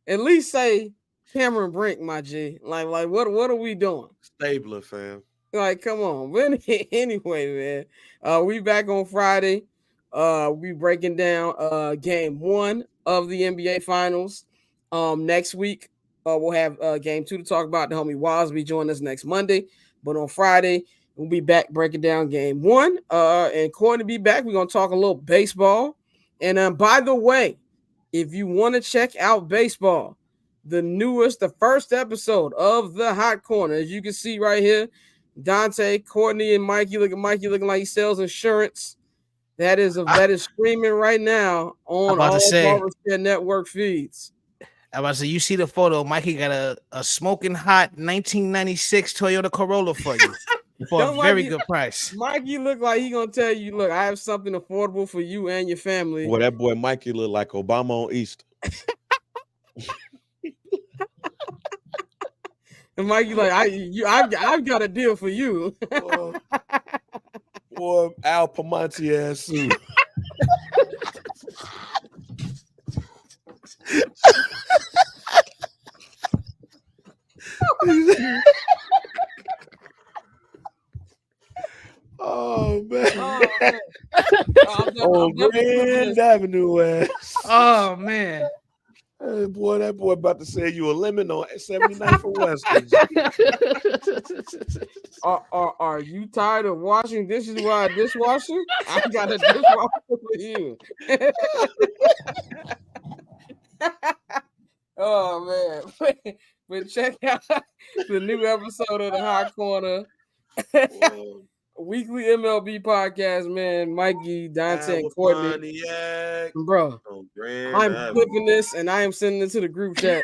at least say Cameron Brink, my G. Like what are we doing? Stabler, fam. Like, come on. But anyway, man. We back on Friday. We'll be breaking down game 1 of the NBA Finals. Next week, we'll have game 2 to talk about. The homie Waz be joining us next Monday. But on Friday, we'll be back breaking down game 1. And Courtney be back. We're going to talk a little baseball. And by the way, if you want to check out baseball, the first episode of the Hot Corner, as you can see right here, Dante, Courtney, and Mikey. Look at Mikey looking like he sells insurance. That is streaming right now on all Barbershop Network feeds. I'm about to say, you see the photo, Mikey got a smoking hot 1996 Toyota Corolla for you for a very good price. Mikey look like he gonna tell you, look, I have something affordable for you and your family. Well, that boy Mikey look like Obama on Easter. And Mikey like, I've got a deal for you. Boy, Al Pamonti ass suit. Oh man. On Grand Avenue ass. Oh man. Hey, boy, that boy about to say you a lemon on 79th for Western. Are you tired of washing dishes while a dishwasher? I got a dishwasher for you. Oh man. But check out the new episode of the Hot Corner. Weekly MLB podcast, man. Mikey, Dante, and Courtney. Bro, I'm clipping this and I am sending it to the group chat.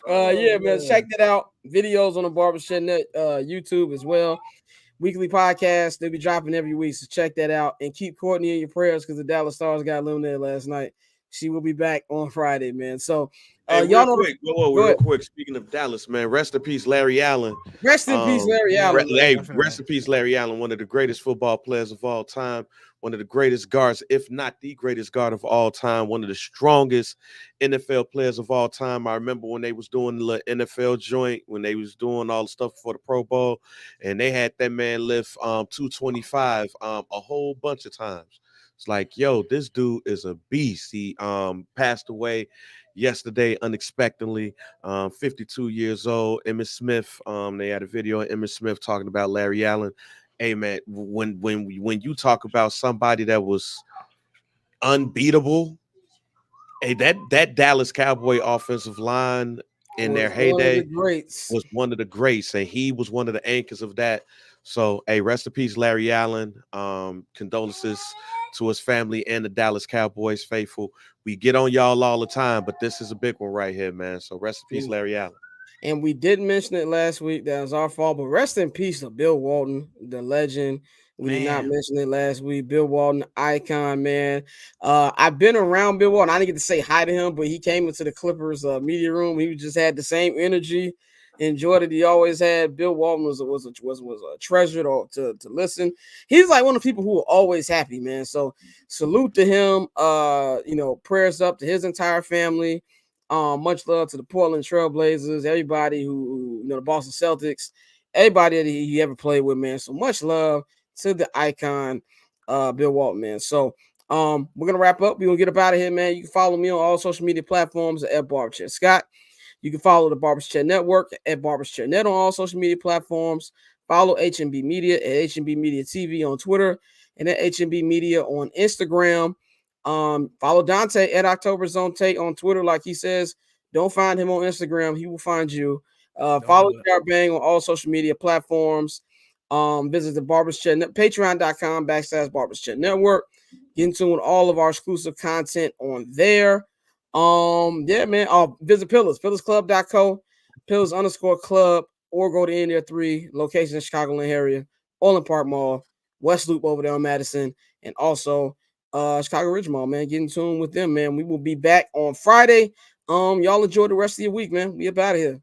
Yeah, man. Check that out. Videos on the Barbershop Net YouTube as well. Weekly podcast. They'll be dropping every week. So check that out. And keep Courtney in your prayers because the Dallas Stars got eliminated last night. She will be back on Friday, man. So y'all know real quick. Speaking of Dallas, man, rest in peace, Larry Allen. Rest in peace, Larry Allen. Rest in peace, Larry Allen, one of the greatest football players of all time, one of the greatest guards, if not the greatest guard of all time, one of the strongest NFL players of all time. I remember when they was doing the NFL joint, when they was doing all the stuff for the Pro Bowl, and they had that man lift 225 a whole bunch of times. It's like, yo, this dude is a beast. He passed away yesterday unexpectedly, 52 years old. Emmitt Smith, they had a video of Emmitt Smith talking about Larry Allen. Hey man, when you talk about somebody that was unbeatable, hey, that Dallas Cowboy offensive line in their heyday was one of the greats, and he was one of the anchors of that. So, hey, rest in peace, Larry Allen. Condolences to his family and the Dallas Cowboys faithful. We get on y'all all the time, but this is a big one right here, man. So rest in peace, Larry Allen. And we did mention it last week. That was our fault. But rest in peace to Bill Walton, the legend. We did not mention it last week. Bill Walton, icon, man. I've been around Bill Walton. I didn't get to say hi to him, but he came into the Clippers media room. He just had the same energy. Enjoyed it. He always had. Bill Walton was a treasure to listen. He's like one of the people who are always happy, man. So salute to him. Prayers up to his entire family. Much love to the Portland Trailblazers, everybody who the Boston Celtics, everybody that he ever played with, man. So much love to the icon, Bill Walton, man. So we're gonna wrap up. We're gonna get up out of here, man. You can follow me on all social media platforms at Barbershop Scott. You can follow the Barbershop Network at Barbershop Net on all social media platforms. Follow HMB Media at HMB Media TV on Twitter and at HMB Media on Instagram. Follow Dante at October Zone Tate on Twitter, like he says. Don't find him on Instagram; he will find you. Follow Jar Bang on all social media platforms. Visit the Barbershop Patreon.com/Barbershop Network. Get in tune with all of our exclusive content on there. Yeah, man. Visit pillarsclub.co, pillars_club, or go to any of 3 locations in Chicagoland area, Orland Park Mall, West Loop over there on Madison, and also Chicago Ridge Mall, man. Get in tune with them, man. We will be back on Friday. Y'all enjoy the rest of your week, man. We up out of here.